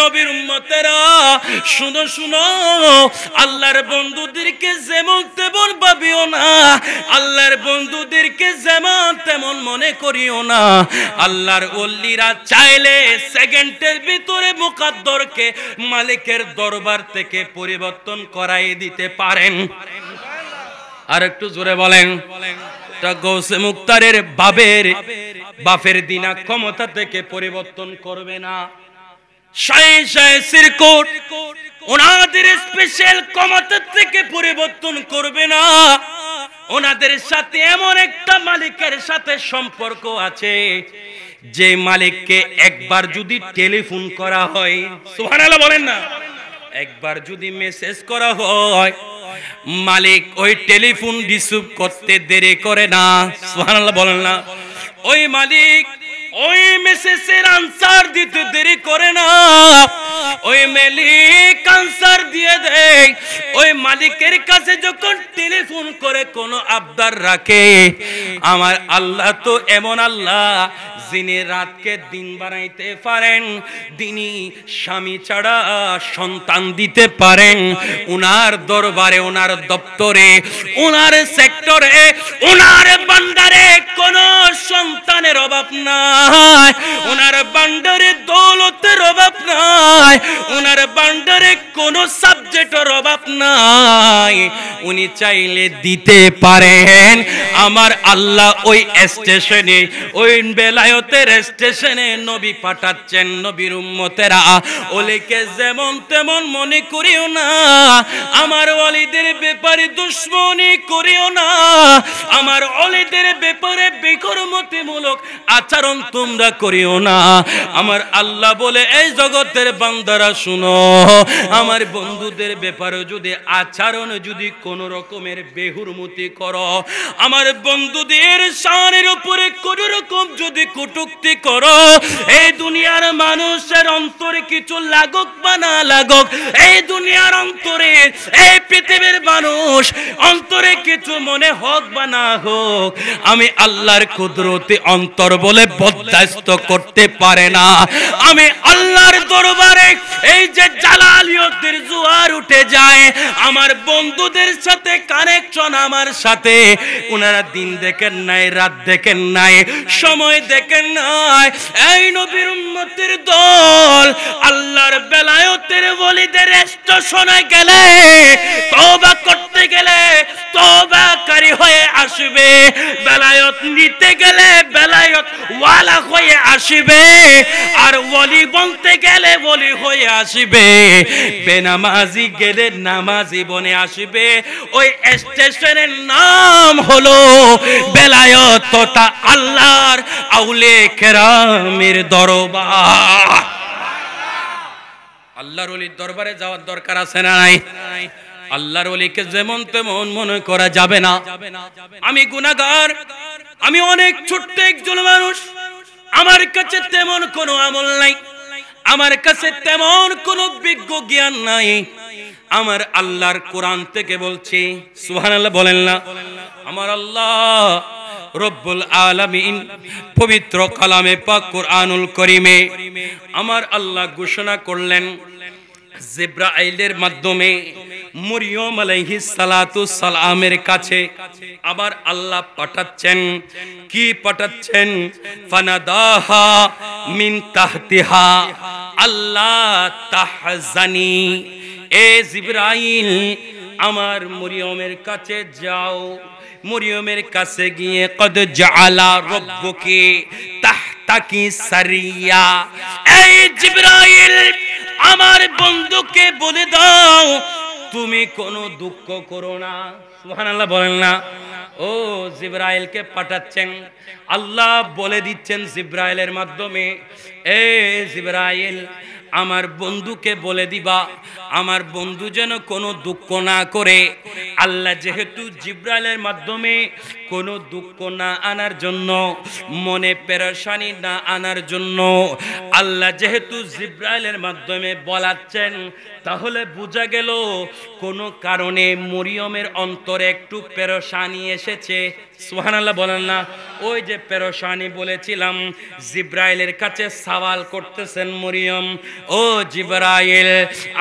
নবীর উম্মতেরা শুনো শুনো, আল্লাহর বন্ধুদেরকে যেমন তেমন ভাবিও না, আল্লাহর বন্ধুদেরকে যেমন তেমন মনে করিও না। আল্লাহর ওলিরা চাইলে সেকেন্ডের ভিতরে মুকাদ্দরকে মালিকের দরবার থেকে পরিবর্তন করাই দিতে পারেন। আর একটু জোরে বলেন। গৌসে মুক্তারের বাপের দিনা ক্ষমতা থেকে পরিবর্তন করবে না। ওনাদের স্পেশাল ক্ষমতা থেকে পরিবর্তন করবে না। ওনাদের সাথে এমন একটা মালিকের সাথে সম্পর্ক আছে, যে মালিককে একবার যদি টেলিফোন করা হয়, সুবহানাল্লাহ বলেন না, একবার যদি মেসেজ করা হয়, মালিক ওই টেলিফোন রিসিভ করতে দেরি করে না। সুবহানাল্লাহ বলেন না। ওই মালিক ওই মেসেজের আনসার দিতে দেরি করে না। ওই মালিক আনসার দিয়ে দেয়। ওই মালিকের কাছে যখন টেলিফোন করে কোনো আবদার রাখে, আমার আল্লাহ তো এমন আল্লাহ যিনি রাতকে দিন বানাইতে পারেন, তিনি স্বামী ছাড়া সন্তান দিতে পারেন। উনার দরবারে, উনার দপ্তরে, উনার সেক্টরে, উনার ভান্ডারে কোনো সন্তানের অভাব নাই, উনার ভান্ডারে দৌলতের অভাব নাই, উনার ভান্ডারে কোনো সাবজেক্টের অভাব নাই। উনি চাইলে দিতে পারেন। আমার আল্লাহ ওই স্টেশনে, ওই বেলায়েতের স্টেশনে নবী পাঠাচ্ছেন। নবীর উম্মতেরা ওলিকে যেমন তেমন মনে করিও না। আমার ওলিদের ব্যাপারে দুশ্মনী করিও না। আমার ওলিদের ব্যাপারে বেকরমতিমূলক আচরণ তোমরা করিও না। আমার আল্লাহ বলে, এই জগতের বান্দারা শুনো, আমার বন্ধুদের ব্যাপারে যদি আচরণ যদি কোন রকমের বেহুরমতি করো, আমার বন্ধুদের শানের উপরে কোন রকম যদি কটূক্তি করো, এই দুনিয়ার মানুষের অন্তরে কিছু লাগুক বা না লাগুক, এই দুনিয়ার অন্তরে, এই পৃথিবীর মানুষ অন্তরে কিছু মনে হোক বা না হোক, আমি আল্লাহর কুদরতি অন্তর বলে বরদাস্ত করতে পারে না। আমি আল্লাহর দরবারে এই যে জালালিয়তের জোয়ার উঠে যায়, আমার বন্ধুদের সাথে কানেকশন আমার সাথে, ওনারা দিন দেখেন নাই, রাত দেখেন নাই, সময় দেখেন নাই। এই নবীর উম্মতের দল আল্লাহর বেলায়েতের ওলিদের স্টেশনে গেলে, তওবা করতে গেলে তওবাকারী হয়ে আসবে, বেলায়েত নিতে গেলে বেলায়েত ওয়ালা হয়ে আসবে, আর ওলি বনতে গেলে ওলি হয়ে আসবে, বেনামাজি গেলে নামাজি বনে আসবে। ওই স্টেশনের নাম হলো বেলায়েত তথা আল্লাহর আউলিয়া কেরামের দরবার। আল্লাহর ওলির দরবারে যাওয়ার দরকার আছে না নাই? আল্লাহর ওলিকে যেমন তেমন মনে করা যাবে না। আমি গুনাহগার, আমি অনেক ছোট্ট একজন মানুষ, আমার কাছে তেমন কোনো আমল নাই, আমার কাছে তেমন কোনো বিজ্ঞ জ্ঞান নাই। আমার আল্লাহর কোরআন থেকে বলছি, সুবহানাল্লাহ বলেন না। আমার আল্লাহ রব্বুল আলামিন পবিত্র কালামে পাক কুরআনুল কারীমে আমার আল্লাহ ঘোষণা করলেন, জিবরাইলের মাধ্যমে মরিয়ম আলাইহিস সালাতু সালামের কাছে আবার আল্লাহ পাঠাচ্ছেন। কি পাঠাচ্ছেন? ফানাদাহা মিন তাহতিহা আল্লাহ তাহজানি, এ জিবরাইল আমার মরিয়মের কাছে যাও, মরিয়মের কাছে গিয়ে কদ জাআলা রব্বুকি তাহতাকি সারিয়া, এই জিবরাইল আমার বন্ধুকে বলে দাও তুমি কোনো দুঃখ করো না। সুবহানাল্লাহ বলেন না। ও জিবরাইলকে পাঠাচ্ছেন, আল্লাহ বলে দিচ্ছেন জিবরাইলের মাধ্যমে, এ জিবরাইল আমার বন্ধুকে বলে দিবা আমার বন্ধু যেন কোনো দুঃখ না করে। আল্লাহ যেহেতু জিবরাইলের মাধ্যমে কোনো দুঃখ না আনার জন্য, মনে পেরেশানি না আনার জন্য আল্লাহ যেহেতু জিবরাইলের মাধ্যমে বলাচ্ছেন, তাহলে বোঝা গেল কোনো কারণে মরিয়মের অন্তর অন্তরে একটু পেরেশানি এসেছে, সুবহানাল্লাহ বলেন না। ওই যে পেরেশানি বলেছিলাম, জিব্রাইলের কাছে সওয়াল করতেছেন মরিয়ম, ও জিব্রাইল,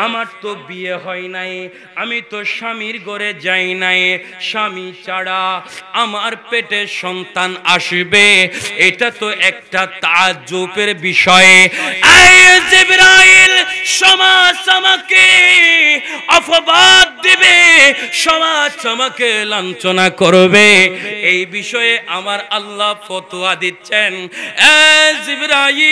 আমার তো বিয়ে হয় নাই, আমি তো স্বামীর ঘরে যাই নাই, স্বামী ছাড়া আমার পেটে সন্তান আসবে, এটা তো একটা তাজ্জুবের বিষয়। এই জিব্রাইল, সমাজ আমাকে অপবাদ দিবে, সমাজ আমাকে লাঞ্ছনা করবে, এই বিষয়ে আমার আল্লাহ ফতোয়া দিচ্ছেন। জিবরাইল,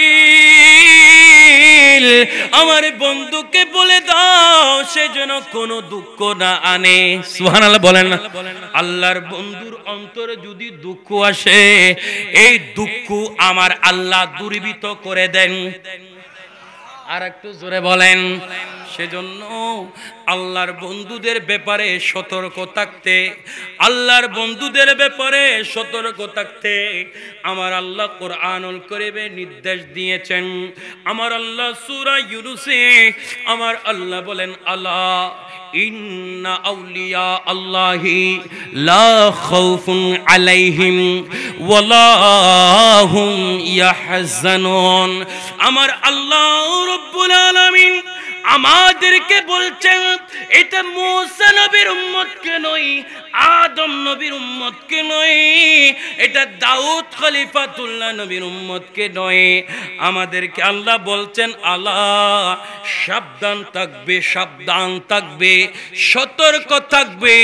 আমার বন্ধুকে বলে দাও সে যেন কোনো দুঃখ না আনে। সুবহানাল্লাহ বলেন না। আল্লাহর বন্ধুর অন্তরে যদি দুঃখ আসে, এই দুঃখ আমার আল্লাহ দূরীভূত করে দেন। আর একটু জোরে বলেন। সেজন্য আল্লাহর বন্ধুদের ব্যাপারে সতর্ক থাকতে, আল্লাহর বন্ধুদের ব্যাপারে সতর্ক থাকতে আমার আল্লাহ কোরআনুল কারীমে নির্দেশ দিয়েছেন। আমার আল্লাহ সূরা ইউনূসে আমার আল্লাহ বলেন, আলা ইন্না আউলিয়া আল্লাহি লা খাউফুন আলাইহিম ওয়ালা হুম ইয়াহজানুন। আমার আল্লাহ রব্বুল আলামিন আমাদেরকে বলছেন, এটা মূসা নবীর উম্মতকে নয়, আদম নবীর উম্মতকে নয়, এটা দাউদ খলিফাতুল্লাহ নবীর উম্মতকে নয়, আমাদেরকে আল্লাহ বলছেন, আল্লাহ সাবধান থাকবে, সাবধান থাকবে, সতর্ক থাকবে,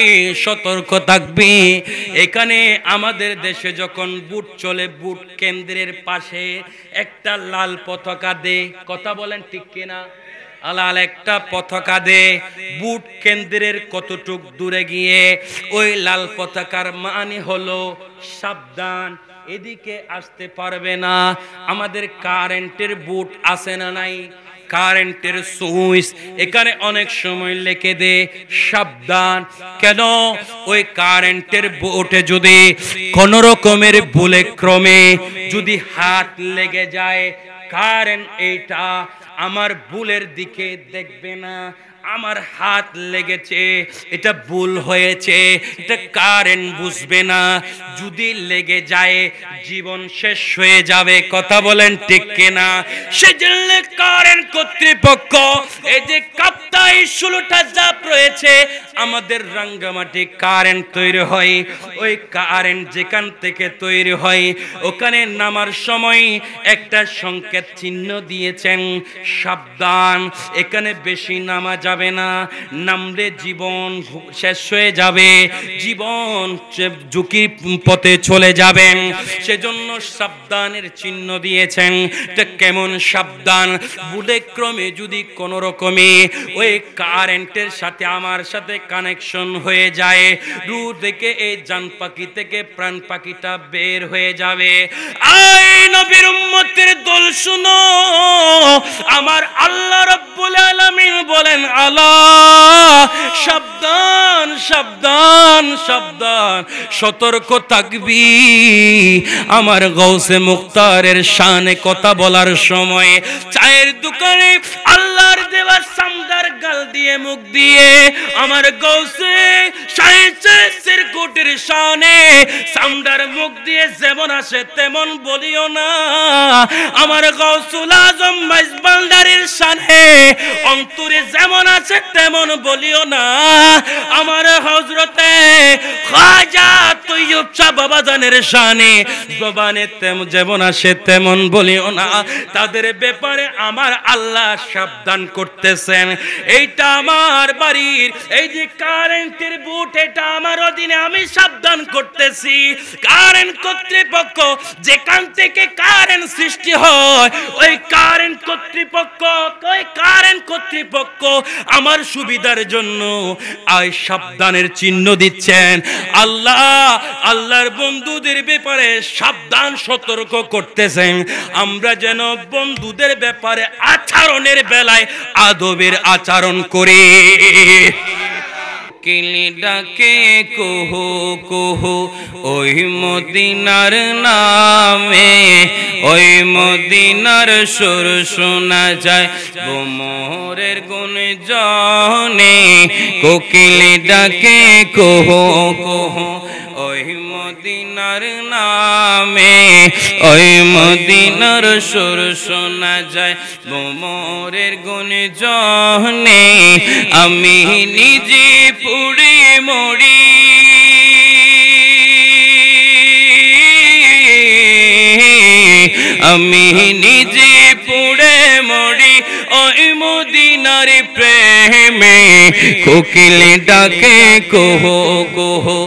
সতর্ক থাকবে। এখানে আমাদের দেশে যখন বুট চলে, বুট কেন্দ্রের পাশে একটা লাল পতাকা দে, কথা বলেন ঠিক কিনা? লাল একটা পতাকা দে, বুট কেন্দ্রের কতটুক দূরে গিয়ে ওই লাল পতাকার মানে হলো সাবধান, এদিকে আসতে পারবে না। আমাদের কারেন্টের বুট আছে না নাই? কারেন্টের সুইচ এখানে অনেক সময় লিখে দে সাবধান। কেন? ওই কারেন্টের বোর্ডে যদি কোন রকমের ভুলে ক্রমে যদি হাত লেগে যায়, কারেন্ট এইটা আমার ভুলের দিকে দেখবে না, আমার হাত লেগেছে, এটা ভুল হয়েছে, এটা কারেন্ট বুঝবে না, যদি লেগে যায় জীবন শেষ হয়ে যাবে। কথা বলেন ঠিক কিনা? সেজন্য কারেন্ট কর্তৃপক্ষ এই যে কাপ্তাই 16টা জাপ রয়েছে, আমাদের রাঙ্গামাটি কারেন্ট তৈরি হয়, ওই কারেন্ট যেখান থেকে তৈরি হয় ওখানে নামার সময় একটা সংকেত চিহ্ন দিয়েছেন, সাবধান, এখানে বেশি নামা যাবে না, নামলে জীবন শেষ হয়ে যাবে, জীবন ঝুঁকির পথে চলে যাবেন। সেজন্য সাবধানের চিহ্ন দিয়েছেন। কেমন সাবধান? ভুলে ক্রমে যদি কোন রকমে ওই কারেন্টের সাথে আমার সাথে কানেকশন হয়ে যায়, দূর থেকে এই জান পাখি থেকে প্রাণ পাখিটা বের হয়ে যাবে। আই নবীর উম্মতের দল শুনো, আমার আল্লাহ রাব্বুল আলামিন বলেন, আল্লাহ সাবধান, সাবধান, সাবধান, সতর্ক থাকবি। আমার গাউসে মুখতারের শানে কথা বলার সময় চায়ের দোকানে আল্লাহর দেওয়া সামদার গাল দিয়ে মুখ দিয়ে আমার গাউসে শাহের কোটের শানে সামদার মুখ দিয়ে যেমন আসে তেমন বলিও না। আমার গাউসুল আজম মাইজবান্ডারের শানে অন্তরে যেমন আছে তেমন বলিও না। আমার হযরতে খাজা তৈয়ব শাহ বাবাজানের শানে জবানে যেমন আসে তেমন বলিও না। তাদের ব্যাপারে আমার আল্লাহ সাবধান করতেছেন। এইটা আমার বাড়ির এই যে কারেন্টের বুট, এটা আমার অধীনে, আমি সাবধান করতেছি। কারেন্ট কর্তৃপক্ষ যেখান থেকে কারেন্ট সৃষ্টি হয়, ওই কারেন্ট কর্তৃপক্ষ আমার সুবিধার জন্য আই সাবধানের চিহ্ন দিচ্ছেন। আল্লাহ আল্লাহর বন্ধুদের ব্যাপারে সাবধান সতর্ক করতেছেন। আমরা যেন বন্ধুদের ব্যাপারে আচরণের বেলায় আদবের আচরণ করি। কোকিল ডাকে কুহু কুহু ওই মদিনার নামে, ওই মদিনার সুর শোনা যায় ভ্রমরের গুঞ্জনে। কোকিল ডাকে কুহু কুহু ওই মদিনার নামে, ওই মদিনার সুর শোনা যায় ভ্রমরের গুঞ্জনে। আমি নিজে পুড়ে মরি, আমি নিজে পুড়ে মরি ওই মদিনার প্রেমে। কোকিল ডাকে কুহু কুহু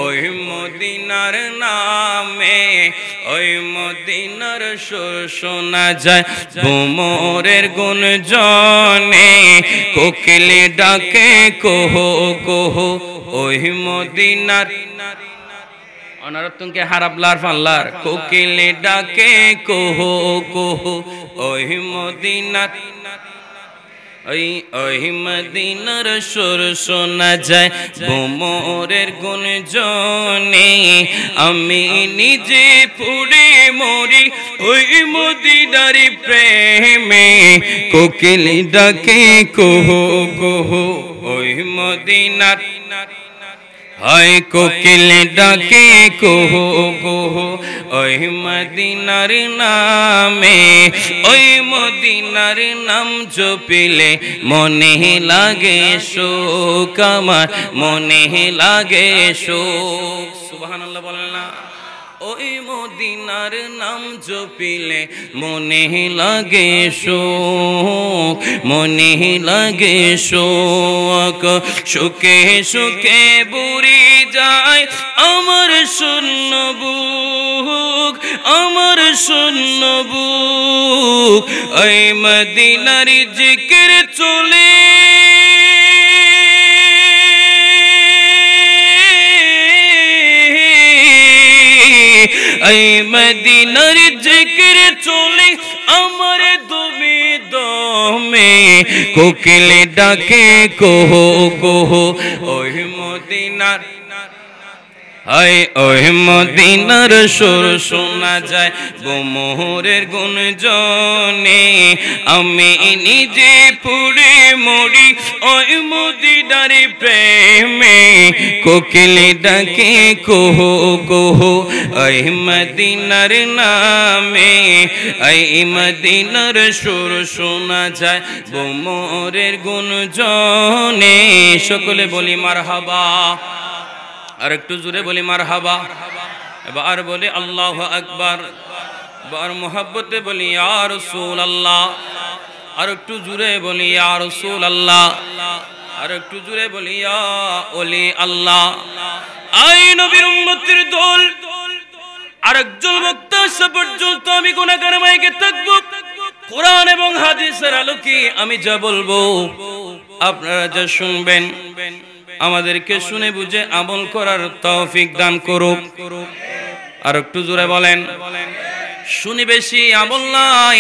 ওই মদিনার নামে, ওই মদিনার সুর শোনা যায় ভ্রমরের গুঞ্জনে। কোকিল ডাকে কুহু কুহু ওই মদিনার অনারত্তকে হারাবলার ফাল্লার। কোকিল ডাকে কুহু কুহু ওই মদিনার, ওই মদিনার সুর শোনা যায় ভ্রমরের গুঞ্জনে। আমি নিজে পুড়ে মরি ওই মদিনার প্রেমে। কোকিল ডাকে কুহু কুহু ওই মদিনার, হয় কোকিল ডাকে কুহু কুহু ওই মদিনার নামে, ওই মদিনার নাম জপিলে মনে লাগে সুখ, আমার মনে লাগে সুখ। সুবহানাল্লাহ বলেন না? ওই মদিনার নাম জপিলে মনে লাগে সুখ, মনে লাগে সুখ। সুখে সুখে বুড়ি যায় আমার শূন্য বুক, আমার শূন্য বুক। ওই মদিনার জিকির চলে, এই মদিনার জিকির চলে আমার দমে দমে। কোকিল ডাকে কুহু কুহু ওই মদিনার, হয় ওই মদিনার সুর শোনা যায় ভ্রমরের গুঞ্জনে। আমি নিজে পুড়ে মরি ওই মদিনার প্রেমে। কোকিল ডাকে কুহু কুহু ওই মদিনার নামে, ওই মদিনার সুর শোনা যায় ভ্রমরের গুঞ্জনে। সকলে বলি মারহাবা, আর একটু জোরে বলি মারহাবা। এবার বলি আল্লাহু আকবার, এবার মুহাব্বতে বলি ইয়া রাসূলুল্লাহ। আর একটু জোরে বলি ইয়া রাসূলুল্লাহ, আর একটু জোরে বলি ইয়া ওলি আল্লাহ। আই নবীর উম্মতের দল, আরেকজন বক্তা আসা পর্যন্ত আমি গুনাহগার মাইকে থাকবো। কোরআন এবং হাদিসের আলোকে আমি যা বলবো আপনারা যা শুনবেন, আমাদেরকে শুনে বুঝে আমল করার তৌফিক দান করুক। আর একটু জোরে বলেন। শুনি বেশি আমল নাই,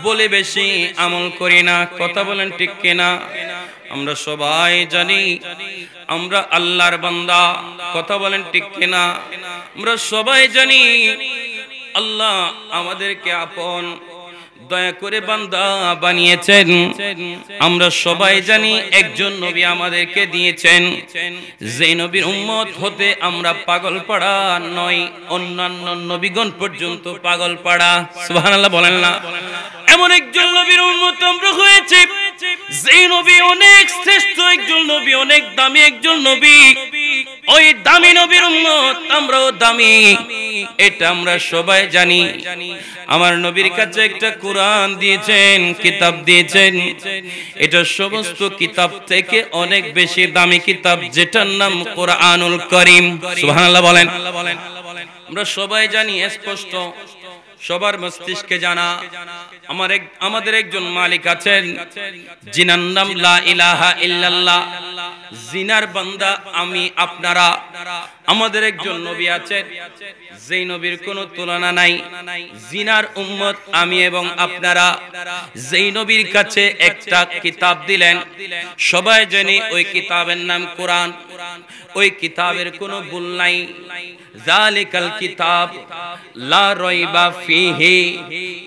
বলে বেশি আমল করি না। কথা বলেন ঠিক কিনা? আমরা সবাই জানি আমরা আল্লাহর বান্দা। কথা বলেন ঠিক কিনা? আমরা সবাই জানি আল্লাহ আমাদেরকে আপন দয়া করে বান্দা বানিয়েছেন। আমরা সবাই জানি একজন নবী আমাদেরকে দিয়েছেন, যে নবীর উম্মত হতে আমরা পাগল পাড়া নয়, অন্যান্য নবীগণ পর্যন্ত পাগল পাড়া। সুবহানাল্লাহ বলেন না? এমন একজন নবীর উম্মত আমরা হয়েছে, যে নবী অনেক শ্রেষ্ঠ একজন নবী, অনেক দামি একজন নবী। ওই দামি নবীর উম্মত আমরাও দামি, এটা আমরা সবাই জানি। আমার নবীর কাছে একটা কোরআন দিয়েছেন, কিতাব দিয়েছেন। এটা সমস্ত কিতাব থেকে অনেক বেশি দামি কিতাব, যেটার নাম কোরআনুল কারীম। সুবহানাল্লাহ বলেন। আমরা সবাই জানি, স্পষ্ট সবার মস্তিষ্কে জানা, আমাদের একজন মালিক আছেন, যিনার নাম লা ইলাহা ইল্লাল্লাহ। জিনার বান্দা আমি আপনারা। আমাদের একজন নবী আছেন যেই নবীর কোনো তুলনা নাই। জিনার উম্মত আমি এবং আপনারা। যেই নবীর কাছে একটা কিতাব দিলেন, সবাই জানি ওই কিতাবের নাম কোরআন। ওই কিতাবের কোনো ভুল নাই। যালিকাল কিতাব লা রাইবা ফিহি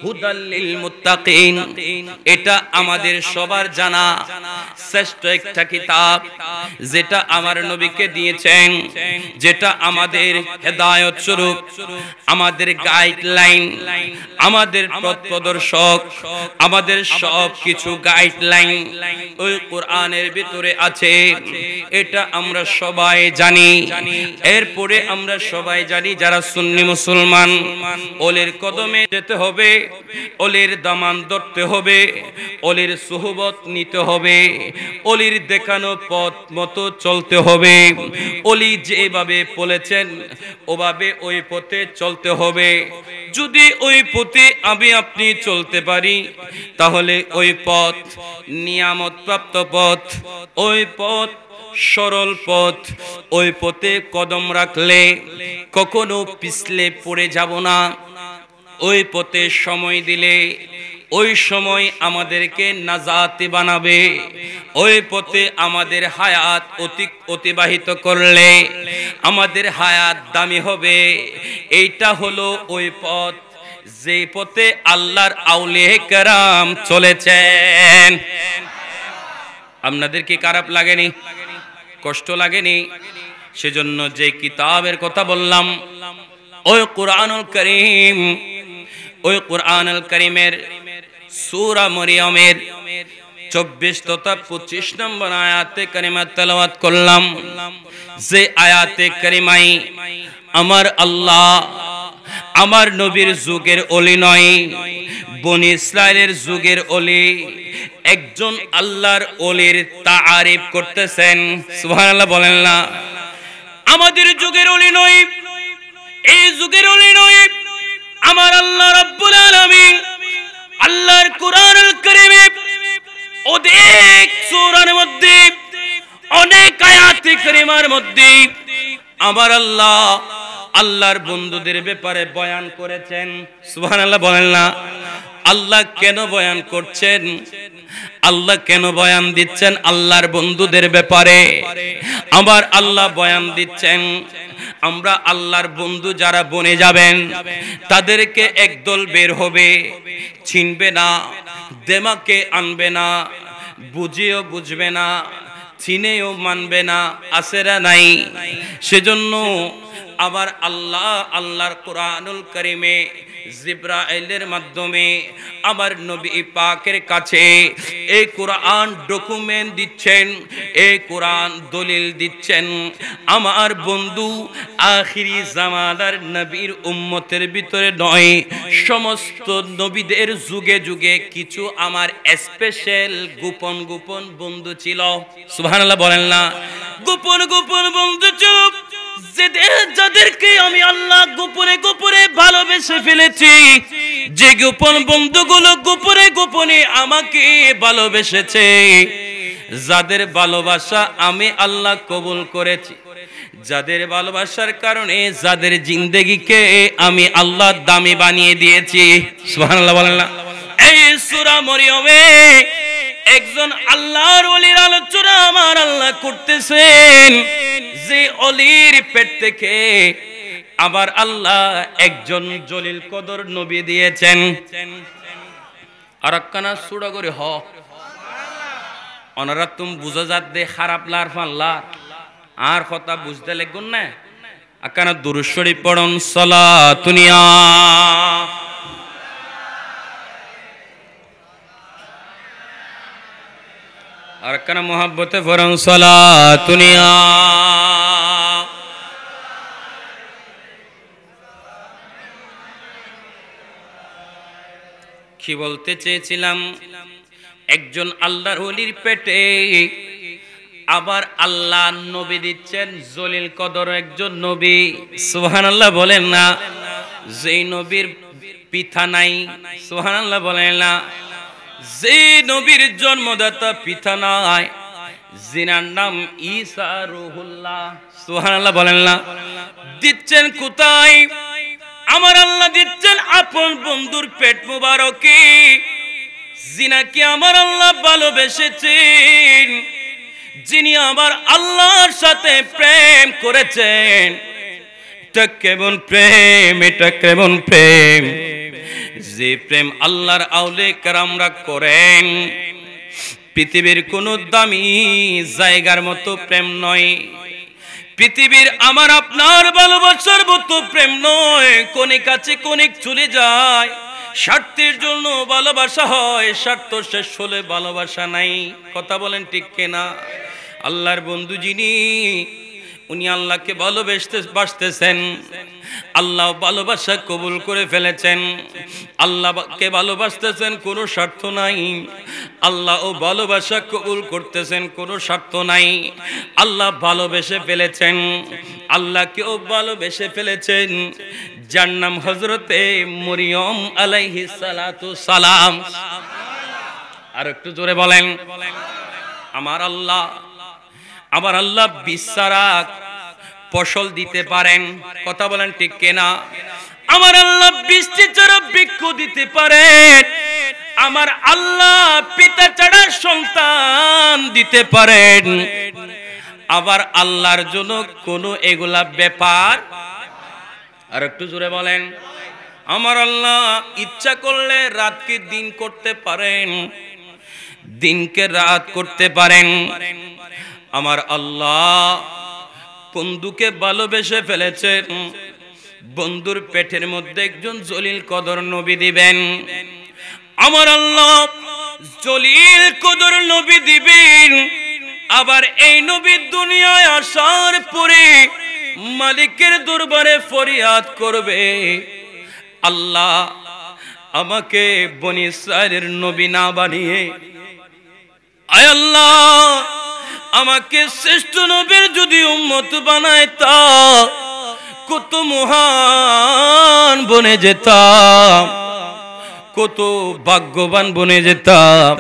হুদাল লিল মুত্তাকিন। এটা আমাদের সবার জানা শ্রেষ্ঠ একটা কিতাব, যেটা আমার নবীকে দিয়েছেন, যেটা আমাদের হেদায়েত স্বরূপ, আমাদের গাইডলাইন, আমাদের পথ প্রদর্শক, আমাদের সব কিছু গাইডলাইন ওই কোরআনের ভিতরে আছে। এটা আমরা সবাই জানি। এরপরে আমরা সবাই জানি যারা সুন্নি মুসলমান, ওলির কদমে যেতে হবে, ওলির দামান ধরতে হবে, ওলির সুহবত নিতে হবে, ওলির দেখানো পথ মতো চলতে হবে। ওলি যেভাবে বলেছেন ওভাবে ওই পথে চলতে হবে। যদি ওই পথে আমি আপনি চলতে পারি তাহলে ওই পথ নিয়ামত প্রাপ্ত পথ, ওই পথ সরল পথ। ওই পথে কদম রাখলে কখনো পিছলে পড়ে যাব না। ওই পথে সময় দিলে ওই সময় আমাদেরকে নাজাতে বানাবে। ওই পথে আমাদের হায়াত অতিবাহিত করলে আমাদের হায়াত দামি হবে। এইটা হলো ওই পথ যে পথে আল্লাহর আউলিয়া কেরাম চলেছেন। আপনাদের কি খারাপ লাগেনি? কষ্ট লাগেনি? সেজন্য যে কিতাবের কথা বললাম ওই কোরআনুল কারীম, ওই কোরআনুল কারীমের সূরা মরিয়মের 24 তথা 25 নম্বর আয়াতে কারিমা তেলাওয়াত করলাম। যে আয়াতে কারিমাই আমার আল্লাহ আমার নবীর যুগের ওলি নয়, বনি ইসরাইলের যুগের ওলি একজন আল্লাহর ওলির তারিফ করতেছেন। সুবহানাল্লাহ বলেন না। আমাদের যুগের ওলি নয়, এই যুগের ওলি নয়, আমার আল্লাহ রাব্বুল আলামিন আল্লাহর কোরআনুল কারীমে অনেক সূরার মধ্যে, অনেক আয়াতে কারিমার মধ্যে আমার আল্লাহ আল্লাহর বন্ধুদের ব্যাপারে বয়ান করেছেন। সুবহানাল্লাহ বলেন না। আল্লাহ কেন বয়ান করছেন? আল্লাহ কেন বয়ান দিচ্ছেন আল্লাহর বন্ধুদের ব্যাপারে? আমার আল্লাহ বয়ান দিচ্ছেন আমরা আল্লাহর বন্ধু যারা বনে যাবেন তাদেরকে একদল বের হবে, চিনবে না, দেমাকে আনবে না, বুঝেও বুঝবে না, চিনেও মানবে না, আসেরা নাই। সেজন্য আবার আল্লাহ আল্লাহর কোরআনুল কারীমে জিবরাইলের মাধ্যমে আমার নবী পাকের কাছে এই কোরআন ডকুমেন্ট দিচ্ছেন, এই কোরআন দলিল দিচ্ছেন আমার বন্ধু আখিরি জামানার নবীর উম্মতের ভিতরে নয়, সমস্ত নবীদের যুগে যুগে কিছু আমার স্পেশাল গোপন গোপন বন্ধু ছিল। সুবহানাল্লাহ বলেন না। গোপন গোপন বন্ধু ছিল যাদেরকে আমি আল্লাহ গোপনে গোপনে ভালোবেসে ফেলেছি। যে গোপন বন্ধুগুলো গোপনে গোপনে আমাকে ভালোবেসেছে, যাদের ভালোবাসা আমি আল্লাহ কবুল করেছি, যাদের ভালোবাসার কারণে যাদের জিন্দেগিকে আমি আল্লাহ দামি বানিয়ে দিয়েছি। সুবহানাল্লাহ বলেন না। এই সূরা মরিয়মে একজন আল্লাহর ওলির আলোচনা আমার আল্লাহ করতেছেন, যে ওলির পেট থেকে আবার আল্লাহ একজন জলিল কদর নবী দিয়েছেন। আর একখানা সুড়া করে হ ওনারা তুমি বুঝা যাত দে খারাপ লার ফাল্লা আর কথা বুঝতে লাগবেন না। একখানা দুরূদ শরীফ পড়ুন, সালাতুনিয়া আর একখানা মোহাব্বতে পড়ুন, সালাতুনিয়া। কি বলতে চেয়েছিলাম? একজন আল্লাহর ওলির পেটে আবার আল্লাহ নবী দিচ্ছেন, জলিল কদর একজন নবী। সুবহানাল্লাহ বলেন না। যেই নবীর পিতা নাই, সুবহানাল্লাহ বলেন না। যে নবীর জন্মদাতা পিতা নাই, জিনার নাম ঈসা রুহুল্লাহ। সুবহানাল্লাহ বলেন না? দিচ্ছেন কোথায়? আমার আল্লাহ দিচ্ছেন আপন বন্ধুর পেট মুবারকে। জিনাকে আমার আল্লাহ ভালোবেসেছেন, যিনি আমার আল্লাহর সাথে প্রেম করেছেন। এটা কেমন প্রেম, এটা কেমন প্রেম, যে প্রেম আল্লাহর আউলিয়া কেরামরা করেন। পৃথিবীর কোন দামি জায়গার মতো প্রেম নয়, পৃথিবীর আমার আপনার ভালোবাসার মতো প্রেম নয়। কণিক আছে, কণিক চলে যায়, স্বার্থের জন্য ভালোবাসা হয়, স্বার্থ শেষ হলে ভালোবাসা নাই। কথা বলেন ঠিক কিনা? আল্লাহর বন্ধু যিনি, উনি আল্লাহকে ভালোবাসতেছেন, আল্লাহ ভালোবাসা কবুল করে ফেলেছেন। আল্লাহকে ভালোবাসতেছেন, কোনো স্বার্থ নাই। আল্লাহ ও ভালোবাসা কবুল করতেছেন, কোনো স্বার্থ নাই। আল্লাহ ভালোবেসে ফেলেছেন, আল্লাহকেও ভালোবেসে ফেলেছেন, যার নাম হযরতে মরিয়ম আলাইহিস সালাতু সালাম। আর একটু জোরে বলেন, আমার আল্লাহ, আমার আল্লাহ বিছারা ফসল দিতে পারেন। কথা বলেন ঠিক কিনা? আমার আল্লাহ বৃষ্টি ছাড়া বৃক্ষ দিতে পারেন। আমার আল্লাহ পিতা ছাড়া সন্তান দিতে পারেন। আবার আল্লাহর জন্য কোনো এগুলা ব্যাপার। আর একটু জোরে বলেন, আমার আল্লাহ ইচ্ছা করলে রাতকে দিন করতে পারেন, দিনকে রাত করতে পারেন। আমার আল্লাহ বন্ধুকে ভালোবেসে ফেলেছেন, বন্ধুর পেটের মধ্যে একজন জলিল কদর নবী দিবেন। আমার আল্লাহ জলিল কদর নবী দিবেন। আবার এই নবী দুনিয়ায় আসার পরে মালিকের দরবারে ফরিয়াদ করবে, আল্লাহ আমাকে বনি ইসরাইলের নবী না বানিয়ে, আয় আল্লাহ আমাকে শ্রেষ্ঠ নবীর যদি উম্মত বানায় তা কত মহান বনে যেতাম, কত ভাগ্যবান বনে যেতাম,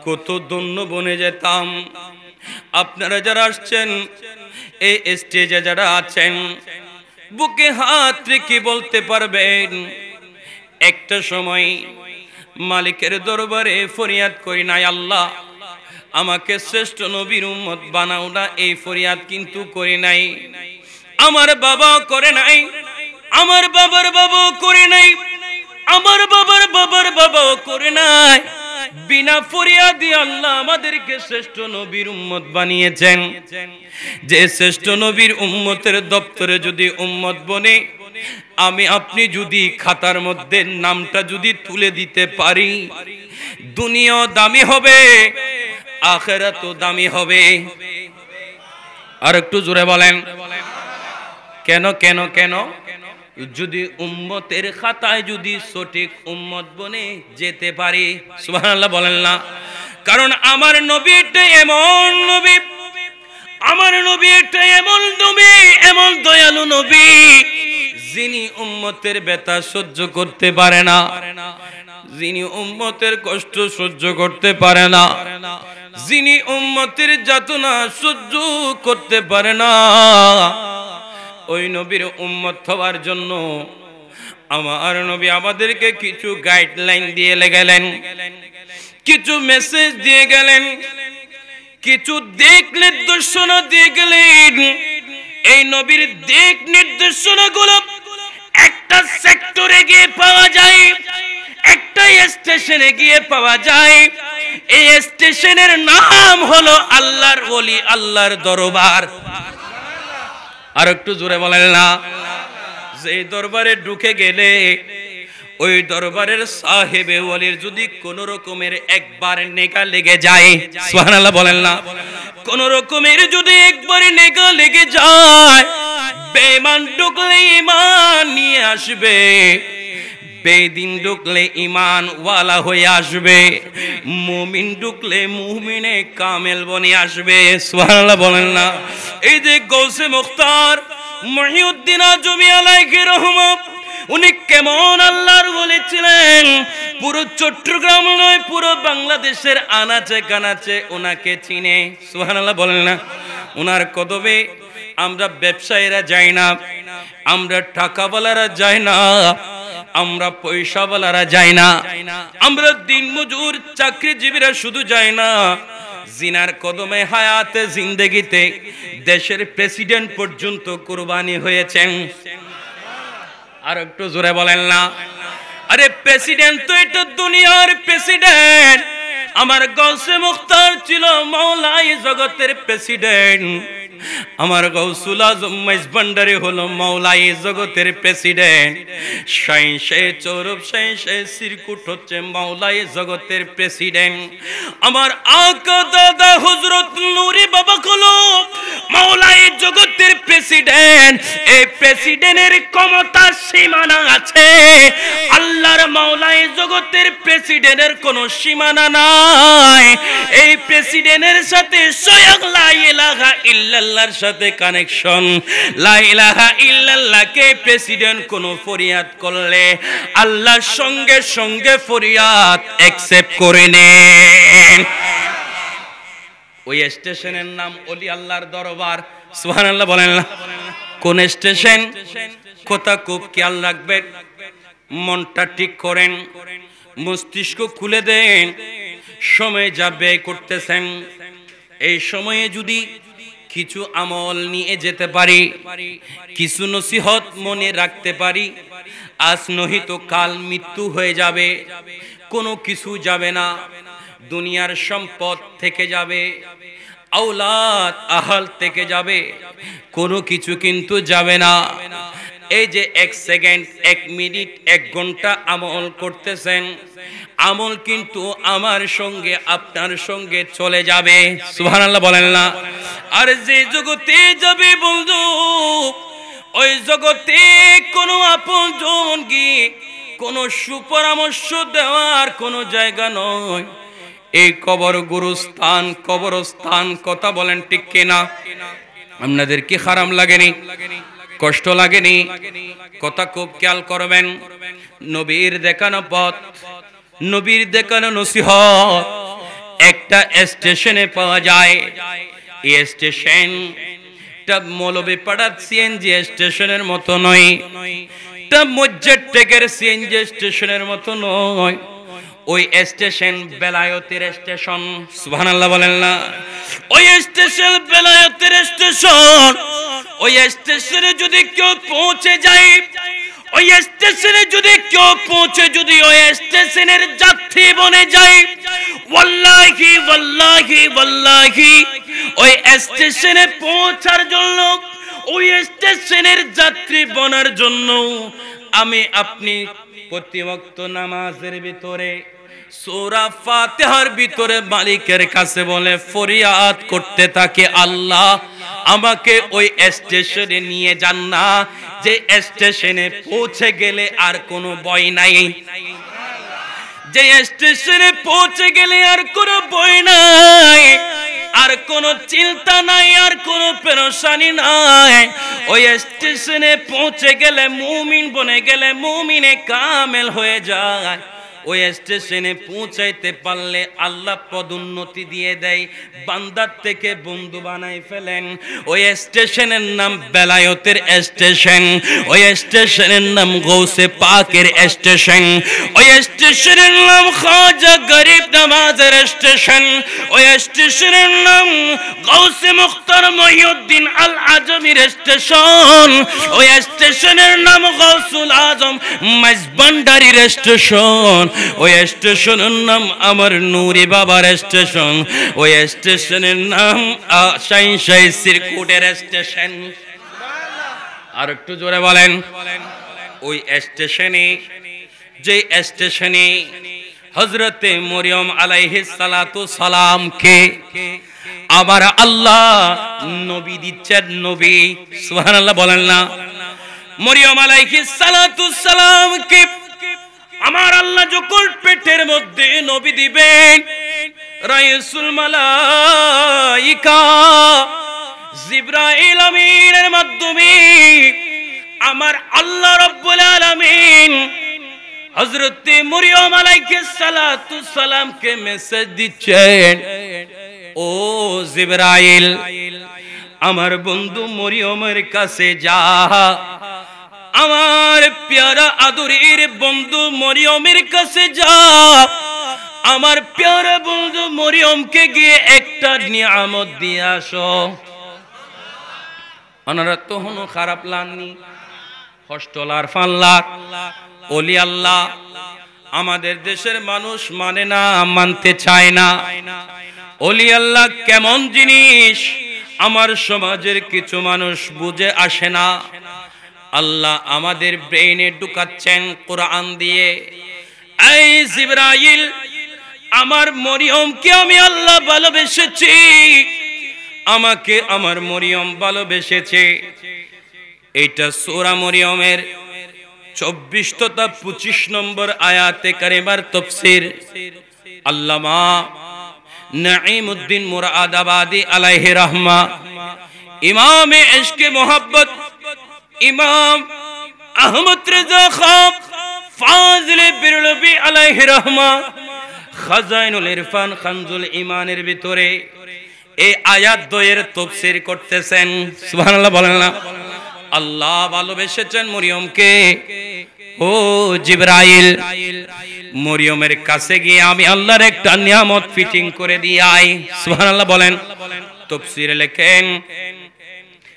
কত ধন্য বনে যেতাম। আপনারা যারা আসছেন, এই স্টেজে যারা আছেন, বুকে হাত রেখে বলতে পারবেন, একটা সময় মালিকের দরবারে ফরিয়াদ করি নাই, আল্লাহ আমাকে শ্রেষ্ঠ নবীর উম্মত বানাও না, এই ফরিয়াদ কিন্তু করি নাই। আমার বাবা করে নাই, আমার বাবার বাবাও করে নাই, আমার বাবার বাবার বাবাও করে নাই। বিনা ফরিয়াদি আল্লাহ আমাদেরকে শ্রেষ্ঠ নবীর উম্মত বানিয়েছেন। যে শ্রেষ্ঠ নবীর উম্মতের দপ্তরে যদি উম্মত বনে, আমি আপনি যদি খাতার মধ্যে নামটা যদি তুলে দিতে পারি, দুনিয়া দামি হবে, আখিরাতও দামি হবে। আর একটু জোরে বলেন, কেন কেন কেন? যদি উম্মতের খাতায় যদি সঠিক উম্মত বনে যেতে পারি। সুবহানাল্লাহ বলেন না? কারণ আমার নবীটা এমন নবী, আমার নবীটা এমন নবী, এমন দয়ালু নবী, যিনি উম্মতের ব্যথা সহ্য করতে পারে না, যিনি উম্মতের কষ্ট সহ্য করতে পারে না, যিনি উম্মতের যাতনা সহ্য করতে পারে না। ওই নবীর উম্মত হওয়ার জন্য আমার নবী আমাদেরকে কিছু গাইডলাইন দিয়ে গেলেন, কিছু মেসেজ দিয়ে গেলেন, কিছু দিক নির্দেশনা দিয়ে গেলেন। এই নবীর দিক নির্দেশনাগুলো একটা সেক্টরে গিয়ে পাওয়া যায়, একটা স্টেশনে গিয়ে পাওয়া যায়। এই স্টেশনের নাম হলো আল্লাহর ওলি, আল্লাহর দরবার। আর একটু জোরে বলেন না? যে দরবারে ঢুকে গেলে ওই দরবারের সাহেবে ওলির যদি কোন রকমের একবার নেগা লেগে যায়, সুবহানাল্লাহ বলেন না? কোন রকমের যদি একবার নেগা লেগে যায়, বেঈমান ঢুকলে ঈমান নিয়ে আসবে, বেদিন ঢুকলে ঈমান ওয়ালা হয়ে আসবে, মুমিন ঢুকলে মুমিনে কামেল বনে আসবে। সুবহানাল্লাহ বলেন না? এই যে গৌসে মুখতার মহিউদ্দিন আজমি আলাইহি রহমত উনি কেমন আল্লাহর বলেছিলেন, পুরো চট্টগ্রাম নয় পুরো বাংলাদেশের আনাচে কানাচে ওনাকে চিনে। সুবহানাল্লাহ বলেন না। ওনার কদমে আমরা ব্যবসায়ীরা যাই না, আমরা টাকাওয়ালারা যাই না, আমরা পয়সাওয়ালারা যাই না, আমরা দিনমজুর চাকরিজীবীরা শুধু যাই না, জিনার কদমে হায়াতে জিন্দেগিতে দেশের প্রেসিডেন্ট পর্যন্ত কুরবানি হয়েছেন। আর একটু জোরে বলেন না। আরে প্রেসিডেন্ট তো এটা দুনিয়ার প্রেসিডেন্ট, আমার গৌসে মুখতার ছিল মওলাই জগতের প্রেসিডেন্ট, আমার গৌসুল আজম মেজবান্ডারি হলো মওলাই জগতের প্রেসিডেন্ট, শাইশে চৌরব শাইশে সিরকুট হচ্ছে মওলাই জগতের প্রেসিডেন্ট, আমার আকা দাদা হযরত নূরি বাবা হলো মওলাই জগতের প্রেসিডেন্ট। এই প্রেসিডেন্টের ক্ষমতা সীমানা আছে, আল্লাহর মওলাই জগতের প্রেসিডেন্টের কোনো সীমানা নাই। এই প্রেসিডেন্টের সাথে স্বয়ং লা ইলাহা ইল্লাল্লাহর সাথে কানেকশন। লা ইলাহা ইল্লাল্লাহকে প্রেসিডেন্ট কোনো ফরিয়াদ করলে আল্লাহর সঙ্গে সঙ্গে ফরিয়াদ অ্যাকসেপ্ট করে নেন। ওই স্টেশনের নাম ওলি আল্লাহর দরবার। সুবহানাল্লাহ বলেন না। কোন স্টেশন? কথা খুব খেয়াল রাখবেন, মনটা ঠিক করেন, মস্তিষ্ক খুলে দেন। সময় যা ব্যয় করতেছেন, এই সময়ে যদি কিছু আমল নিয়ে যেতে পারি, কিছু নসিহত মনে রাখতে পারি, আজ নহিত কাল মৃত্যু হয়ে যাবে, কোনো কিছু যাবে না, দুনিয়ার সম্পদ থেকে যাবে, আওলাদ আহাল থেকে যাবে, কোনো কিছু কিন্তু যাবে না। এই যে 1 সেকেন্ড 1 মিনিট 1 ঘন্টা আমল করতেছেন, আমল কিন্তু আমার সঙ্গে আপনার সঙ্গে চলে যাবে। সুবহানাল্লাহ বলেন না। আর যে জগতে যাবে বন্ধু, ওই জগতে কোনো আপনজন কি কোনো সুপরামর্শ দেওয়ার কোনো জায়গা নয়। এই কবর গুরুস্থান, কবরস্থান। কথা বলেন ঠিক কিনা? আপনাদের কি খারাপ লাগেনি? কষ্ট লাগেনি? কথা খুব খেয়াল করবেন। নবীর দেখানো পথ, নবীর দেখানো নসিহত একটা স্টেশনে পাওয়া যায়। এই স্টেশনটা মৌলভীপাড়া সিএনজি স্টেশনের মতো নয়, তা মসজিদ টেকের সিএনজি স্টেশনের মতো নয়। ওই স্টেশন বেলায়েতের স্টেশন। সুবহানাল্লাহ বলেন না। ওই স্টেশন বেলায়েতের স্টেশন। ওই স্টেশনে যদি কেউ পৌঁছে যায়, ওই স্টেশনে যদি কেউ পৌঁছে, যদি ওই স্টেশনের যাত্রী বনে যায়, ওয়াল্লাহি ওয়াল্লাহি ওয়াল্লাহি ওই স্টেশনে পৌঁছার জন্য, ওই স্টেশনের যাত্রী বনার জন্য আমি আপনি প্রতি ওয়াক্ত নামাজের ভিতরে সূরা ফাতিহার ভিতরে মালিকের কাছে বলে ফরিয়াদ করতে থাকে, আল্লাহ আমাকে ওই স্টেশনে নিয়ে যান না, যে স্টেশনে পৌঁছে গেলে আর কোনো ভয় নাই, যে স্টেশনে পৌঁছে গেলে আর কোনো ভয় নাই, আর কোনো চিন্তা নাই, আর কোনো পেরেশানি নাই। ওই স্টেশনে পৌঁছে গেলে মুমিন বনে গেলে মুমিনে কামেল হয়ে যায়। ওই স্টেশনে পৌঁছাইতে পারলে আল্লাহ পদোন্নতি দিয়ে দেয়, বান্দার থেকে বন্ধু বানাই ফেলেন। ওই স্টেশনের নাম বেলায়েতের স্টেশন, ওই স্টেশনের নাম গৌসে পাকের স্টেশন, ওই স্টেশনের নাম খাজা গরিব নওয়াজের স্টেশন, ওই স্টেশনের নাম গৌসে মুখতার মহিউদ্দিন আল আজমির স্টেশন, ওই স্টেশনের নাম গৌসুল আজম মেজবান্ডারির স্টেশন, ওই স্টেশনের নাম আমার নূরি বাবার স্টেশন, ওই স্টেশনের নাম শাইশাই সিরকুটের স্টেশন। আর একটু জোরে বলেন। ওই স্টেশনে, যে স্টেশনে হযরতে মরিয়ম আলাইহিস সালাতু সালামকে আবার আল্লাহ নবী দিচ্ছেন, নবী। সুবহানাল্লাহ বলেন না। মরিয়ম আলাইহিস সালাতু সালামকে আমার আল্লাহ যখন পেটের মধ্যে নবী দিবেন, রাইসুল মালাইকা জিবরাইল আমিনের মাধ্যমে আমার আল্লাহ রাব্বুল আলামিন হযরত মরিয়ম আলাইহিস সালাতু সালামকে মেসেজ দিচ্ছেন, ও জিবরাইল আমার বন্ধু মরিয়মের কাছে যা, আমার প্যারা আদরের বন্ধু মরিয়মের কাছে যা, আমার প্যারা বন্ধু মরিয়মকে গিয়ে একটা নিয়ামত দিয়ে আসো। ওনারা তো হনো খারাপ লাননি, হস্টলার ফাল্লার ওলি আল্লাহ আমাদের দেশের মানুষ মানে না, মানতে চায় না। ওলি আল্লাহ কেমন জিনিস আমার সমাজের কিছু মানুষ বুঝে আসে না। আল্লাহ আমাদের ব্রেইনে ঢুকাচ্ছেন কোরআন দিয়ে, এই জিবরাইল আমার মরিয়মকে আমি আল্লাহ ভালোবেসেছি, আমাকে আমার মরিয়ম ভালোবেসেছে। এইটা সূরা মরিয়মের 24 তথা 25 নম্বর আয়াতে কারিমার তাফসীর আল্লামা নাঈমউদ্দিন মুরাদাবাদী আলাইহি রাহমা, ইমামে ইশকে মোহাব্বত ইমাম আহমদ রেজা খান ফাজিলে বিরলবি আলাইহি রাহমা খাজাইনুল ইরফান খানজুল ঈমানের ভিতরে এই আয়াত দ্বয়ের তাফসীর করতেছেন। সুবহানাল্লাহ বলেন না? আল্লাহ ভালোবেসেছেন মরিয়মকে। ও জিবরাইল মরিয়মের কাছে গিয়ে আমি আল্লাহর একটা নিয়ামত ফিটিং করে দিয়ে আই। সুবহানাল্লাহ বলেন। তাফসীরে লেখেন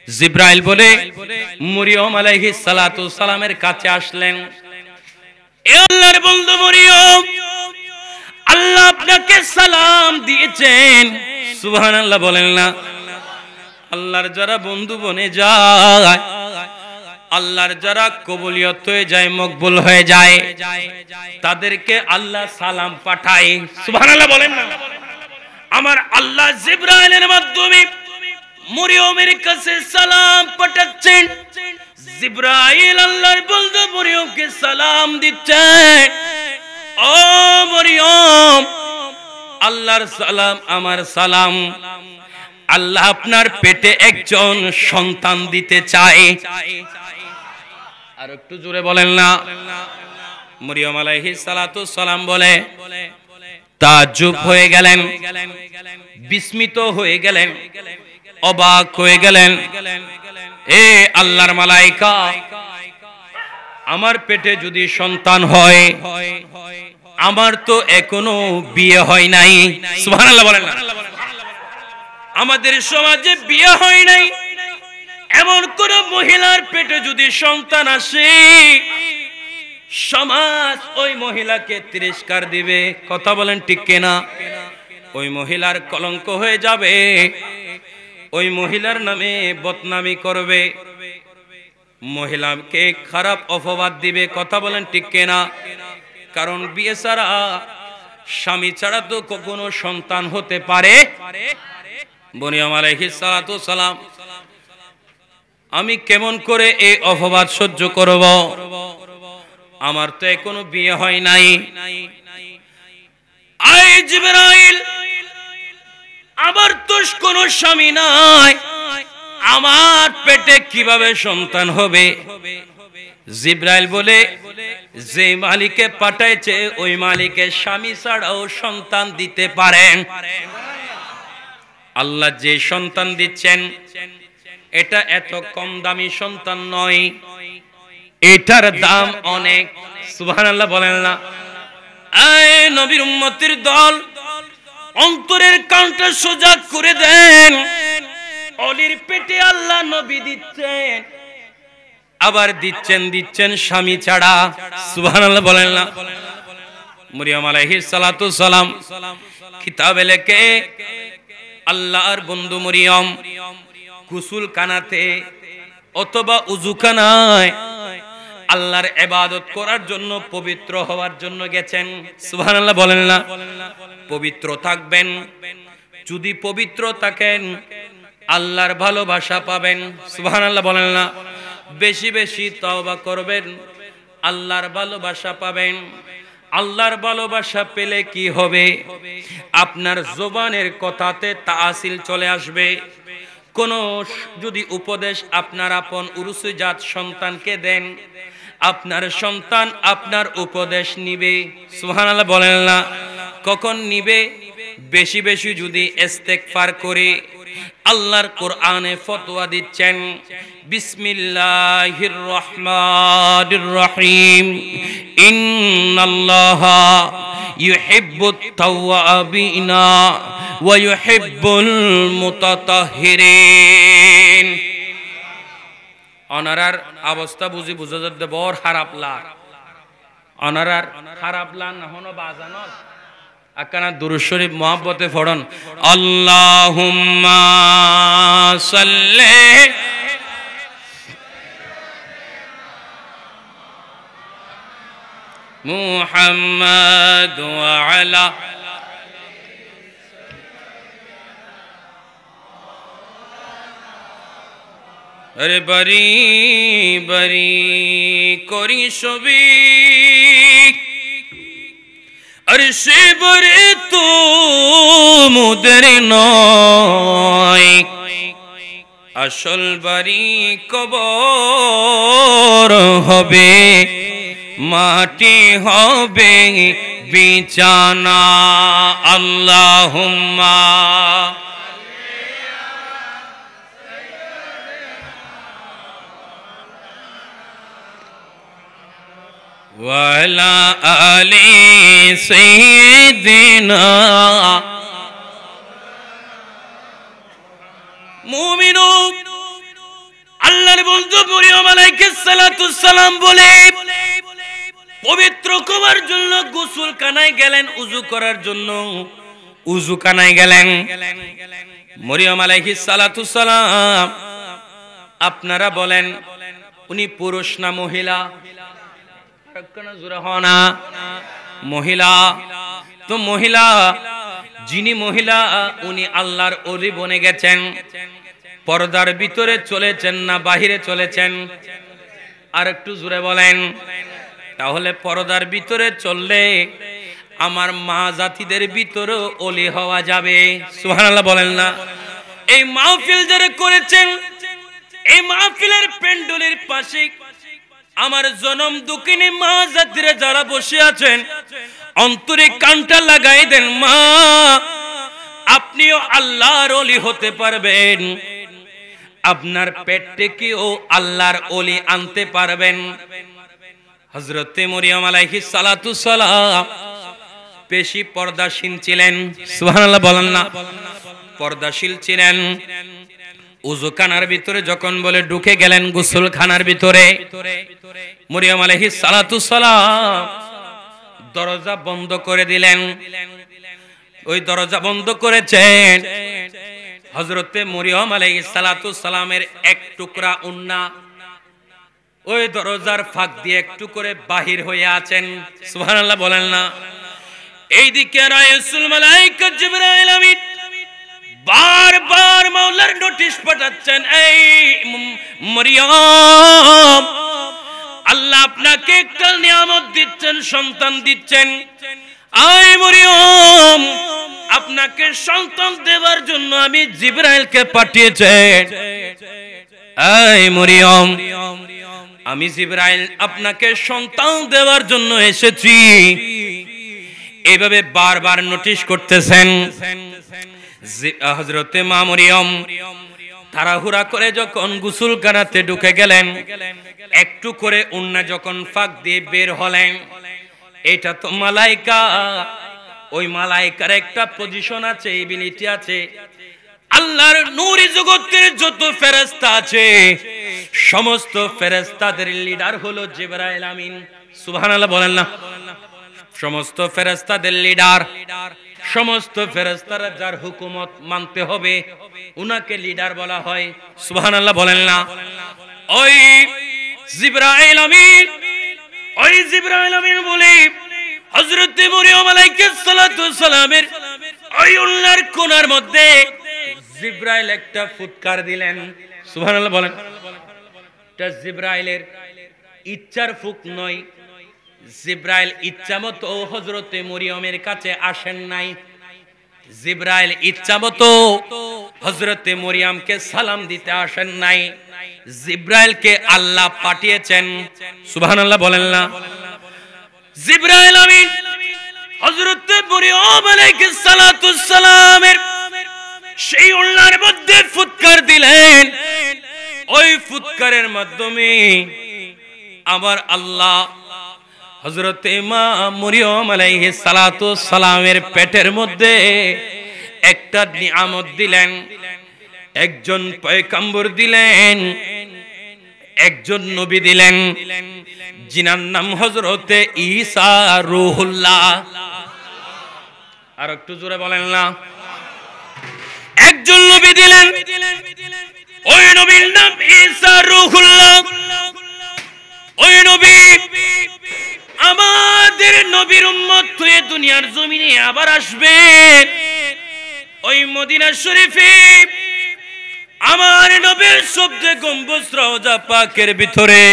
জিবরাইল বলে মরিয়ম আলাইহিস সালাতু সালামের কাছে আসলেন, এ আল্লাহর বন্ধু মরিয়ম আল্লাহ আপনাকে সালাম দিয়েছেন। সুবহানাল্লাহ বলেন না? আল্লাহর যারা বন্ধু বনে যায়, আল্লাহর যারা কবুলিয়ত হয়ে যায়, মকবুল হয়ে যায়, তাদেরকে আল্লাহ সালাম পাঠায়। সুবহানাল্লাহ বলেন না? আমার আল্লাহ জিবরাইলের মাধ্যমে মরিয়মের কাছে সালাম পাঠাচ্ছেন। জিবরাইল আল্লাহর বন্ধু মরিয়মকে সালাম দিচ্ছে, ও মরিয়ম আল্লাহর সালাম আমার সালাম, আল্লাহ আপনার পেটে একজন সন্তান দিতে চায়। আর একটু জোরে বলেন না? মরিয়ম আলাইহিস সালাতু সালাম বলে তাজ্জুব হয়ে গেলেন, বিস্মিত হয়ে গেলেন, অবাক হয়ে গেলেন, এ আল্লাহর মালায়েকা আমার পেটে যদি সন্তান হয়, আমার তো এখনো বিয়ে হয় নাই। সুবহানাল্লাহ বলেন না? আমাদের সমাজে বিয়ে হয় নাই এমন কোন মহিলার পেটে যদি সন্তান আসে, সমাজ ওই মহিলাকে তিরস্কার দিবে। কথা বলেন ঠিক কিনা? ওই মহিলার কলঙ্ক হয়ে যাবে, ওই মহিলার নামে বদনামি করবে, মহিলাকে খারাপ অপবাদ দিবে। কথা বলেন ঠিক কিনা? কারণ বিয়ে ছাড়া, স্বামী ছাড়া তো কখনো সন্তান হতে পারে। মরিয়ম আলাইহিস সালাতু সালাম আমি কেমন করে এই অপবাদ সহ্য করব, আমার তো এখনো বিয়ে হয় নাই। আয় জিবরাইল আমার তো কোনো স্বামী নাই, আমার পেটে কিভাবে সন্তান হবে? জিবরাইল বলে যে মালিকে পাঠাইছে ওই মালিকের স্বামী ছাড়াও সন্তান দিতে পারেন। আল্লাহ যে সন্তান দিচ্ছেন এটা এত কম দামি সন্তান নয়, এটার দাম অনেক। সুবহানাল্লাহ বলেন না? এই নবীর উম্মতের দল অন্তরের কানটা সোজা করে দেন। অলির পেটে আল্লাহ নবী দিচ্ছেন, আবার দিচ্ছেন স্বামী ছাড়া। সুবহানাল্লাহ বলেন না? মরিয়ম আলাইহিস সালাতু সালাম কিতাবে লেখে আল্লাহর বন্ধু মরিয়ম গোসল খানাতে অথবা উযুখানায় আল্লাহর ইবাদত করার জন্য, পবিত্র হওয়ার জন্য গেছেন। সুবহানাল্লাহ বলেন না? পবিত্র থাকবেন, যদি পবিত্র থাকেন আল্লাহর ভালোবাসা পাবেন। সুবহানাল্লাহ বলেন না? বেশি বেশি তওবা করবেন, আল্লাহর ভালোবাসা পাবেন। আল্লাহর ভালোবাসা পেলে কি হবে? আপনার জবানের কথাতে তাসিল চলে আসবে, কোন যদি উপদেশ আপনার আপন উরুসজাত সন্তানকে দেন, আপনার সন্তান আপনার উপদেশ নিবে। সুবহানাল্লাহ বলেন না? কখন নিবে? বেশি বেশি যদি ইস্তেগফার করে। আল্লাহর কোরআনে ফতোয়া দিচ্ছেন, বিসমিল্লাহির রহমানির রহিম, ইন্নাল্লাহা ইউহিব্বুত তাওয়াবিনা ওয়া ইউহিব্বুল মুতাতাহহিরিন। অনারার অবস্থা বুঝি বুঝা যাচ্ছে বড় খারাপ লাগ। অনারার খারাপ লাগ না হনো বাজানো আকানা দুরূদ শরীফ মুহাব্বতে পড়ন, আল্লাহুম্মা সাল্লি মুহাম্মাদ ওয়া আলা আরে বারি বারি করি ছবি আরে সে বরে তো মুদের নয়, আসল বাড়ি কবর হবে, মাটি হবে বিছানা। আল্লাহুম্মা ওয়ালা আলি সাইয়্যিদিনা। মুমিনুন আল্লাহর বন্ধু মরিয়ম আলাইহিস সালাতুস সালাম বলে পবিত্র হওয়ার জন্য গোসল খানায় গেলেন, ওযু করার জন্য ওযু খানায় গেলেন। মরিয়ম আলাইহিস সালাতুস সালাম, আপনারা বলেন উনি পুরুষ না মহিলা? মহিলা। তো মহিলা, যিনি মহিলা উনি আল্লাহর ওলি বনে গেছেন, পর্দার ভিতরে চলেছেন না বাহিরে চলেছেন? আর একটু জোরে বলেন। তাহলে পর্দার ভিতরে চললে আমার মা জাতিদের ভিতরেও ওলি হওয়া যাবে। সুবহানাল্লাহ বলেন না? এই মাহফিল যারা করেছেন, এই মাহফিলের প্যান্ডেলের পাশে আমার জনম দুঃখিনী মা জাতিরা যারা বসে আছেন, অন্তরে কানটা লাগাই দেন, মা আপনিও আল্লাহর ওলি হতে পারবেন, আপনার পেট থেকেও আল্লাহর ওলি আনতে পারবেন। হযরতে মরিয়ম আলাইহিস সালাতুস সালাম বেশি পর্দাশীল ছিলেন। সুবহানাল্লাহ বলেন না? পর্দাশীল ছিলেন। ওযুখানার ভিতরে যখন বলে ঢুকে গেলেন গোসলখানার ভিতরে, মরিয়ম আলাইহিস সালাতুস সালাম দরজা বন্ধ করে দিলেন। ওই দরজা বন্ধ করেছেন, হযরতে মরিয়ম আলাইহিস সালাতুস সালামের এক টুকরা উন্না ওই দরজার ফাঁক দিয়ে একটু করে বাহির হয়ে আছেন। সুবহানাল্লাহ বলেন না? এইদিকে রাসূল মালায়েকা জিবরাইল আমিন বারবার মাওলার নোটিশ পাঠাচ্ছেন, এই মরিয়ম আল্লাহ আপনাকে একটা নিয়ামত দিচ্ছেন, সন্তান দিচ্ছেন। আয় মরিয়ম আপনাকে সন্তান দেওয়ার জন্য আমি জিবরাইলকে পাঠিয়েছি। আয় মরিয়ম আমি জিবরাইল আপনাকে সন্তান দেওয়ার জন্য এসেছি। এইভাবে বারবার নোটিশ করতেছেন। হযরতে মা মরিয়ম তাড়াহুড়া করে যখন গোসলখানাতে ঢুকে গেলেন, একটু করে উন্না যখন ফাঁক দিয়ে বের হলেন, এটা তো মালাইকা। ওই মালাইকার একটা পজিশন আছে, এবিলিটি আছে। আল্লাহর নূরি জগতের যত ফেরেশতা আছে সমস্ত ফেরেশতাদের লিডার হলো জিবরাইল আমিন। সুবহানাল্লাহ বলেন না? সমস্ত ফেরেশতাদের লিডার, সমস্ত ফেরেশতারা যার হুকুমত মানতে হবে উনাকে লিডার বলা হয়। সুবহানাল্লাহ বলেন না? ওই জিবরাইল আমিন বলে হযরত মরিয়ম আলাইহিস সালাতুস সালামের ওই উল্লার কোণার মধ্যে জিবরাইল একটা ফুৎকার দিলেন। সুবহানাল্লাহ বলেন? এটা জিবরাইলের ইচ্ছার ফুক নয়। জিবরাইল ইচ্ছামতো হযরতে মরিয়মের কাছে আসেন নাই। জিবরাইল ইচ্ছামতো হযরতে মরিয়মকে সালাম দিতে আসেন নাই, জিব্রাইলকে আল্লাহ পাঠিয়েছেন। সুবহানাল্লাহ বলেন না। জিব্রাইল আমিন হযরতে মরিয়ম আলাইহিস সালাতুস সালামের সেই উল্লার মধ্যে ফুৎকার দিলেন। ওই ফুৎকারের মাধ্যমে আমার আল্লাহ হযরতে মা মরিয়ম আলাইহিস সালাতুস সালামের পেটের মধ্যে একটা নিয়ামত দিলেন, একজন পয়গম্বর দিলেন, একজন নবী দিলেন, যিনার নাম হযরতে ঈসা রূহুল্লাহ। আর একটু জোরে বলেন না। একজন নবী দিলেন, ওই নবীর নাম ঈসা রূহুল্লাহ। ওই নবী আমাদের নবীর উম্মত হয়ে দুনিয়ার জমিনে আবার আসবে। ওই মদিনা শরীফে আমার নবীর শব্দে গম্বুজ রওজা পাকের ভিতরে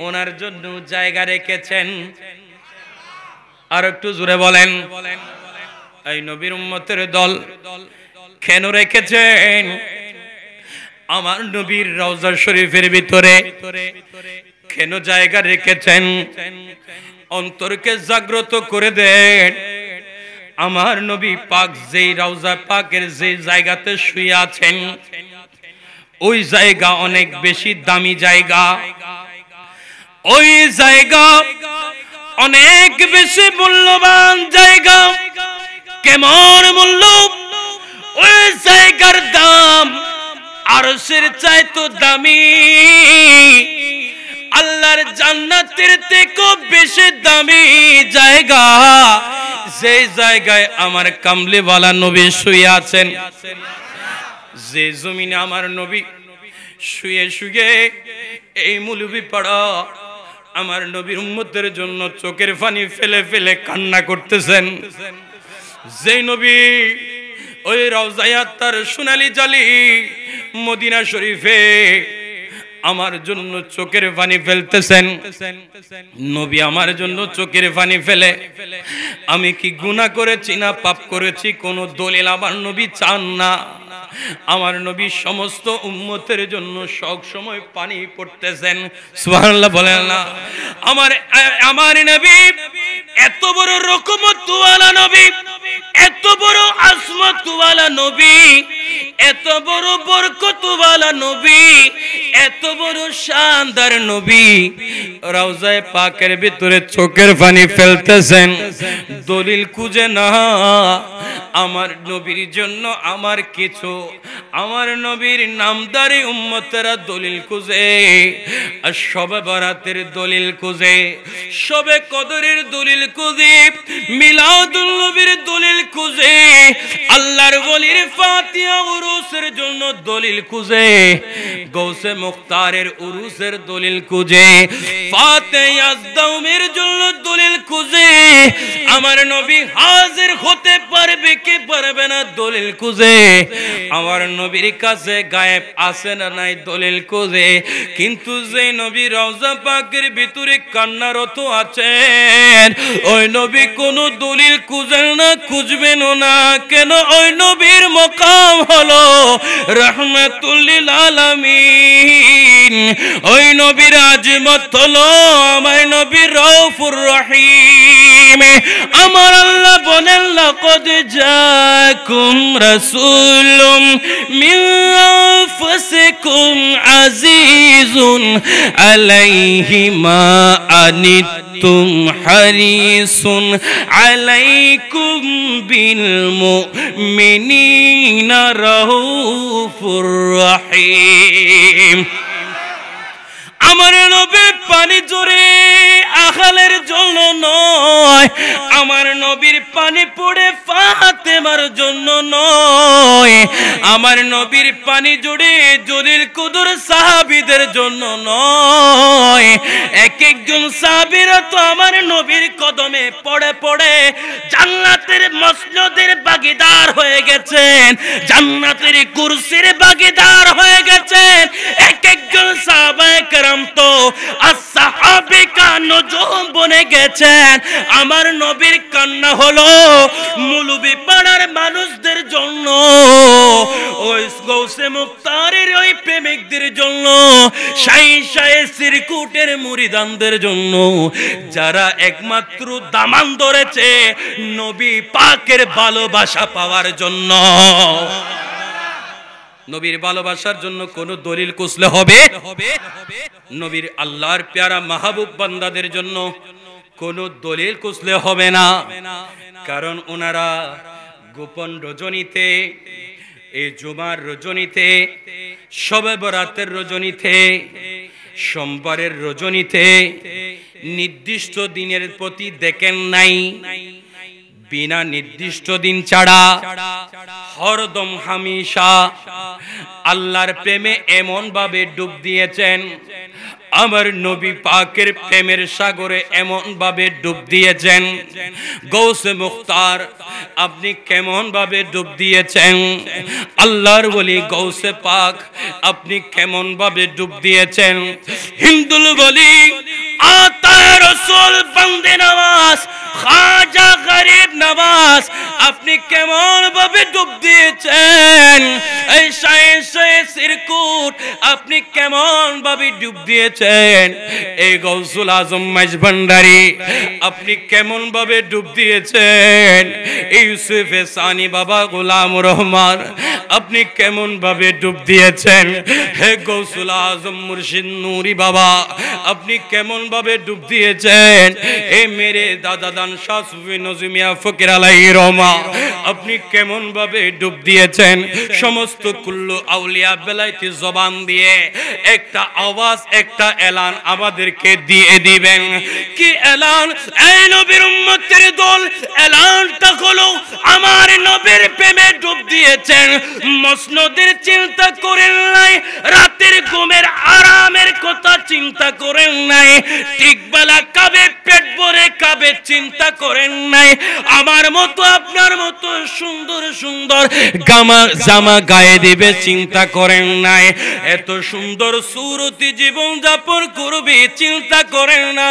ওনার জন্য জায়গা রেখেছেন। আর একটু জোরে বলেন। এই নবীর উম্মতের দল কেন রেখেছেন? আমার নবীর রওজা শরীফের ভিতরে কেন জায়গা রেখেছেন? অন্তরকে জাগ্রত করে দেন। আমার নবী পাক যেই রওজা পাকের যে জায়গাতে শুয়ে আছেন, ওই জায়গা অনেক বেশি দামি জায়গা। ওই জায়গা অনেক বেশি মূল্যবান জায়গা। কেমন মূল্য? ওই জায়গার দাম আরশের চাইতে দামি। আল্লাহর জান্নাতের থেকেও বেশি দামি জায়গা। যে জায়গায় আমার কামলিওয়ালা নবী শুয়ে আছেন, যে জমিনে আমার নবী শুয়ে শুয়ে এই মৌলভী পাড়া আমার নবীর উম্মতের জন্য চোখের পানি ফেলে ফেলে কান্না করতেছেন, যে নবী ওই রওজায় তার সোনালী জালি মদিনা শরীফে আমার জন্য চোখের পানি ফেলতেছেন। নবী আমার জন্য চোখের পানি ফেলে। আমি কি গুনাহ করেছি না পাপ করেছি কোন দলিল আমার নবী চান না। আমার নবী সমস্ত উম্মতের জন্য সব সময় পানি পড়তেছেন। সুবহানাল্লাহ বলেন না। আমার নবী এত বড় রকমতওয়ালা নবী, এত বড় আজমতওয়ালা নবী, এত বড় বরকতওয়ালা নবী, এত বড় শানদার নবী রওজায়ে পাকের ভিতরে চোখের পানি ফেলতেছেন। দলিল খুঁজে না। আমার নবীর জন্য আমার কিছু, আমার নবীর নামদারি উম্মতেরা দলিল খুঁজে, আর শবে বরাতের দলিল খুঁজে, শবে কদরের দলিল খুঁজে, মিলাদুল নবীর দলিল খুঁজে, আল্লাহর ওলির ফাতিহা উরুসের জন্য দলিল খুঁজে, গৌসে মুখতারের উরুসের দলিল খুঁজে, ফাতিহা আজদাউমের জন্য দলিল খুঁজে। আমার নবী হাজির হতে পারবে কি পারবে না দলিল খুঁজে। আমার নবীর কাছে গায়েব আছে না নাই দলিল খুঁজে। কিন্তু যে নবী রওজা পাকের ভিতরে কান্নারত আছেন, ওই নবী কোনো দলিল খুঁজেন না, খুঁজবেন না। কেন? ওই নবীর মকাম হলো রাহমাতুল লিল আলামিন। ওই নবীর আজমত হলো আমার নবীর রউফুর রহিম। আমার আল্লাহ বলেন, লাকাদ জাআকুম রাসূলুম মিন আনফুসিকুম আজিজুন আলাইহি মা আনিতুম হারিসুন আলাইকুম বিল মুমিনিনা রাউফুর রহিম। আমার নবী পানি জোরে আখালের জন্য নয়, আমার নবীর পানি পড়ে ফাতেমার জন্য নয়, আমার নবীর পানি জোরে জলিল কুদুর সাহাবীদের জন্য নয়। এক একজন সাহাবীরা তো আমার নবীর কদমে পড়ে পড়ে জান্নাতের মসনদের ভাগীদার হয়ে গেছেন, জান্নাতের কুরসির ভাগীদার হয়ে গেছেন। এক একজন সাহাবায়ে কেরাম তো আসহাবিকা নজুম বনে গেছেন। আমার নবীর কান্না হলো মৌলভী পাড়ার মানুষদের জন্য। ও গৌসে মুক্তারের ওই প্রেমিকদের জন্য, শাহী শাহে সিরকুটের মুরিদানদের জন্য, যারা একমাত্র দামান ধরেছে নবী পাকের ভালোবাসা পাওয়ার জন্য। নবীর ভালোবাসার জন্য কোন দলিল কুছলে হবে? নবীর আল্লাহর প্যারা মাহবুব বান্দাদের জন্য কোন দলিল কুছলে হবে না। কারণ ওনারা গোপন রজনীতে, এই জুমার রজনীতে, শবে বরাতের রজনীতে, সোমবারের রজনীতে নির্দিষ্ট দিনের প্রতি দেখেন নাই, বিনা নির্দিষ্ট দিন ছাড়া হরদম হামেশা আল্লাহর প্রেমে এমন ভাবে ডুব দিয়েছেন, আমার নবী পাকের প্রেমের সাগরে এমন ভাবে ডুব দিয়েছেন। গৌসে মুখতার আপনি কেমন ভাবে ডুব দিয়েছেন? আল্লাহর ওলি গৌসে পাক আপনি কেমন ভাবে ডুব দিয়েছেন? হিন্দুল ওলি আতা রাসূল বন্দে নওয়াজ খাজা গরিব নওয়াজ আপনি কেমন ভাবে ডুব দিয়েছেন? এই শাহে শাহে সিরকুট আপনি কেমন ভাবে ডুব দিয়েছেন? এই গৌসুল আজম মাঝভান্ডারী আপনি কেমন ভাবে ডুব দিয়েছেন? এই ইউসুফ সানি বাবা গোলাম রহমান আপনি কেমন ভাবে ডুব দিয়েছেন? হে গৌসুল আজম মুর্শিদ নূরি বাবা আপনি কেমন ভাবে ডুব দিয়েছেন? এই মেরে দাদা দান শাহ সুফি নজমিয়া ফকির আলাইহির রহমা আপনি কেমন ভাবে ডুব দিয়েছেন? সমস্ত কুল্লু আউলিয়া বেলায়েতি জবান দিয়ে একটা আওয়াজ, একটা এলান আমাদেরকে দিয়ে দিবেন। কি এলান? এই নবীর উম্মতের দল, এলানটা হলো আমার নবীর প্রেমে ডুব দিয়েছেন, মসনদের চিন্তা করেন নাই, রাতের ঘুমের আরামের কথা চিন্তা করেন নাই, ঠিক বেলা কাবে পেট ভরে কাবে চিন্তা করেন নাই, আমার মতো আপনার মতো সুন্দর সুন্দর জামা গায়ে দিবে চিন্তা করেন নাই, এত সুন্দর সুরতি জীবন যাপন করবে চিন্তা করেন না।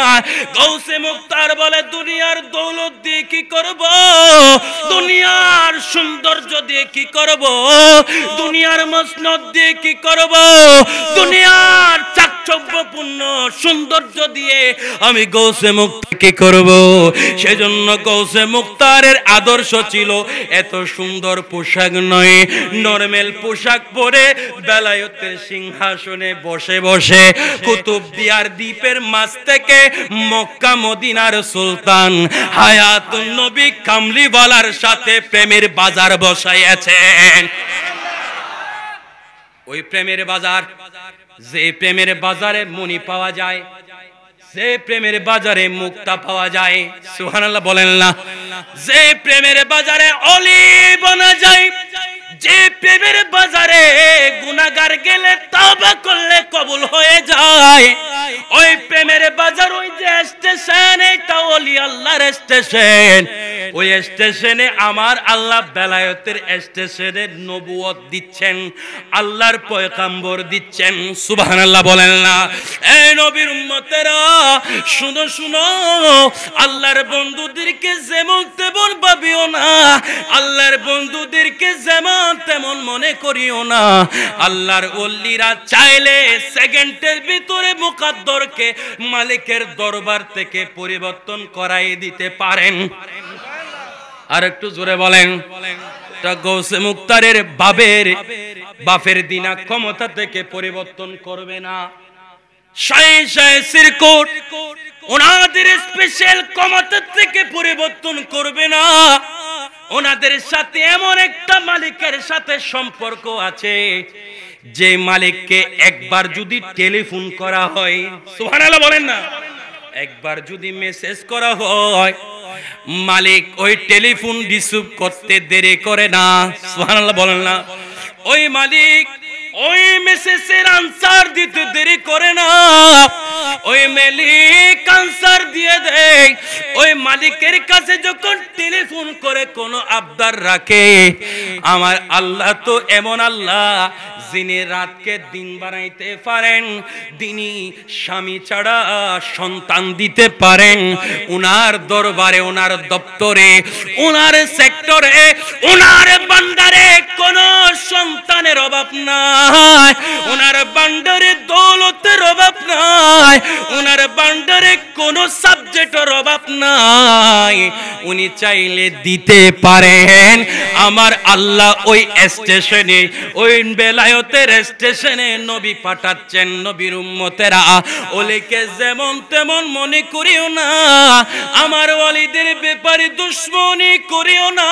গৌসে মুক্তার বলে দুনিয়ার দৌলত দিয়ে কি করব, দুনিয়ার সৌন্দর্য দিয়ে কি করব, দুনিয়ার মসনদ দিয়ে কি করব, দুনিয়ার চাকচক্যপূর্ণ সৌন্দর্য দিয়ে আমি গৌসে মুক্তার কি করব? সেজন্য গৌসে মুক্তারের আদর্শ ছিল এত সুন্দর পোশাক নয়, নরমাল পোশাক পরে বেলায়েতের সিংহাসনে বসে বসে কুতুবদিয়ার দ্বীপের মাছ থেকে মক্কা মদিনার সুলতান হায়াতুন নবী কামলিওয়ালার সাথে প্রেমের বাজার বসাইয়াছেন। ওই প্রেমের বাজার, যে প্রেমের বাজারে মনি পাওয়া যায়, যে প্রেমের বাজারে মুক্তা পাওয়া যায়, সুবহানাল্লাহ বলেন না? যে প্রেমের বাজারে অলি বনা যায়, যে প্রেমের বাজারে গুনাহগার গেলে তওবা করলে কবুল হয়ে যায়, ওই প্রেমের বাজার, ওই যে স্টেশন, এটা ওলি আল্লাহর স্টেশন, ওই স্টেশনে আমার আল্লাহ বেলায়েতের স্টেশনে নবুয়ত দিচ্ছেন, আল্লাহর পয়গম্বর দিচ্ছেন, সুবহানাল্লাহ বলেন না? এই নবীর উম্মতেরা শুনো শুনো, আল্লাহর বন্ধুদেরকে যেমন তেমন ভাবিও না, আল্লাহর বন্ধুদেরকে যেমন তেমন মনে করিও না। আল্লাহর ওলিরা চাইলে সেকেন্ডের ভিতরে মুকাদ্দরকে মালিকের দরবার থেকে পরিবর্তন করাই দিতে পারেন। আর একটু জোরে বলেন। তা গৌসে মুক্তারের বাপের দিনা ক্ষমতা থেকে পরিবর্তন করবে না। শাহী শাহে সিরকুট ওনাদের স্পেশাল ক্ষমতা থেকে পরিবর্তন করবে না। ওনাদের সাথে এমন একটা মালিকের সাথে সম্পর্ক আছে, যে মালিককে একবার যদি টেলিফোন করা হয়, সুবহানাল্লাহ বলেন না, একবার যদি মেসেজ করা হয়, মালিক ওই টেলিফোন রিসিভ করতে দেরি করে না, সুবহানাল্লাহ বলেন না? ওই মালিক ওই মেসেজের আনসার দিতে দেরি করে না, ওই মালিক আনসার দিয়ে দেয়। ওই মালিকের কাছে যখন টেলিফোন করে কোনো আবদার রাখে, আমার আল্লাহ তো এমন আল্লাহ যিনি রাতকে দিন বানাইতে পারেন, তিনি স্বামী ছাড়া সন্তান দিতে পারেন। ওনার দরবারে, ওনার দপ্তরে, ওনার সেক্টরে, ওনার বান্দারে কোনো সন্তানের অভাব অভাব নাই, ওনার ভান্ডারে দৌলতের অভাব নাই, ওনার ভান্ডারে কোনো সাবজেক্টের অভাব নাই। উনি চাইলে দিতে পারেন। আমার আল্লাহ ওই স্টেশনে, ওই বেলায়েতের স্টেশনে নবী পাঠাচ্ছেন। নবীর উম্মতেরা ওলিকে যেমন তেমন মনে করিও না, আমার ওলিদের ব্যাপারে দুশ্মনী করিও না,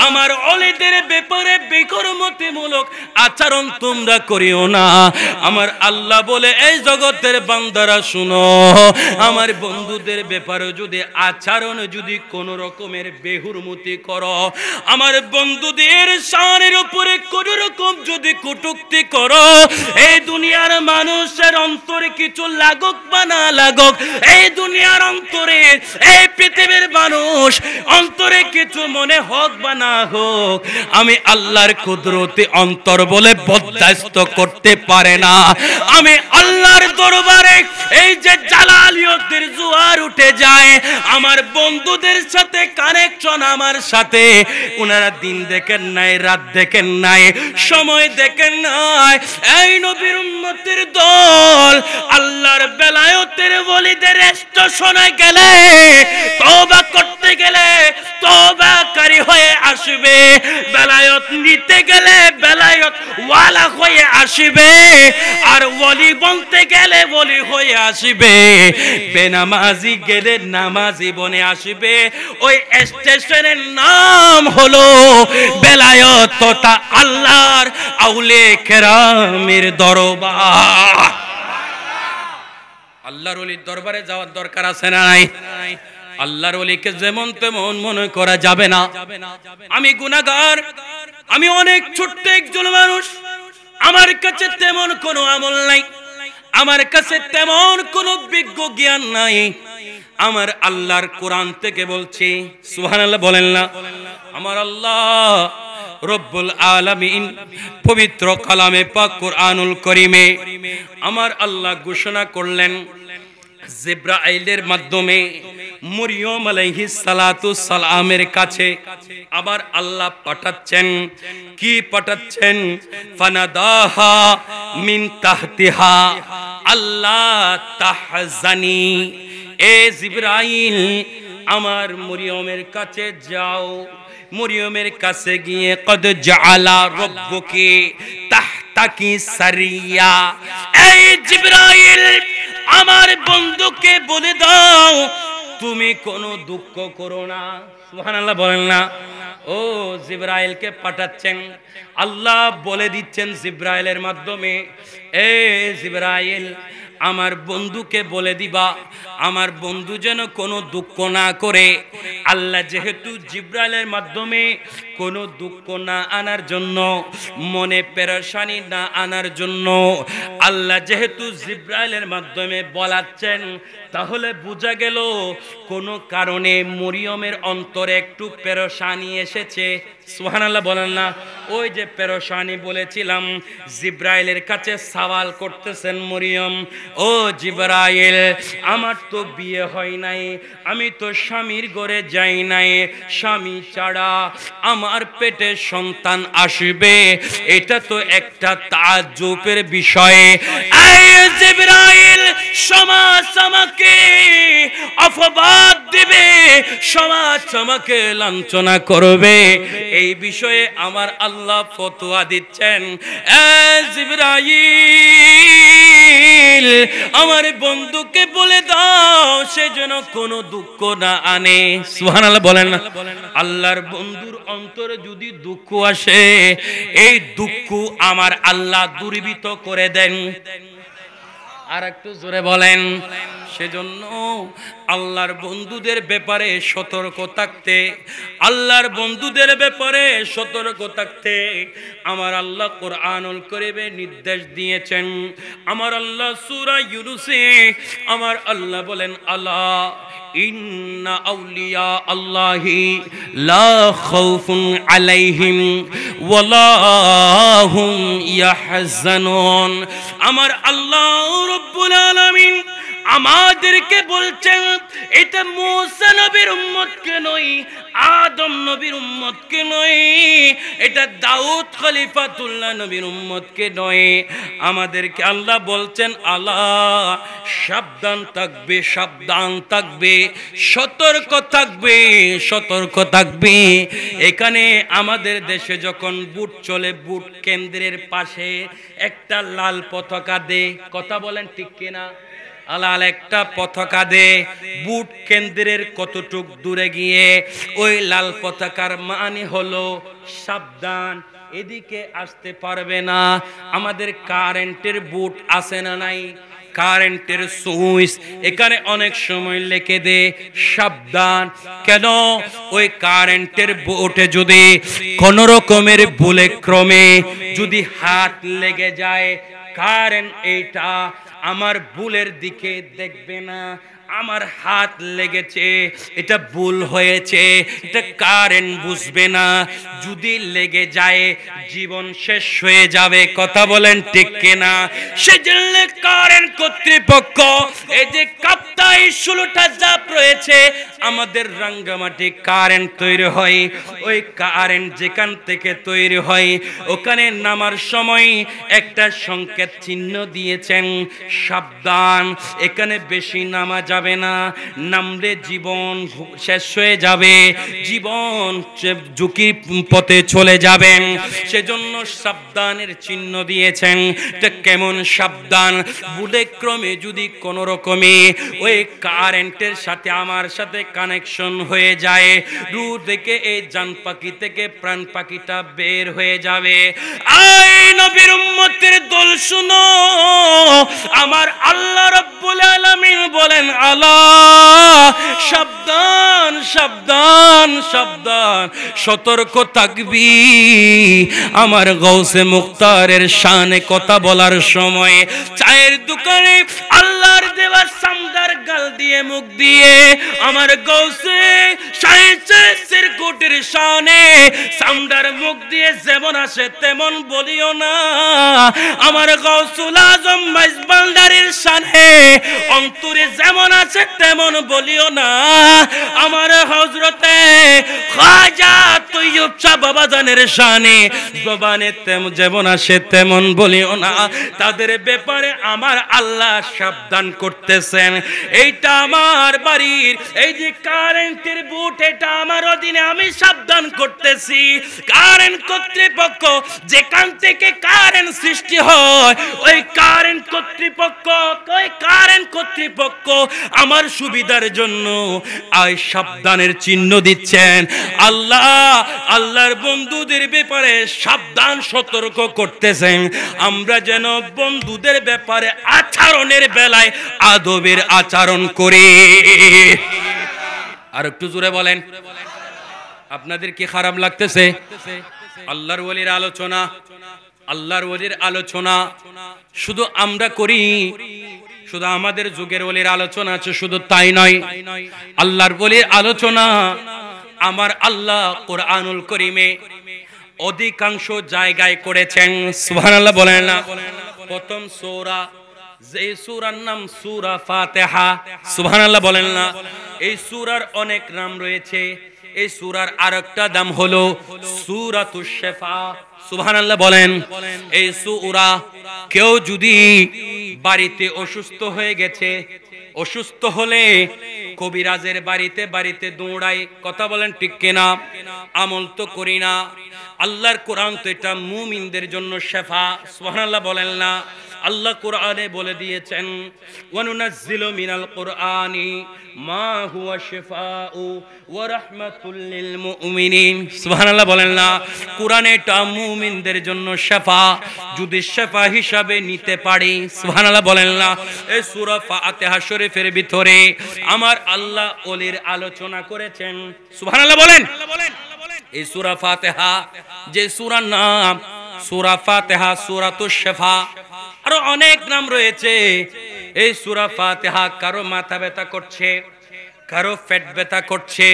আমার ওলিদের ব্যাপারে বিকর্মতিমূলক আচরণ তোমরা করিও না। আমার আল্লাহ বলে, এই জগতের বান্দারা শুনো, আমার বন্ধুদের ব্যাপারে যদি আচরণ যদি কোন রকমের বেহুরমতি করো, আমার বন্ধুদের শানের উপরে কোন রকম যদি কটূক্তি করো, এই দুনিয়ার মানুষের অন্তরে কিছু লাগুক বা না লাগুক, এই দুনিয়ার অন্তরে, এই পৃথিবীর মানুষ অন্তরে কিছু মনে হোক বা না হোক, আমি আল্লাহর কুদরতি অন্তর বলে বরদাস্ত করতে পারে না। আমি আল্লাহর দরবারে এই যে জালালিয়তের জোয়ার উঠে যায়, আমার বন্ধুদের সাথে কানেকশন আমার সাথে, ওনারা দিন দেখেন নাই, রাত দেখেন নাই, সময় দেখেন নাই, এই নবীর উম্মতের দল আল্লাহর বেলায়েতের ওলিদের স্টেশনে গেলে, তওবা করতে গেলে তওবাকারী হয়ে আসবে, বেলায়েত নিতে গেলে বেলায়েত ওয়ালা হয়ে আসবে, আর ওলি বনতে গেলে ওলি হয়ে আসবে, বেনামাজি গেলে নামাজি বনে আসবে। ওই স্টেশনের নাম হলো বেলায়েত তথা আল্লাহর আউলিয়া কেরামের দরবার। আল্লাহর ওলির দরবারে যাওয়ার দরকার আছে না নাই? আল্লাহর ওলিকে যেমন তেমন মনে করা যাবে না। আমি গুনাহগার, আমি অনেক ছোট্ট একজন মানুষ, আমার কাছে তেমন কোনো আমল নাই, আমার কাছে তেমন কোনো বিজ্ঞ জ্ঞান নাই। আমার আল্লাহর কোরআন থেকে বলছি, সুবহানাল্লাহ বলেন না? আমার আল্লাহ রব্বুল আলামিন পবিত্র কালামে পাক কুরআনুল কারীমে আমার আল্লাহ ঘোষণা করলেন, জিবরাইলের মাধ্যমে মরিয়ম আলাইহিস সালাতু সালামের কাছে আবার আল্লাহ পাঠাচ্ছেন। কি পাঠাচ্ছেন? ফানাদাহা মিন তাহতিহা আল্লাহ তাহজানি, এ জিবরাইল আমার মরিয়মের কাছে যাও, মরিয়মের কাছে গিয়ে কদ জাআলা রব্বুকি তাহতাকি সারিয়া, এই জিবরাইল আমার বন্ধুকে বলে দাও তুমি কোনো দুঃখ করো না। সুবহানাল্লাহ বলেন না? ও জিবরাইলকে পাঠাচ্ছেন, আল্লাহ বলে দিচ্ছেন জিবরাইলের মাধ্যমে, এ জিবরাইল আমার বন্ধুকে বলে দিবা আমার বন্ধু যেন কোনো দুঃখ না করে। আল্লাহ যেহেতু জিবরাইলের মাধ্যমে কোনো দুঃখ না আনার জন্য, মনে পেরেশানি না আনার জন্য আল্লাহ যেহেতু জিবরাইলের মাধ্যমে বলাচ্ছেন, তাহলে বোঝা গেল কোনো কারণে মরিয়মের অন্তরে একটু পেরেশানি এসেছে। সুবহানাল্লাহ বলেন না? ওই যে পেরেশানি বলেছিলাম, জিবরাইলের কাছে সওয়াল করতেছেন মরিয়ম, ও জিবরাইল আমার তো বিয়ে হয় নাই, আমি তো স্বামীর ঘরে যাই নাই, স্বামী ছাড়া আমার পেটে সন্তান আসবে, এটা তো একটা তাজ্জুবের বিষয়। এই জিবরাইল সমাজ আমাকে অপবাদ দিবে, সমাজ আমাকে লাঞ্ছনা করবে, এই বিষয়ে আমার আল্লাহ ফতোয়া দিচ্ছেন, এ জিবরাইল আমার বন্ধুকে বলে দাও সে যেন কোনো দুঃখ না আনে। সুবহানাল্লাহ বলেন না? আল্লাহর বন্ধুর অন্তরে যদি দুঃখ আসে, এই দুঃখ আমার আল্লাহ দূরীভূত করে দেন। আর একটু জোরে বলেন। সেজন্য আল্লাহর বন্ধুদের ব্যাপারে সতর্ক থাকতে, আল্লাহর বন্ধুদের ব্যাপারে সতর্ক থাকতে আমার আল্লাহ কোরআনুল কারীমে নির্দেশ দিয়েছেন। আমার আল্লাহ সূরা ইউনূসে আমার আল্লাহ বলেন, আলা ইন্না আউলিয়া আল্লাহি লা খাউফুন আলাইহিম ওয়ালা হুম ইয়াহজানুন। আমার আল্লাহ রব্বুল আলামিন আমাদেরকে বলছেন এটা মূসা নবীর উম্মতকে নয়, আদম নবীর উম্মতকে নয়, এটা দাউদ খলিফাতুল্লাহ নবীর উম্মতকে নয়। আমাদেরকে আল্লাহ বলছেন আলা সাবধান থাকবে, সাবধান থাকবে, সতর্ক থাকবে, সতর্ক থাকবে। এখানে আমাদের দেশে যখন বুট চলে, বুট কেন্দ্রের পাশে একটা লাল পতাকা দে, কথা বলেন ঠিক কিনা? লাল একটা পতাকা দে, বুট কেন্দ্রের কতটুক দূরে গিয়ে ওই লাল পতাকার মানে হলো সাবধান, এদিকে আসতে পারবে না। আমাদের কারেন্টের বুট আছে না নাই? কারেন্টের সুইচ এখানে অনেক সময় লিখে দে সাবধান। কেন? ওই কারেন্টের বোর্ডে যদি কোন রকমের ভুলে ক্রমে যদি হাত লেগে যায়, কারেন্ট এইটা আমার ভুলের দিকে দেখবে না, আমার হাত লেগেছে, এটা ভুল হয়েছে, এটা কারেন্ট বুঝবে না। যদি লেগে যায় জীবন শেষ হয়ে যাবে, কথা বলেন ঠিক কিনা? সেজন্য কারেন্ট কর্তৃপক্ষ এই যে কাপ্তাই 16টা জাপ রয়েছে, আমাদের রাঙ্গামাটি কারেন্ট তৈরি হয়, ওই কারেন্ট যেখান থেকে তৈরি হয় ওখানে নামার সময় একটা সংকেত চিহ্ন দিয়েছেন সাবধান, এখানে বেশি নামা যাবে না, নামলে জীবন শেষ হয়ে যাবে, জীবন ঝুঁকি পথে চলে যাবেন। সেজন্য সাবধানের চিহ্ন দিয়েছেন। এটা কেমন সাবধান? ভুলে ক্রমে যদি কোন রকমে ওই কারেন্টের সাথে আমার সাথে কানেকশন হয়ে যায়, দূর থেকে এই জান পাখি থেকে প্রাণ পাখিটা বের হয়ে যাবে। আই নবীর উম্মতের দল শুনো, আমার আল্লাহ রাব্বুল আলামিন বলেন আলা সাবধান, সাবধান, সাবধান, সতর্ক থাকবি। আমার গাউসে মুখতারের শানে কথা বলার সময় চায়ের দোকানে আল্লাহর দেওয়া সামদার গাল দিয়ে মুখ দিয়ে আমার গাউসে শাহের কোটির শানে সামদার মুখ দিয়ে যেমন আসে তেমন বলিও না। আমার গাউসুল আজম মাইজবান্ডারের শানে অন্তরে যেমন আছে তেমন বলিও না। আমার হযরতে খাজা তৈয়ব শাহ বাবাজানের শানে জবানে যেমন আসে তেমন বলিও না। তাদের ব্যাপারে আমার আল্লাহ সাবধান করতেছেন। এইটা আমার বাড়ির এই যে কারেন্টের বুট, এটা আমার অধীনে, আমি সাবধান করতেছি। কারেন্ট কর্তৃপক্ষ যেখান থেকে কারেন্ট সৃষ্টি হয়, ওই কারেন্ট কর্তৃপক্ষ আমার সুবিধার জন্য আয় সাবধানের চিহ্ন দিচ্ছেন। আল্লাহর বন্ধুদের ব্যাপারে সাবধান সতর্ক করতেছেন। আমরা যেন বন্ধুদের ব্যাপারে আচরণের বেলায় আদবের আচরণ করি। আর একটু জোরে বলেন, আপনাদের কি খারাপ লাগতেছে? আল্লাহর ওলির আলোচনা, আল্লাহর ওলির আলোচনা শুধু আমরা করি, শুধু আমাদের যুগের ওলির আলোচনা আছে শুধু তাই নয়, আল্লাহর ওলির আলোচনা আমার আল্লাহ কোরআনুল কারীমে অধিকাংশ জায়গায় করেছেন। সুবহানাল্লাহ বলেন না? প্রথম সূরা, যে সূরার নাম সূরা ফাতিহা, সুবহানাল্লাহ বলেন না? এই সূরার অনেক নাম রয়েছে। এই সূরার আরেকটা নাম হলো সূরাতুশ শিফা, সুবহানাল্লাহ বলেন। এই সূরা কেউ যদি বাড়িতে অসুস্থ হয়ে গেছে, অসুস্থ হলে কবিরাজের বাড়িতে দৌড়াই, কথা বলেন ঠিক কিনা? আমল তো করি না। আল্লাহর কোরআন তো এটা মুমিনদের জন্য শিফা, সুবহানাল্লাহ বলেন না? আল্লাহ কোরআনে বলে দিয়েছেন ওয়ানুনাজ্জিলু মিনাল কোরআনি মা হুয়া শিফাউ ওয়া রাহমাতুল লিল মুমিনিন, সুবহানাল্লাহ বলেন না? কোরআনে এটা মুমিনদের জন্য শিফা, যদি শিফা হিসাবে নিতে পারি, সুবহানাল্লাহ বলেন না? এই সূরা ফাতিহা শরীফের ভিতরে আমার আল্লাহ ওলির আলোচনা করেছেন, সুবহানাল্লাহ বলেন? এই সূরা ফাতিহা, যে সূরার নাম সূরা ফাতিহা, সূরাতুশ শিফা, আরো অনেক নাম রয়েছে। এই সূরা ফাতিহা কারো মাথা ব্যথা করছে, কারো পেট ব্যথা করছে,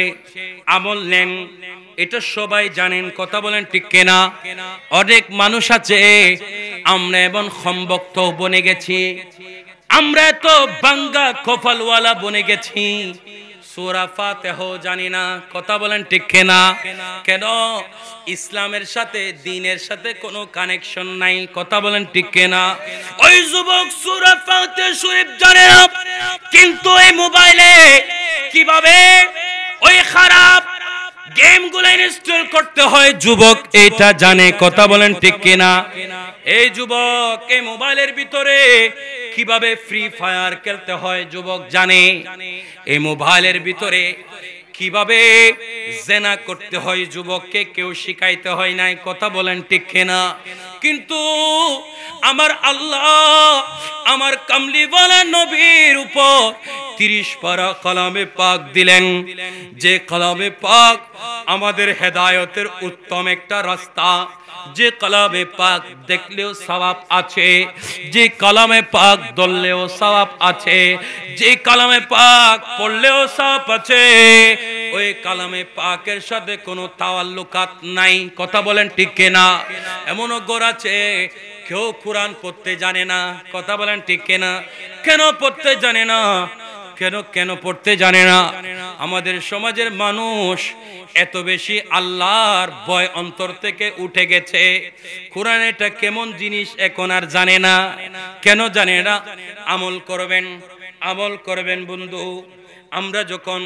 আমল নেন, এটা সবাই জানেন, কথা বলেন ঠিক কিনা? অনেক মানুষ আছে আমরা এমন সম্ভক্ত বনে গেছি, আমরা তো বাঙ্গা কপালওয়ালা বনে গেছি, সূরা ফাতিহা জানি না। কথা বলেন ঠিক কিনা? কেন? ইসলামের সাথে দ্বীনের সাথে কোনো কানেকশন নাই। কথা বলেন ঠিক কিনা? ওই যুবক সূরা ফাতিহা শরীফ জানে না, কিন্তু এই মোবাইলে কিভাবে ওই খারাপ গেমগুলো ইনস্টল করতে হয় যুবক এটা জানে। কথা বলেন ঠিক কিনা? এই যুবক এই মোবাইলের ভিতরে কিভাবে ফ্রি ফায়ার খেলতে হয় যুবক জানে। এই মোবাইলের ভিতরে কিভাবে জেনা করতে হয় যুবককে কেউ শিখাইতে হয় নাই। কথা বলেন ঠিক কিনা? কিন্তু আমার আল্লাহ আমার কামলিওয়ালা নবীর উপর 30 পারা কালামে পাক দিলেন, যে কালামে পাক আমাদের হেদায়েতের উত্তম একটা রাস্তা, যে কালামে পাক দেখলেও সওয়াব আছে, যে কালামে পাক ধরলেও সওয়াব আছে, যে কালামে পাক পড়লেও সওয়াব আছে। ওই কালামে পাকের সাথে কোনো তাআল্লুকাত নাই। কথা বলেন ঠিক কিনা? এমনও ঘর আছে কেউ কোরআন পড়তে জানে না। কথা বলেন ঠিক কিনা? কেন পড়তে জানে না? কেন পড়তে জানে না? আমাদের সমাজের মানুষ এত বেশি আল্লাহর ভয় অন্তর থেকে উঠে গেছে, কোরআন এটা কেমন জিনিস এখন আর জানে না। কেন জানে না? আমল করবেন বন্ধু। আমরা যখন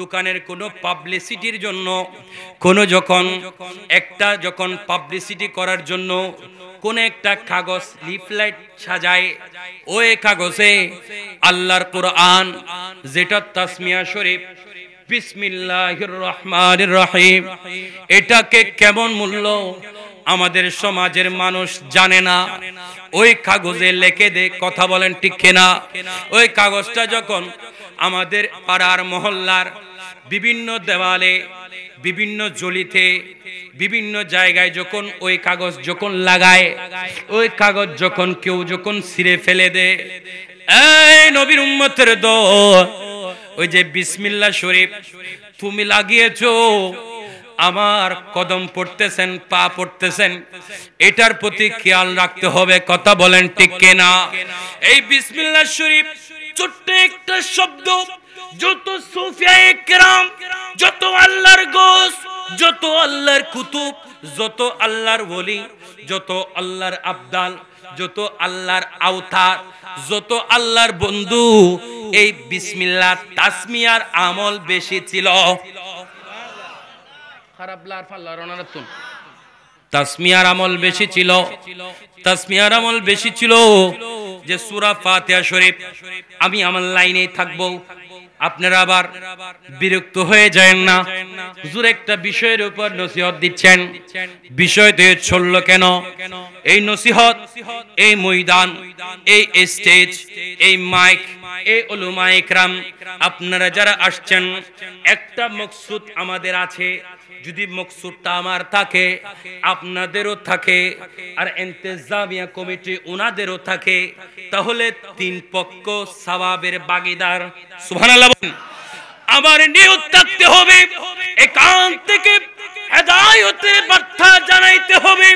দোকানের কোনো পাবলিসিটির জন্য যখন পাবলিসিটি করার জন্য কোন একটা কাগজ লিফলেট সাজায়, ওই কাগজে আল্লাহর কোরআন যেটা তাসমিয়া শরীফ বিসমিল্লাহির রহমানির রহিম, এটাকে কেমন মূল্য আমাদের সমাজের মানুষ জানে না। ওই কাগজে লিখে দে। কথা বলেন ঠিক কিনা? ওই কাগজটা যখন আমাদের পাড়ার মহল্লার বিভিন্ন দেওয়ালে, বিভিন্ন জলিতে, বিভিন্ন জায়গায় যখন ওই কাগজ যখন লাগায়, ওই কাগজ যখন কেউ যখন ছিঁড়ে ফেলে দে, এই নবীর উম্মতের দল, ওই যে বিসমিল্লাহ শরীফ তুমি লাগিয়েছো, আমার কদম পড়তেছেন, পা পড়তেছেন, এটার প্রতি খেয়াল রাখতে হবে। কথা বলেন ঠিক কিনা? এই বিসমিল্লাহ শরীফ ছোট্ট একটা শব্দ, যত সুফিয়ায়ে কেরাম, যত আল্লাহর গোস, যত আল্লাহর কুতুব, যত আল্লাহর ওলি, যত আল্লাহর আবদাল, যত আল্লাহর আওতার, যত আল্লাহর বন্ধু, এই বিসমিল্লাহ তাসমিয়ার আমল বেশি ছিল। তাসমিয়ার আমল বেশি ছিল। তাসমিয়ার আমল বেশি ছিল। যে সূরা ফাতিহা শরীফ, আমি আমার লাইনেই থাকবো, আপনারা আবার বিরক্ত হয়ে যায়েন না। হুজুর একটা বিষয়ের উপর নসিহত দিচ্ছেন, বিষয়তে চলল কেন? এই নসিহত, এই ময়দান, এই স্টেজ, এই মাইক, এই উলামা ইকরাম, আপনারা যারা আসছেন, একটা মকসুদ আমাদের আছে। যদি মকসুদটা আমার থাকে, আপনাদেরও থাকে, আর ইন্তেজামিয়া কমিটি ওনাদেরও থাকে, তাহলে তিন পক্ষ সওয়াবের ভাগীদার। সুবহানাল্লাহ বলেন। আমার নিয়ত থাকতে হবে, একান্ত থেকে হেদায়েতের বার্তা জানাইতে হবে।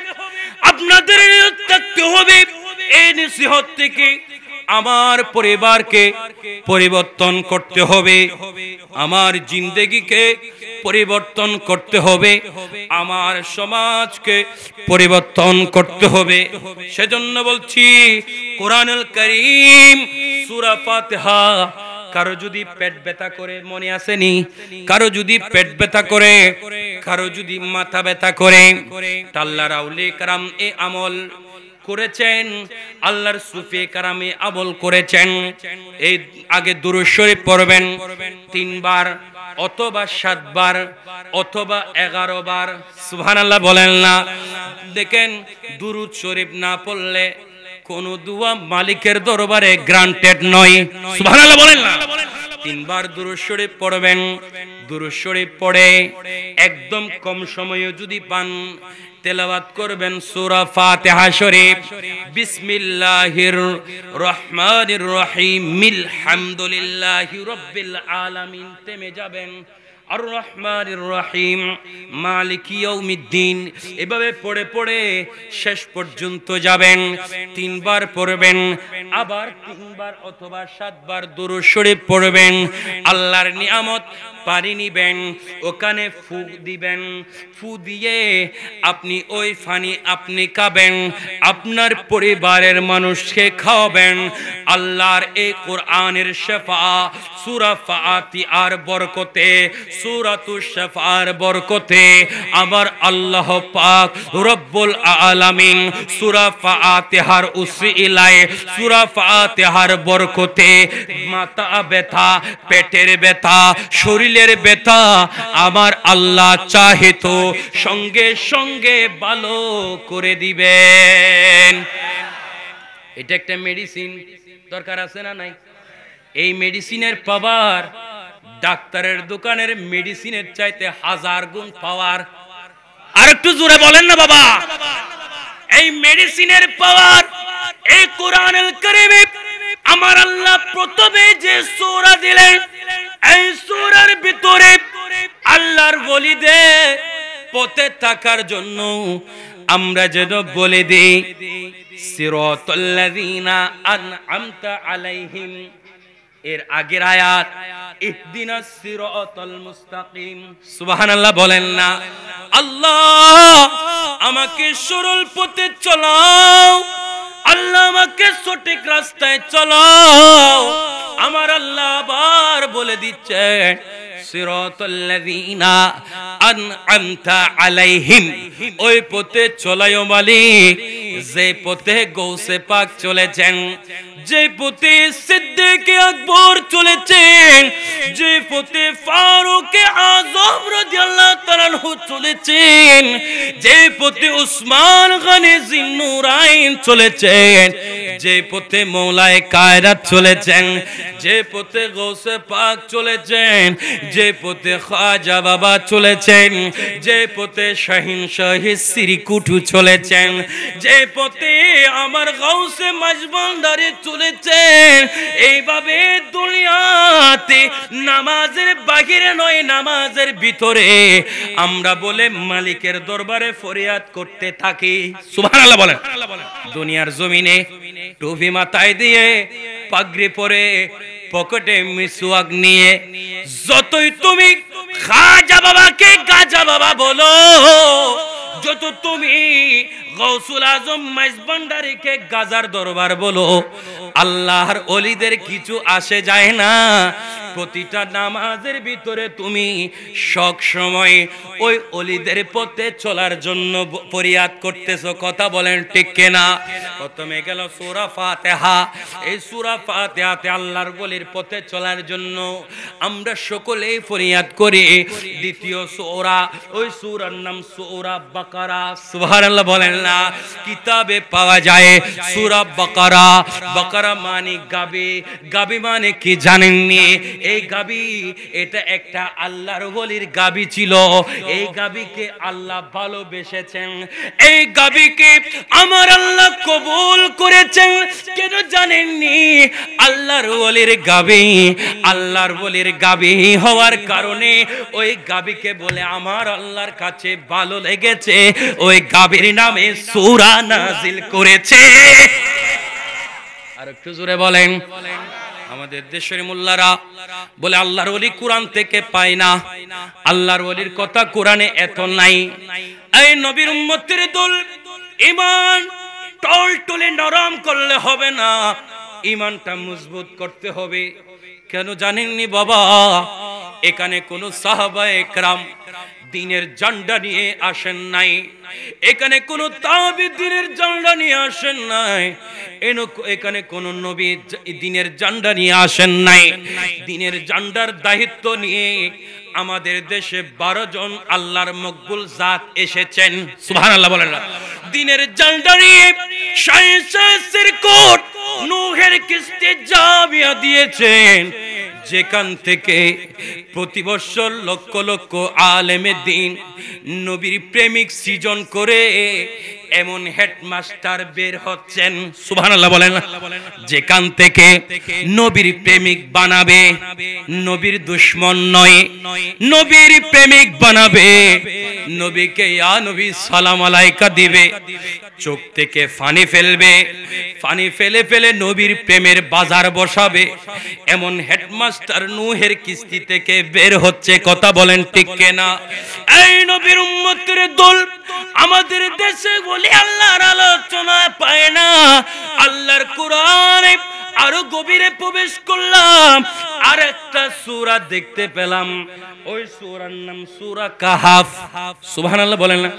আপনাদের নিয়ত থাকতে হবে, এই নসিহত থেকে আমার পরিবারকে পরিবর্তন করতে হবে, আমার জিন্দেগিকে পরিবর্তন করতে হবে, আমার সমাজকে পরিবর্তন করতে হবে। সেজন্য বলছি, কোরআনুল কারীম সূরা ফাতিহা, কারো যদি পেট ব্যথা করে, মনে আসেনি? কারো যদি পেট ব্যথা করে, কারো যদি মাথা ব্যথা করে, আল্লাহর আউলিয়া کرام এই আমল করেছেন, আল্লাহর সুফি কারামে আমল করেছেন। এই আগে দুরূদ শরীফ পড়বেন 3 বার অথবা 7 বার অথবা 11 বার। সুবহানাল্লাহ বলেন না? দেখেন, দুরূদ শরীফ না পড়লে কোন দোয়া মালিকের দরবারে গ্রান্টেড নয়। সুবহানাল্লাহ বলেন না? 3 বার দুরূদ শরীফ পড়বেন। দুরূদ শরীফ পড়ে একদম কম সময়ে যদি পান, তেলাওয়াত করবেন সূরা ফাতিহা শরীফ, বিসমিল্লাহির রহমানির রহিম, আলহামদুলিল্লাহি রাব্বিল আলামিন, থেমে যাবেন। আর রহমানির রহিম, মালিক ইয়াউমিদ্দিন, এভাবে পড়ে পড়ে শেষ পর্যন্ত যাবেন। 3 বার পড়বেন, আবার 3 বার অথবা 7 বার দুরূদ শরীফ পড়বেন। আল্লাহর নিয়ামত পানি নিবেন, ওখানে ফু দিবেন, ফু দিয়ে আপনি ওই পানি আপনি খাবেন, আপনার পরিবারের মানুষকে খাওয়াবেন। আল্লাহর এই কোরআনের শিফা সূরা ফাতিহার বরকতে, সূরাতুশ শিফার বরকতে আমার আল্লাহ পাক রব্বুল আলামিন সূরা ফাতিহার উসিলায়, সূরা ফাতিহার বরকতে মাথা ব্যথা, পেটের ব্যথা, শরীরের ব্যথা আমার আল্লাহ চাহে তো সঙ্গে সঙ্গে ভালো করে দিবেন। এটা একটা মেডিসিন, দরকার আছে না নাই? এই মেডিসিনের পাওয়ার ডাক্তারের দোকানের মেডিসিনের চাইতে 1000 গুণ পাওয়ার। আর একটু জোরে বলেন না বাবা। এই মেডিসিনের পাওয়ার এই কোরআনুল কারীমে আমার আল্লাহ প্রথমে যে সূরা দিলেন, এই সূরার ভিতরে আল্লাহর ওলিদের পথে থাকার জন্য আমরা যেন বলে দেই সিরাতাল লাযিনা আনআমতা আলাইহিম। এর আগের আয়াত ইহদিনাস সিরাতাল মুস্তাকিম। সুবহানাল্লাহ বলেন না? আল্লাহ আমাকে সরল পথে চালাও, আল্লাহ আমাকে সঠিক রাস্তায় চালাও। আমার আল্লাহ আবার বলে দিচ্ছেন সিরাতাল লাযিনা আনআমতা আলাইহিম, ওই পথে চলায়ও মালিক যে পথে গৌসে পাক চলেছেন, যে পথে সিদ্দিক আকবর চলেছেন, যে পথে ফারুক আযম রাদিয়াল্লাহু তাআলা আনহু চলেছেন, যে পথে উসমান গনি জিন্নুরাইন চলেছেন, যে পথে মওলায়ে কায়নাত চলেছেন, যে পথে গৌসে পাক চলেছেন, যে পথে খাজা বাবা চলেছেন, যে পথে শাহিন শাহী শ্রীকুটু চলেছেন, যে পথে আমার গাউসে মাজবান্দারে চলেছেন, এইভাবে দুনিয়াতে নামাজের বাহিরে নয় নামাজের ভিতরে আমরা বলে মালিকের দরবারে ফরিয়াদ করতে থাকি। সুবহানাল্লাহ বলেন। দুনিয়ার জমিনে টুপি মাথায় দিয়ে পাগড়ি পরে পকেটে মিসওয়াক নিয়ে যতই তুমি খাজা বাবাকে গাজা বাবা বলো, যত তুমি গৌসুল আজম মাইজভান্ডারীকে গাজার দরবার বলো, আল্লাহর ওলিদের কিছু আসে যায় না। প্রতিটা নামাজের ভিতরে তুমি সব সময় ওই ওলিদের পথে চলার জন্য ফরিয়াদ করতেছো। কথা বলেন ঠিক কিনা? প্রথমে গেল সূরা ফাতিহা, এই সূরা ফাতিহাতে আল্লাহর ওলির পথে চলার জন্য আমরা সকলেই ফরিয়াদ করি। দ্বিতীয় সূরা, ওই সূরার নাম সূরা বাকারা। সুবহানাল্লাহ বলেন না? কিতাবে পাওয়া যায় সূরা বাকারা। বাকারা মানে গাবি, গাবি মানে কি জানেননি? এই গাবি এটা একটা আল্লাহর ওলির গাবি ছিল। এই গাবিকে আল্লাহ ভালোবেসেছেন, এই গাবিকে আমার আল্লাহ কবুল করেছেন। কেন জানেননি? আল্লাহর ওলির গাবি, আল্লাহর ওলির গাবি হওয়ার কারণে ওই গাবিকে বলে আমার আল্লাহর কাছে ভালো লেগেছে, ওই গাবির নামে সূরা নাজিল করেছে। আর একটু জোরে বলেন। আমাদের দেশের মোল্লারা বলে আল্লাহর ওলি কোরআন থেকে পায় না, আল্লাহর ওলির কথা কোরআনে এত নাই। এই নবীর উম্মতের দল ঈমান টলটলে নরম করলে হবে না, ঈমানটা মজবুত করতে হবে। কেন জানেননি বাবা? এখানে কোন সাহাবায়ে কেরাম দিনের ঝান্ডা নিয়ে আসেন নাই, এখানে কোন তাবিঈ দিনের ঝান্ডা নিয়ে আসেন নাই, এখানে কোন নবী দিনের ঝান্ডা নিয়ে আসেন নাই। দিনের ঝান্ডার দায়িত্ব নিয়ে আমাদের দেশে 12 জন আল্লাহর মকবুল জাত এসেছেন। সুবহানাল্লাহ বলেন না? দিনের ঝান্ডা নিয়ে শাহের কোট নূহের কিস্তি জামিয়া দিয়েছেন, যেখান থেকে প্রতি বছর লক্ষ লক্ষ আলেমে দ্বীন নবীর প্রেমিক সৃজন করে এমন হেডমাস্টার বের হচ্ছেন, সুবহানাল্লাহ বলেন, যেখান থেকে নবীর প্রেমিক বানাবে, নবীর দুশমন নয়, নবীর প্রেমিক বানাবে, নবীকে ইয়া নবী সালাম আলাইকা দিবে, চোখ থেকে পানি ফেলবে, পানি ফেলে ফেলে নবীর প্রেমের বাজার বসাবে। এমন হেডমাস্টার নূহের কিস্তি থেকে বের হচ্ছে, কথা বলেন ঠিক কিনা? এই নবীর উম্মতের দল আমাদের দেশে বলি আল্লাহর আলোচনা পায় না। আল্লাহর কোরআনে আরো গভীরে প্রবেশ করলাম, আর একটা সূরা দেখতে পেলাম, ওই সূরার নাম সূরা কাহাফ। সুবহানাল্লাহ বলেন না?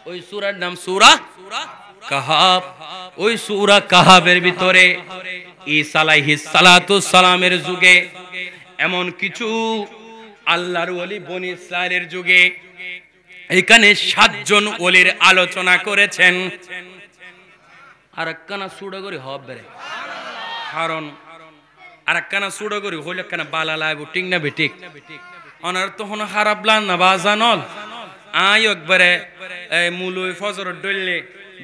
ওই সূরার নাম সূরা কাহাফ। ওই সূরা কাহাফের ভিতরে ঈসা আলাইহিস সালাতু সালামের যুগে এমন কিছু আল্লাহর ওলি বনি ইসরাইলের যুগে এখানে 7 জন ওলির আলোচনা করেছেন। আর একখানা সুড়ো করে হবে, কারণ আর একখানা সুড়ো করে হইলে একখানা বালা লাগবো, ঠিক না বেঠিক? অনার তখন খারাপ লান না বাজানল আই একবারে মুলুই ফজর ডললে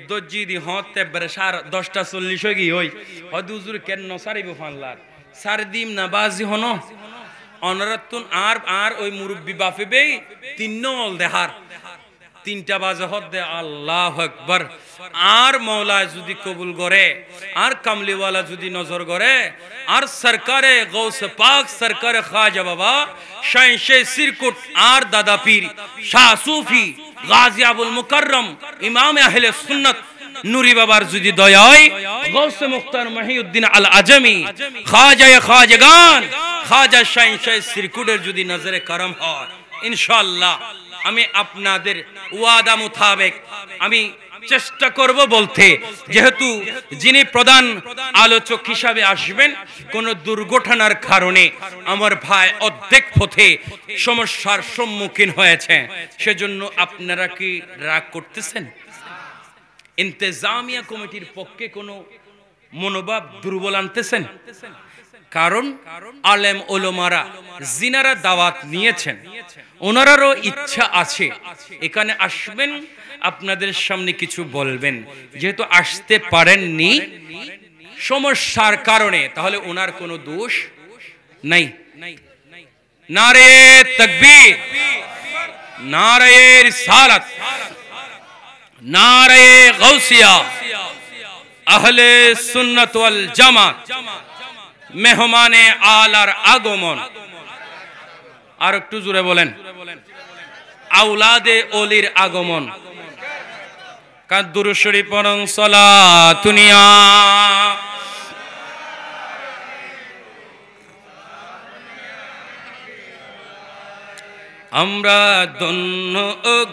দজ্জি দি হতে একবারে 10:40 হয়ে গিয়ে হই হদুজুর কেন সারিব ফানলার সার দিম না বাজি হন অনারাতুন আর ওই মুরব্বি বাফে বে 3 নল দেহার 3টা বাজে হদে আল্লাহু আকবার। আর মওলা যদি কবুল করে, আর কামলিওয়ালা যদি নজর করে, আর সরকারে গৌসে পাক সরকারে খাজা বাবা শাহ সিরকুট আর দাদা পীর শাহ সুফি গাজী আবুল মুকাররম ইমাম আহলে সুন্নাত নুরি বাবার যদি দয়া হয়, গৌসে মুখতার মহিউদ্দিন আল আজমি খাজা খাজাগান খাজা শাহ সিরকুটের যদি নজরে করম হয়, ইনশাআল্লাহ আমি আপনাদের ওয়াদা মোতাবেক আমি চেষ্টা করব বলতে, যেহেতু যিনি প্রধান আলোচক হিসাবে আসবেন, কোন দুর্ঘটনার কারণে আমার ভাই অর্ধেক পথে সমস্যার সম্মুখীন হয়েছে, সেজন্য আপনারা কি রাগ করতেছেন? ইন্তেজামিয়া কমিটির পক্ষে কোনো মনোভাব দুর্বল আনতেছেন? কারণ আলেম ওলামারা জিনারা দাওয়াত নিয়েছেন, ওনারও ইচ্ছা আছে এখানে আসবেন, আপনাদের সামনে কিছু বলবেন। যেহেতু আসতে পারেননি সমস্যার কারণে, তাহলে ওনার কোনো দোষ নাই। নারে তাকবীর, নারে রিসালাত, নারে গাউসিয়া, আহলে সুন্নাত ওয়াল জামাত, মেহমানে আলার আগমন। আর একটু জোরে বলেন, আওলাদে ওলির আগমন। দুরূদ শরীফ পড়ুন, সালাতুনিয়া। আমরা ধন্য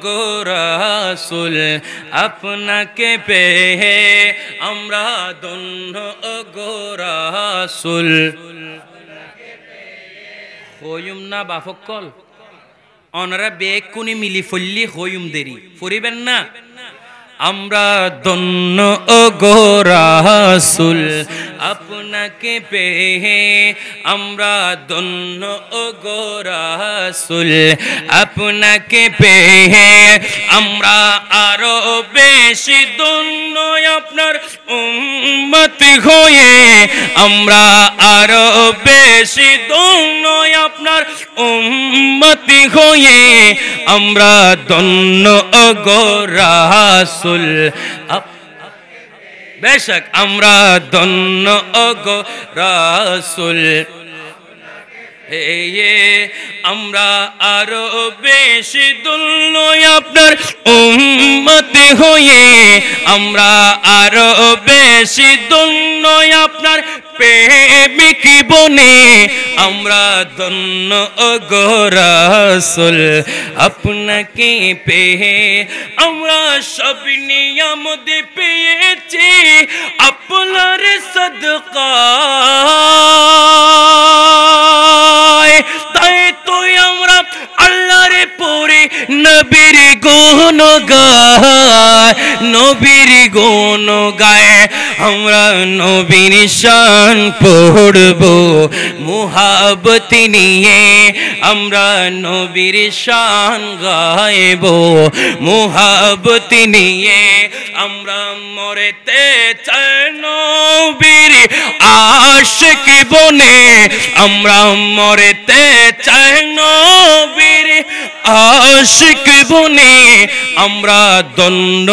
গো রাসূল আপনাকে পেয়ে, আমরা ধন্য গো রাসূল। হইম না বাফকল অনারা বেকুনি মিলি ফল্লি হইম দেরি ফরিবেন না। আমরা ধন্য গো রাসূল আপনাকে পেয়ে, আমরা ধন্য গো রাসূল আপনাকে পেয়ে, আমরা আরো বেশি ধন্য আপনার উম্মত হয়ে, আমরা আরো বেশি ধন্য আপনার উম্মত হয়ে, আমরা ধন্য গো রাসূল। বেশক আমরা ধন্য গো রাসূল, আমরা আরো বেশি ধন্য আপনার উম্মত হয়ে, আমরা আরো বেশি ধন্য আপনার প্রেমিক বনে, আমরা ধন্য গো রাসূল আপনাকে পেয়ে। আমরা সব নিয়ামত পেয়েছি আপনার সদকায়, তাই তো আমরা আল্লাহর পরে নবীর গুণ গায়, নবীর গুণ গায়। আমরা নবীর শান পড়ব মুহাব্বত নিয়ে, আমরা নবীর শান গাইব মুহাব্বত নিয়ে। আমরা মরতে চাই নবীর আশিক বনে, আমরা মরতে চাই নবীর আশিক বনে, আমরা ধন্য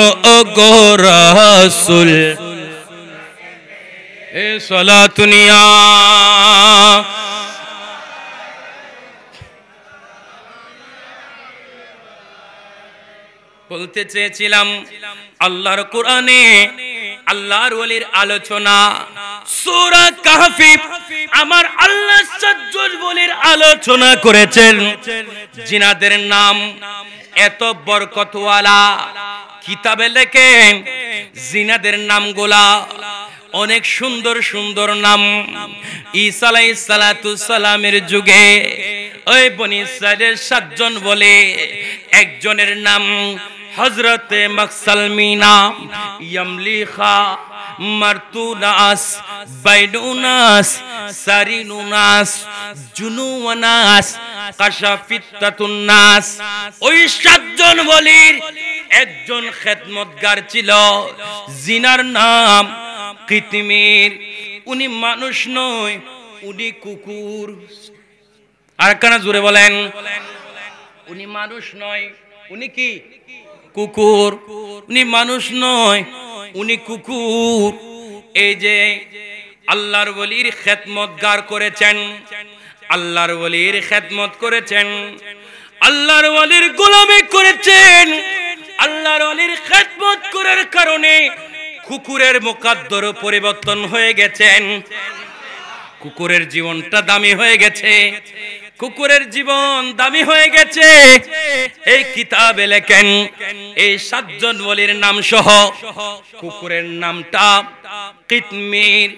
গো রাসূল এ সালাতুনিয়া। বলতে চেয়েছিলাম আল্লাহর কোরআনে আল্লাহর ওলির আলোচনা, সূরা কাহফি আমার আল্লাহ ৭০ ওলির আলোচনা করেছেন, জিনাদের নাম এত বরকতওয়ালা। কিতাবে লেখেন জিনাদের নামগুলা অনেক সুন্দর সুন্দর নাম। ঈসা আলাইহিস সালাতু সালামের যুগে ওই বনি ইসরাইলের ৭ জন বলে একজনের নাম হযরতে মাকসালমিনা, ইয়ামলিখা, মারতুনাস, বাইনুনাস, সারিনুনাস, জুনুওয়ানাস, কাশাফিত্তাতুন্নাস। ওই ৭ জন বলির একজন খেদমতগার ছিল, জিনার নাম কিতমির। উনি মানুষ নয়, উনি কুকুর। আর কানা জোরে বলেন, উনি মানুষ নয়, উনি কি? কুকুর। উনি মানুষ নয়, উনি কুকুর। এই যে আল্লাহর ওলির খেদমতগার করেছেন, আল্লাহর ওলির খেদমত করেছেন, আল্লাহর ওলির গোলামি করেছেন। আল্লাহর ওলির খেদমত করার কারণে কুকুরের মুকাদ্দর পরিবর্তন হয়ে গেছেন। কুকুরের জীবনটা দামি হয়ে গেছে, কুকুরের জীবন দামি হয়ে গেছে। এই কিতাবে লেখেন এই ৭ জন ওলির নাম সহ কুকুরের নামটা কিতমির।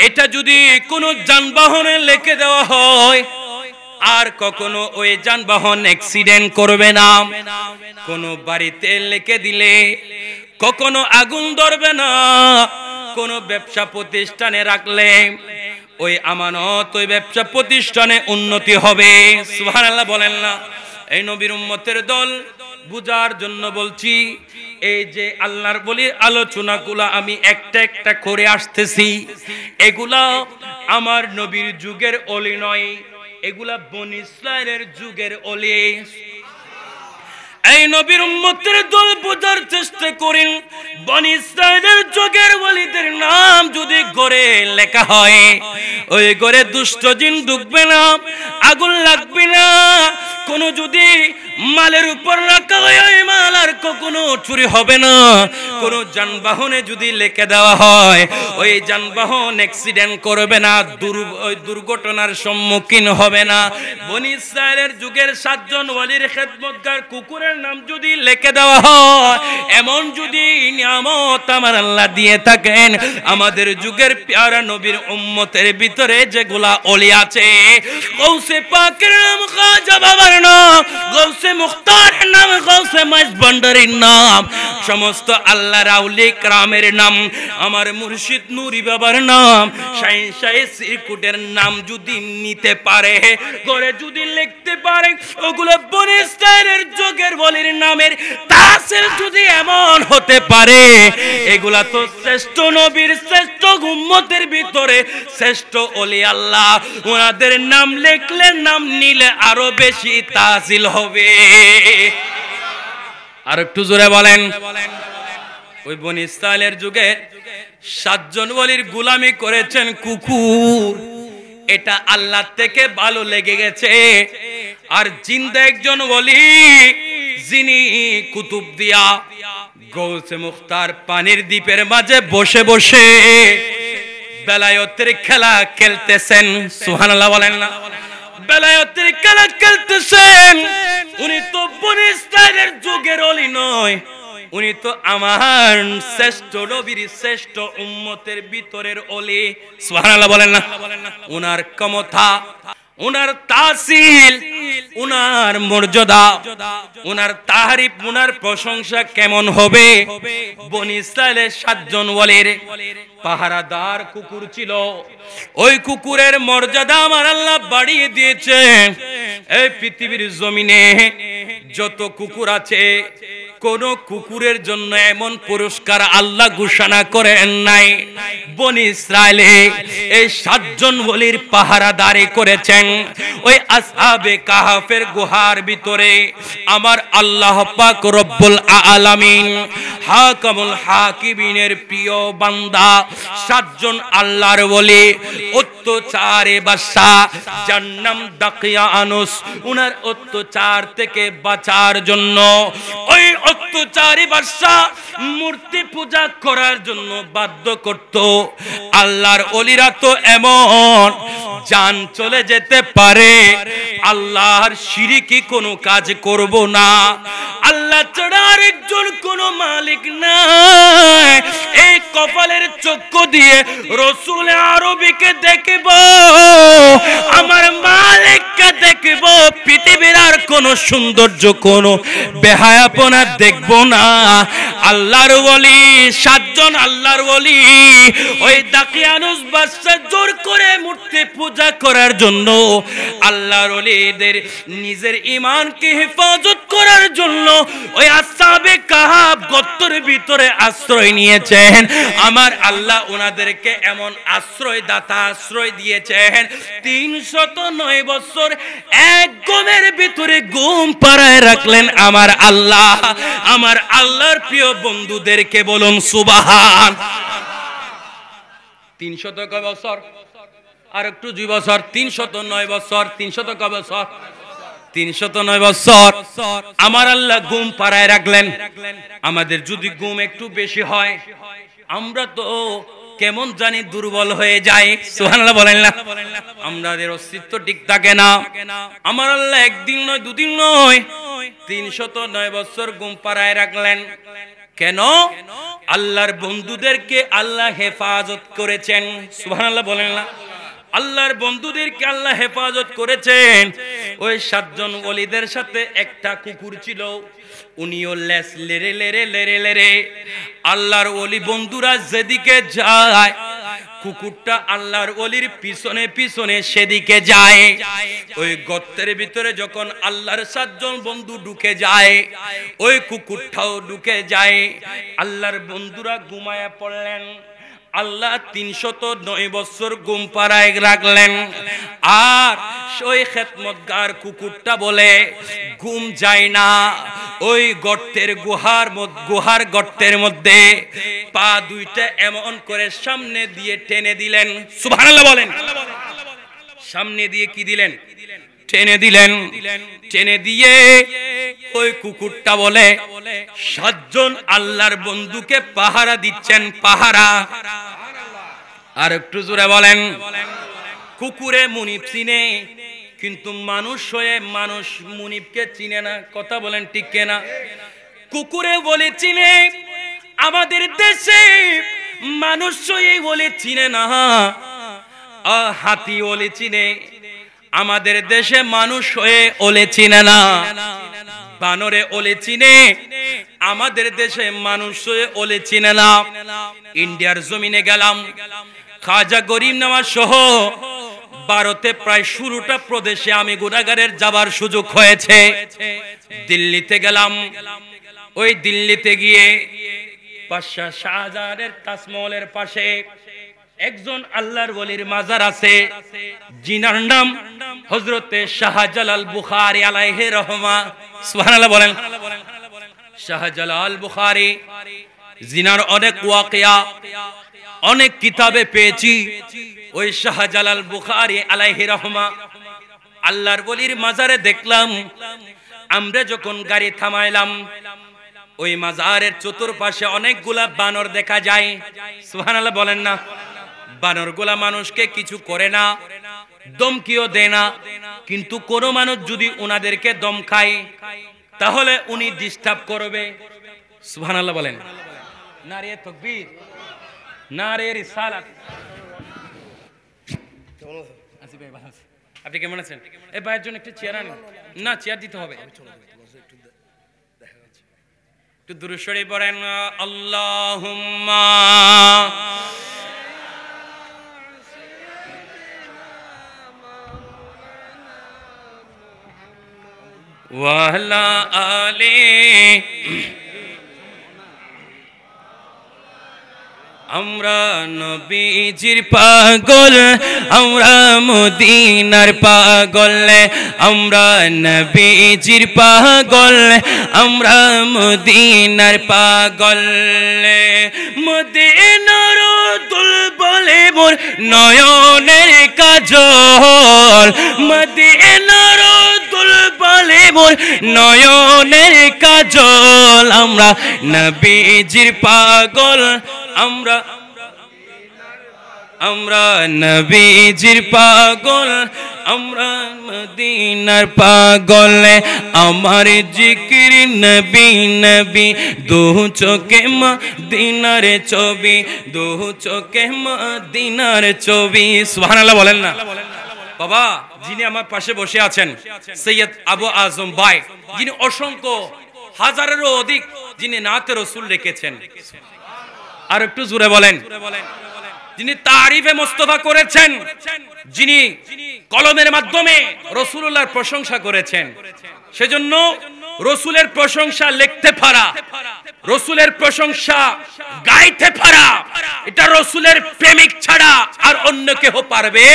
এটা যদি কোনো যানবাহনে লিখে দেওয়া হয় আর কখনো ওই যানবাহন অ্যাক্সিডেন্ট করবে না। কোনো বাড়িতে লিখে দিলে কখনো আগুন ধরবে না। কোনো ব্যবসা প্রতিষ্ঠানে রাখলে ওই আমানত ওই ব্যবসা প্রতিষ্ঠানে উন্নতি হবে। সুবহানাল্লাহ বলেন না। এই নবীর উম্মতের দল বুঝার জন্য বলছি, এই যে আল্লাহর বলির আলোচনাগুলো আমি একটা একটা করে আসতেছি, এগুলা আমার নবীর যুগের ওলি নয়, এগুলা বনি ইসরাইলের যুগের ওলি। এই নবীর উম্মতের দল বোঝার চেষ্টা করেন, বনি ইসরাইলের যুগের ওলিদের নাম যদি গড়ে লেখা হয়, ওই গড়ে দুষ্ট জিন ঢুকবে না, আগুন লাগবে না। কোনো যদি মালের উপর রাখা হয় ওই মাল আর কখনো চুরি হবে না। কোনো যানবাহনে যদি লিখে দেওয়া হয় ওই যানবাহন অ্যাক্সিডেন্ট করবে না, ওই দুর্ঘটনার সম্মুখীন হবে না। বনি ইসরাইলের যুগের ৭ জন ওলির খেদমতগার কুকুরের নাম যদি লিখে দেওয়া হয়, এমন যদি নিয়ামত আমার আল্লাহ দিয়ে থাকেন, আমাদের যুগের প্যারা নবীর উম্মতের ভিতরে যেগুলা ওলি আছে, গৌসে পাকের নাম খাজা বাবার নাম, গৌসে মুখতারের নাম, গৌসে মাইজ ভান্ডারীর নাম, সমস্ত আল্লাহর আউলিয়া কিরামের নাম, আমার মুর্শিদ নুরি বাবার নাম, শাইন শাহ সিরকুটের নাম যদি নিতে পারে, করে যদি লিখতে পারে, ওগুলো বনি ইসরাইলের যুগের ওলির নামের তাসির যদি এমন হতে পারে, এগুলা তো শ্রেষ্ঠ নবীর শ্রেষ্ঠ উম্মতের ভিতরে শ্রেষ্ঠ ওলি আল্লাহ, ওনাদের নাম লিখলে নাম নিলে আরো বেশি তাসিল হবে। আর একটু জোরে বলেন। ওই বনি ইসরাইলের যুগে ৭ জন ওলির গোলামি করেছেন কুকুর, এটা আল্লাহ থেকে ভালো লেগে গেছে। আর জিন্দা একজন ওলি যিনি কুতুব দিয়া গৌসে মুখতার পানির দ্বীপের মাঝে বসে বসে বেলায়েতের খেলা খেলতেছেন। সুবহানাল্লাহ বলেন না। বেলায়েতের খেলা খেলতেছেন। উনি তো বনি ইসরাইলের যুগের ওলি নয়, উনি তো আমার শ্রেষ্ঠ নবীর শ্রেষ্ঠ উম্মতের ভিতরের ওলি। সুবহানাল্লাহ বলেন না। উনার ক্ষমতা উনার তাসিল, উনার মর্যাদা, উনার তারিফ, উনার প্রশংসা কেমন হবে? বনি ইসরাইলের 7 জন ওয়ালির পাহারাদার কুকুর ছিল। ওই কুকুরের মর্যাদা আমার আল্লাহ বাড়িয়ে দিয়েছে। এই পৃথিবীর জমিনে যত কুকুর আছে, কোন কুকুরের জন্য এমন পুরস্কার আল্লাহ ঘোষণা করেন নাই। বনি ইসরাইলে এই 7 জন ওলির পাহারাদারি করেছেন। ওই আসহাবে কাহাফের গুহার ভিতরে আমার আল্লাহ পাক রব্বুল আলামিন হাকামুল হাকিমিনের প্রিয় বান্দা 7 জন আল্লাহর ওলি অত্যাচারে বাদশা যার নাম দাকিয়ানুস, উনার অত্যাচার থেকে বাঁচার জন্য ওই অত্যাচারী বাদশা মূর্তি পূজা করার জন্য বাধ্য করত। আল্লাহর ওলিরা তো এমন জান চলে যেতে পারে, আল্লাহর শিরকি কোনো কাজ করব না, আল্লাহ ছাড়া আরেকজন কোনো মালিক নাই। এই কপালের চক্ষু দিয়ে রসুল আরবিকে দেখব, আমার মালিককে দেখব, পৃথিবীর আর কোনো সৌন্দর্য কোনো বেহায়াপনা দেখব না। আল্লাহর ওলি 7 জন আল্লাহর ওলি ওই দাকিয়ানুস বাদশা জোর করে মূর্তি পূজা করার জন্য আল্লাহর ওলিদের নিজের ঈমানকে হেফাজত করার জন্য ওই আসহাবে কাহাফ গর্তের ভিতরে আশ্রয় নিয়েছেন। আমার আল্লাহ ওনাদেরকে এমন আশ্রয় দাতা আশ্রয় দিয়েছেন, 309 বছর এক ঘুমের ভিতরে ঘুম পাড়ায় রাখলেন আমার আল্লাহ। আমার আল্লাহর প্রিয় বন্ধুদেরকে বলুন সুবহান। 300 বছর আর একটু 2 বছর, 309 বছর, 300 বছর, 309 বছর আমার আল্লাহ ঘুম পাড়ায় রাখলেন। আমাদের যদি ঘুম একটু বেশি হয়, আমরা তো কেমন জানি দুর্বল হয়ে যায়। সুবহানাল্লাহ বলেন না? আমাদের অস্তিত্ব ঠিক থাকে না। আমার আল্লাহ একদিন নয়, 2 দিন নয়, 309 বছর ঘুম পাড়ায় রাখলেন। কেন? আল্লাহর বন্ধুদেরকে আল্লাহ হেফাজত করেছেন। সুবহানাল্লাহ বলেন না? আল্লাহর বন্ধুদেরকে আল্লাহ হেফাজত করেছেন। ওই 7 জন ওলিদের সাথে একটা কুকুর ছিল, উনিও লেস লেরে লেরে লেরে লেরে আল্লাহর ওলি বন্ধুরা যেদিকে যায় কুকুরটা আল্লাহর ওলির পিছনে পিছনে সেদিকে যায়। ওই গর্তের ভিতরে যখন আল্লাহর 7 জন বন্ধু ঢুকে যায়, ওই কুকুরটাও ঢুকে যায়। আল্লাহর বন্ধুরা ঘুমায়া পড়লেন। আল্লাহ 309 বছর ঘুম পাড়ায় রাখলেন। আর ওই খেদমতগার কুকুরটা বলে ঘুম যায় না। ওই গর্তের গুহার গর্তের মধ্যে পা দুইটা এমন করে সামনে দিয়ে টেনে দিলেন। সুবহানাল্লাহ বলেন। সামনে দিয়ে কি দিলেন? টেনে দিলেন। টেনে দিয়ে ওই কুকুরটা বলে 7 জন আল্লাহর বন্ধুকে পাহারা দিচ্ছেন, পাহারা। আর একটু জোরে বলেন। কুকুরে মুনিব চিনে, কিন্তু মানুষ হয়ে মানুষ মুনিবকে চিনে না। কথা বলেন ঠিক কিনা? কুকুরে বলে চিনে, আমাদের দেশে মানুষ হয়ে বলে চিনে না। হাতি বলে চিনে, আমাদের দেশে মানুষ হয়ে ওলে চিনে না। বানরে ওলে চিনে, আমাদের দেশে মানুষ হয়ে ওলে চিনে না। ইন্ডিয়ার জমিনে গেলাম, খাজা গরিব নওয়াজ সহ ভারতে প্রায় 16টা প্রদেশে আমি গুনাহগারের যাবার সুযোগ হয়েছে। দিল্লিতে গেলাম, ওই দিল্লিতে গিয়ে বাদশা শাহজাহানের তাজমহলের পাশে একজন আল্লাহর ওলির মাজার আছে, জিনার নাম হযরতে শাহজালাল বুখারী আলাইহি রহমা। সুবহানাল্লাহ বলেন। শাহজালাল বুখারী জিনার অনেক ওয়াকিয়া অনেক কিতাবে পেয়েছি। ওই শাহজালাল বুখারী আলাইহি রহমা আল্লাহর ওলির মাজারে দেখলাম। আমরা যখন গাড়ি থামাইলাম, ওই মাজারের চতুর্পাশে অনেকগুলা বানর দেখা যায়। সুবহানাল্লাহ বলেন না? বানরগুলা মানুষকে কিছু করে না, দমকিও দেয় না, কিন্তু কোন মানুষ যদি উনাদেরকে দম খায় তাহলে উনি ডিস্টার্ব করবে। সুবহানাল্লাহ বলেন। নারে তাকবীর, নারে রিসালাত। আপনি কেমন আছেন? এই ভাইয়ের জন্য একটু চেয়ার আনেন। না, চেয়ার দিতে হবে। একটু দুরূদ শরীফ পড়েন। আল্লাহুম্মা ওয়া আলা আলি। আমরা নবীজির পাগল, আমরা মদিনার পাগল, আমরা নবীজির পাগল, আমরা মদিনার পাগল। মদিনার দুল বলে মোর নয়নের কাজল, মদিনার দুল বলে মোর নয়নের কাজল। আমরা নবীজির পাগল, আমরা নবীজির পাগল, আমরা মদিনার পাগল। আমার জিকির নবী নবী, দু চোখে মদিনার ছবি, দু চোখে মদিনার ছবি। সুবহানাল্লাহ বলেন না বাবা। যিনি আমার পাশে বসে আছেন সৈয়দ আবু আজম ভাই, যিনি অসংখ্য হাজারেরও অধিক যিনি নাতে রসুল রেখেছেন, আর একটু জোরে বলেন, যিনি তারিফে মুস্তাফা করেছেন, যিনি কলমের মাধ্যমে রাসূলুল্লাহর প্রশংসা করেছেন। সেজন্য রাসূলের প্রশংসা লিখতে পারা, রাসূলের প্রশংসা গাইতে পারা, এটা রাসূলের প্রেমিক ছাড়া আর অন্য কেউ পারবে?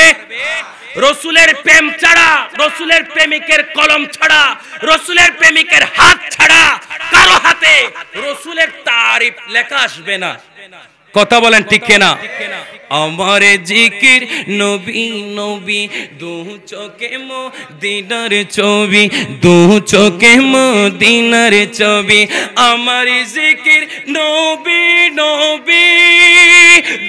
রাসূলের প্রেম ছাড়া, রাসূলের প্রেমিকের কলম ছাড়া, রাসূলের প্রেমিকের হাত ছাড়া কারো হাতে রাসূলের তারিফ লেখা আসবে না। কথা বলেন ঠিক কিনা? আমার জিকির নবী নবী, দু চোখে মদিনার ছবি, দু চোখে মদিনার ছবি। আমার জিকির নবী নবী,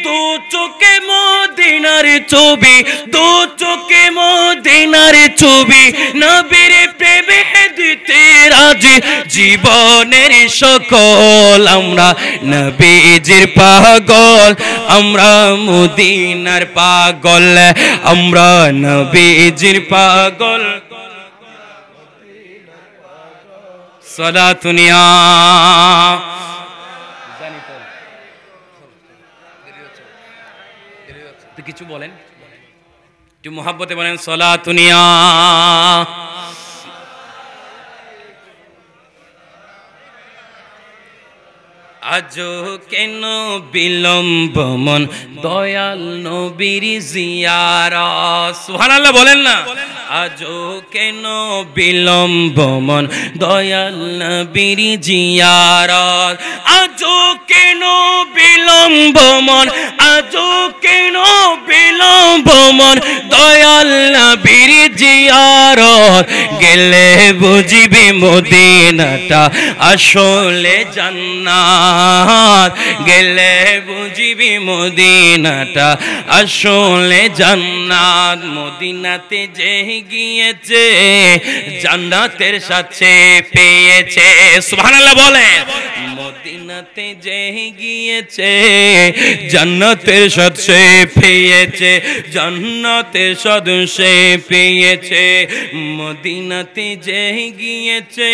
দু চোখে মদিনার ছবি, দু চোখে মদিনার ছবি। নবীর প্রেমে দিতে রাজি জীবনের সকল। আমরা নবীজির পাগল, আমরা মদিনার পাগল, আমরা নবীজির পাগল। সালাতুনিয়া তো কিছু বলেন, একটু মোহাব্বতে বলেন সালাতুনিয়া। আজো কেন বিলম্ব মন দয়াল নবীর জিয়ারত। সুবহানাল্লাহ বলেন না। আজো কেন বিলম্ব মন দয়াল নবীর জিয়ারত, আজো কেন বিলম্ব মন, আজো কেন বিলম্ব মন দয়াল নবীর জিয়ারত। গেলে বুঝিবি মদিনাটা আসলে জান্নাত, গেলে বুঝিবি মদিনাটা আসলে জান্নাত। মদিনাতে যে গিয়েছে জান্নাতের সাথে পেয়েছে। সুবহানাল্লাহ বলে। মদিনাতে যে গিয়েছে জান্নাতের সাথে পেয়েছে, জান্নাতের সাথে পেয়েছে। মদিনাতে যে গিয়েছে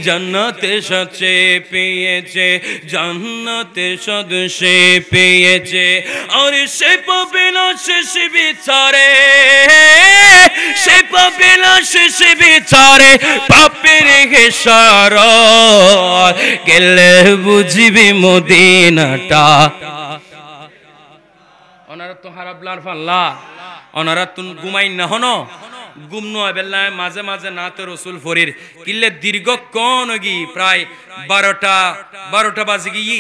জান্নাতের সাথে পেয়েছে, জান্নাতের সাথে পেয়েছে। আর সে পাবে না শেষ বিচারে, সে পাবে না শেষ বিচারে পাপের হেসারত। গেলে বুঝিবি মদিনাটা। ওনারা তো হারাবলার ফাল্লা, ওনারা তুন ঘুমাই না হনো, গুম নয় বেলায় মাঝে মাঝে নাতে রসুল ফরির কিল্লে দীর্ঘক্ষণ গি প্রায় 12টা বাজে গিয়ে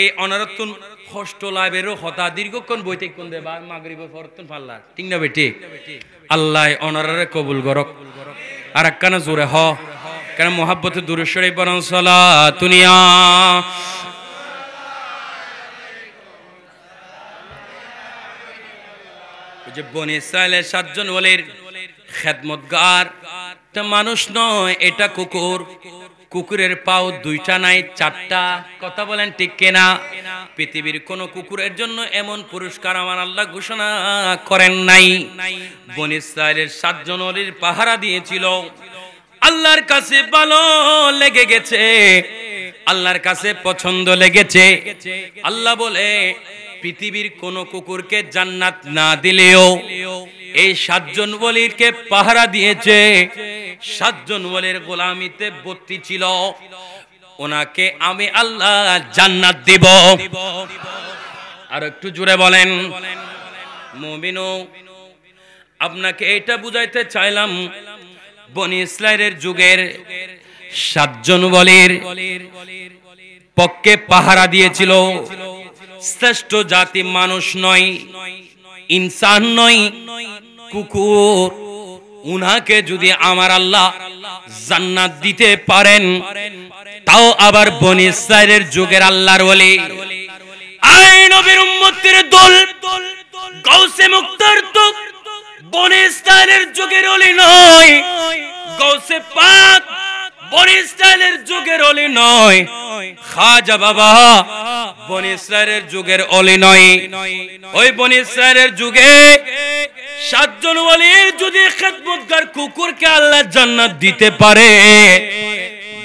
এই অনারতুন কষ্ট লাভেরও হতা দীর্ঘক্ষণ বইতে কোন দে বা মাগরিবের পরতুন ফাল্লা। ঠিক না বেটি? আল্লাহ অনারারে কবুল করক। আর একখানা জোরে হ কেন মোহাব্বতে দুরূদ শরীফ পড়ুন সালাতুনিয়া। যে বনি ইসরাইলের 7 জন ওলির খেদমতগার, এটা মানুষ নয়, এটা কুকুর। কুকুরের পাও দুইটা নাই চারটা, কথা বলেন ঠিক কিনা? পৃথিবীর কোন কুকুরের জন্য এমন পুরস্কার আমার আল্লাহ ঘোষণা করেন নাই। বনী ইসরাইলের 7 জন ওলির পাহারা দিয়েছিল, আল্লাহর কাছে ভালো লেগে গেছে, আল্লাহর কাছে পছন্দ লেগেছে। আল্লাহ বলে পৃথিবীর কোন কুকুরকে জান্নাত না দিলেও এই 7 জন ওলিকে পাহারা দিয়েছে। 7 জন ওলির গোলামিতে ভর্তি ছিল, ওনাকে আমি আল্লাহ জান্নাত দিব। আর একটু জোরে বলেন মুমিনু। আপনাকে এটা বুঝাইতে চাইলাম, বনী ইসরাইলের যুগের 7 জন ওলির পক্ষে পাহারা দিয়েছিল। শ্রেষ্ঠ জাতি মানুষ নয়, ইনসান নয়, কুকুর। উনাকে যদি আমার আল্লাহ জান্নাত দিতে পারেন, তাও আবার বনী ইসরাইলের যুগের আল্লাহর ওলি, আই নবীর উম্মতের দল, গাউসে মুক্তার তো বনী ইসরাইলের যুগের ওলি নয়, গাউসে পাক বনী ইসরাইলের যুগের ওলি নয়, খাজা বাবা বনী ইসরাইলের যুগের ওলি নয়। ওই বনী ইসরাইলের যুগে 7 জন ওলির যদি খেদমতগার কুকুরকে আল্লাহ জান্নাত দিতে পারে,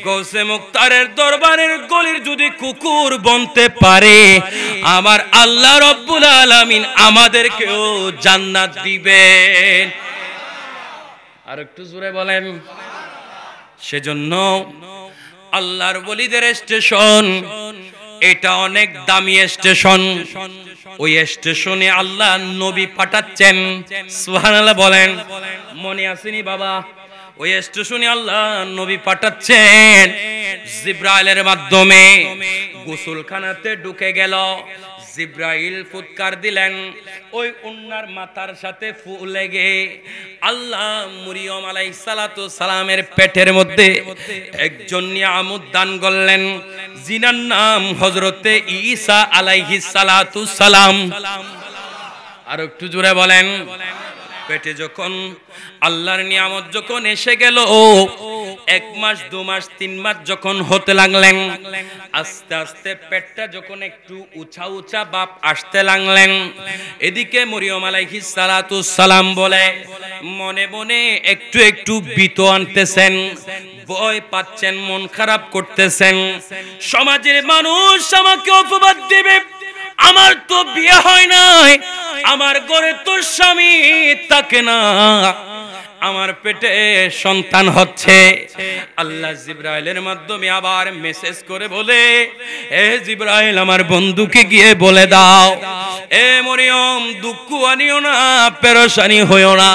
গাউসে মুক্তারের দরবারের গলির যদি কুকুর বনতে পারে, আমার আল্লাহ রব্বুল আলামিন আমাদেরকেও জান্নাত দিবেন। আর একটু জোরে বলেন। সেজন্য আল্লাহর ওলিদের স্টেশন এটা অনেক দামি স্টেশন। ওই স্টেশনে আল্লাহ নবী পাঠাচ্ছেন, সুবহানাল্লাহ বলেন। মনে আসেনি বাবা? ওই স্টেশনে আল্লাহ নবী পাঠাচ্ছেন জিব্রাইলের মাধ্যমে। গোসলখানাতে ঢুকে গেল, জিব্রাইল ফুৎকার দিলেন, ওই উন্নার মাথার সাথে ফু লেগে আল্লাহ মরিয়ম আলাইহিস সালাতু সালামের পেটের মধ্যে একজন নিয়ামত দান করলেন, জিনার নাম হযরতে ঈসা আলাইহিস সালাতু সালাম। আর একটু জোরে বলেন। পেটে যখন আল্লাহর নিয়ামত যখন এসে গেল, 1 মাস 2 মাস 3 মাস যখন হতে লাগলেন, আস্তে আস্তে পেটটা যখন একটু উঁচা উঁচা বাপ আসতে লাগলেন, এদিকে মরিয়ম আলাইহিস সালাতু সালাম বলে মনে মনে একটু একটু ভীত আনতেছেন, ভয় পাচ্ছেন, মন খারাপ করতেছেন। সমাজের মানুষ আমাকে অপবাদ দেবে, আমার তো বিয়ে হয় নাই, আমার ঘরে তো স্বামী থাকে না, আমার পেটে সন্তান হচ্ছে। আল্লাহ জিব্রাইলের মাধ্যমে আবার মেসেজ করে বলে, এ জিব্রাইল আমার বন্ধুকে গিয়ে বলে দাও, এ মরিয়ম দুঃখ আনিও না, পেরেশানি হইও না,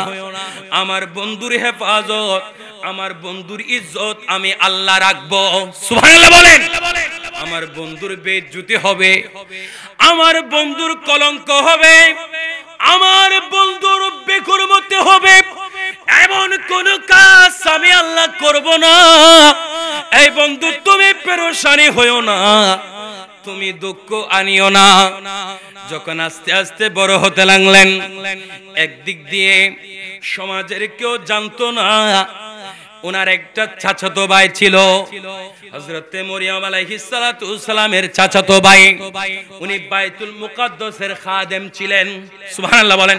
আমার বন্ধুর হেফাজত, আমার বন্ধুর ইজ্জত আমি আল্লাহ রাখবো। সুবহানাল্লাহ বলেন। আমার বন্ধুর বেইজ্জতি হবে, আমার বন্ধুর কলঙ্ক হবে, আমার বন্ধুর বেকুরমতি হবে, এমন কোন কাজ আমি আল্লাহ করব না। এই বন্ধু তুমি পেরেশানি হইও না, তুমি দুঃখ আনিও না। যখন আস্তে আস্তে বড় হতে লাগলেন, একদিক দিয়ে সমাজের কেউ জানতো না ওনার একটা চাচাতো ভাই ছিল, হযরতে মরিয়ম আলাইহিস সালাতু সালামের চাচাতো ভাই। উনি বাইতুল মুকাদ্দাসের খাদেম ছিলেন। সুবহানাল্লাহ বলেন।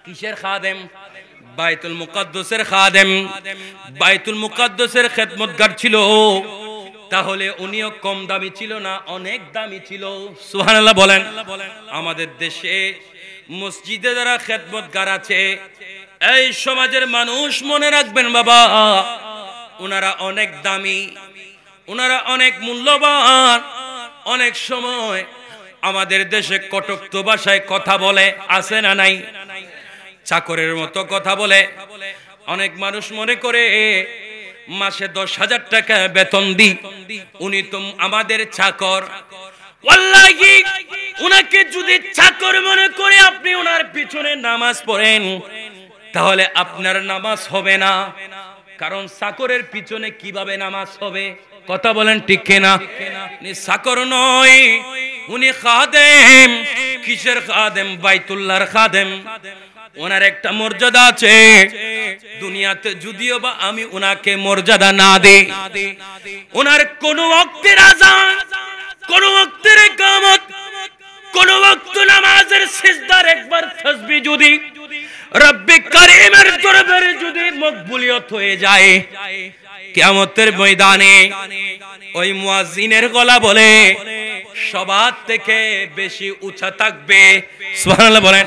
কিসের খাদেম? বাইতুল মুকাদ্দাসের খাদেম। বাইতুল মুকাদ্দাসের খেদমতগার ছিল। তাহলে উনিও কম দামি ছিল না, অনেক দামি ছিল। সুবহানাল্লাহ বলেন। আমাদের দেশে মসজিদে যারা খেদমতগার আছে, এই সমাজের মানুষ মনে রাখবেন বাবা, ওনারা অনেক দামি, ওনারা অনেক মূল্যবান। অনেক সময় আমাদের দেশে কটুক্ত ভাষায় কথা বলে, আছে না নাই? চাকরের মতো কথা বলে। অনেক মানুষ মনে করে মাসে 10,000 টাকা বেতন দিই, উনি তো আমাদের চাকর। ওয়াল্লাহি উনাকে যদি চাকর মনে করে আপনি ওনার পিছনে নামাজ পড়েন, তাহলে আপনার নামাজ হবে না। কারণ চাকরের পিছনে কিভাবে নামাজ হবে? কথা বলেন ঠিক কিনা? উনি চাকর নয়, উনি খাদেম। কিসের খাদেম? বাইতুল্লাহর খাদেম। ওনার একটা মর্যাদা আছে। দুনিয়াতে যদিও বা আমি ওনাকে মর্যাদা না দেই, ওনার কোন ওয়াক্তের আযান, কোন ওয়াক্তের ইকামত, কোন ওয়াক্ত নামাজের সিজদার একবার তাসবিহ যদি রব্বে কারীমের দরবারে যদি মকবুলিয়ত হয়ে যায়, কিয়ামতের ময়দানে ওই মুয়াজ্জিনের গলা বলে সবার থেকে বেশি উঁচা থাকবে। সুবহানাল্লাহ বলেন।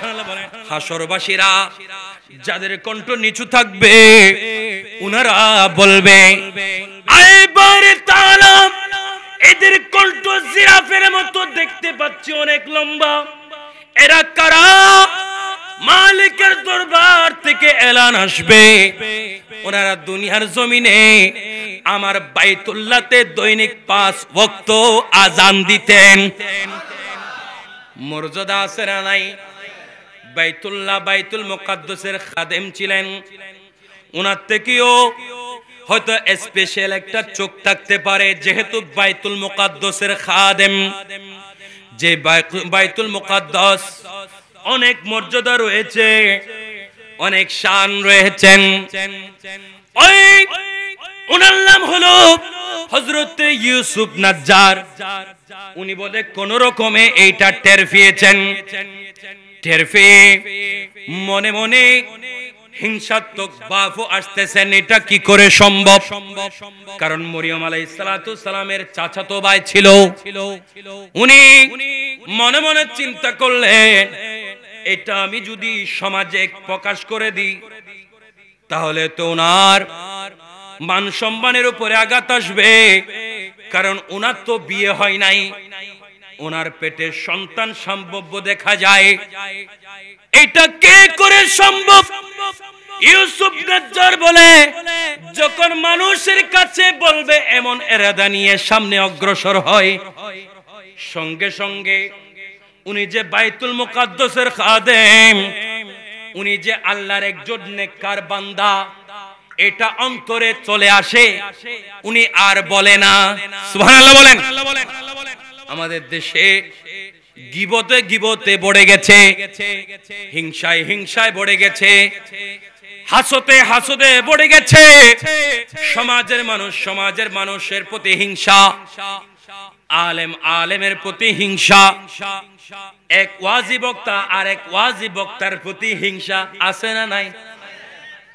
হাসরবাসীরা যাদের কণ্ঠ নিচু থাকবে উনারা বলবে আয় বারে তাআলা, এদের কণ্ঠ জিরাফের মতো দেখতে পাচ্ছি, অনেক লম্বা। এরা কারা? মালিকের দরবার থেকে এলান আসবে, ওনারা দুনিয়ার জমিনে আমার বাইতুল্লাহতে দৈনিক 5 ওয়াক্ত আযান দিতেন। মর্যাদা আছে না নাই? বাইতুল্লাহ, বাইতুল মুকাদ্দাসের খাদেম ছিলেন। ওনার থেকেও হয়তো স্পেশাল একটা চোখ থাকতে পারে, যেহেতু বাইতুল মুকাদ্দাসের খাদেম। যে বাইতুল মুকাদ্দাস অনেক মর্যাদা রয়েছে, অনেক শান রয়েছেন। ওই ওনার নাম হলো হযরত ইউসুফ নাজ্জার। উনি বলে কোন রকমে এইটা টের পেয়েছেন। টের পেয়ে মনে মনে হিংসাত্মক ভাবও আসতেছেন, এটা কি করে সম্ভব? কারণ মরিয়ম আলাইহিস সালাতু সালামের চাচাতো ভাই ছিল। উনি মনে মনে চিন্তা করলেন, এটা আমি যদি সমাজে প্রকাশ করে দিই তাহলে তো ওনার মান সম্মানের উপরে আঘাত আসবে। কারণ ওনার তো বিয়ে হয় নাই, ওনার পেটে সন্তান সম্ভব দেখা যায়। এটা কে করে সম্ভব? ইউসুফ নাজ্জার বলে, যখন মানুষের কাছে বলবে এমন এরাদা নিয়ে সামনে অগ্রসর হয়, সঙ্গে সঙ্গে উনি যে বাইতুল মুকাদ্দাসের খাদেম, উনি যে আল্লাহর একজন নেককার বান্দা, এটা অন্তরে চলে আসে। উনি আর বলে না। সুবহানাল্লাহ বলেন। আমাদের দেশে গীবতে গীবতে বড়ে গেছে, হিংসায় হিংসায় বড়ে গেছে, হাসতে হাসতে বড়ে গেছে। সমাজের মানুষের প্রতি হিংসা, আলেম আলেমের প্রতি হিংসা, এক ওয়াজি বক্তা আর এক ওয়াজি বক্তার প্রতি হিংসা আছে না নাই?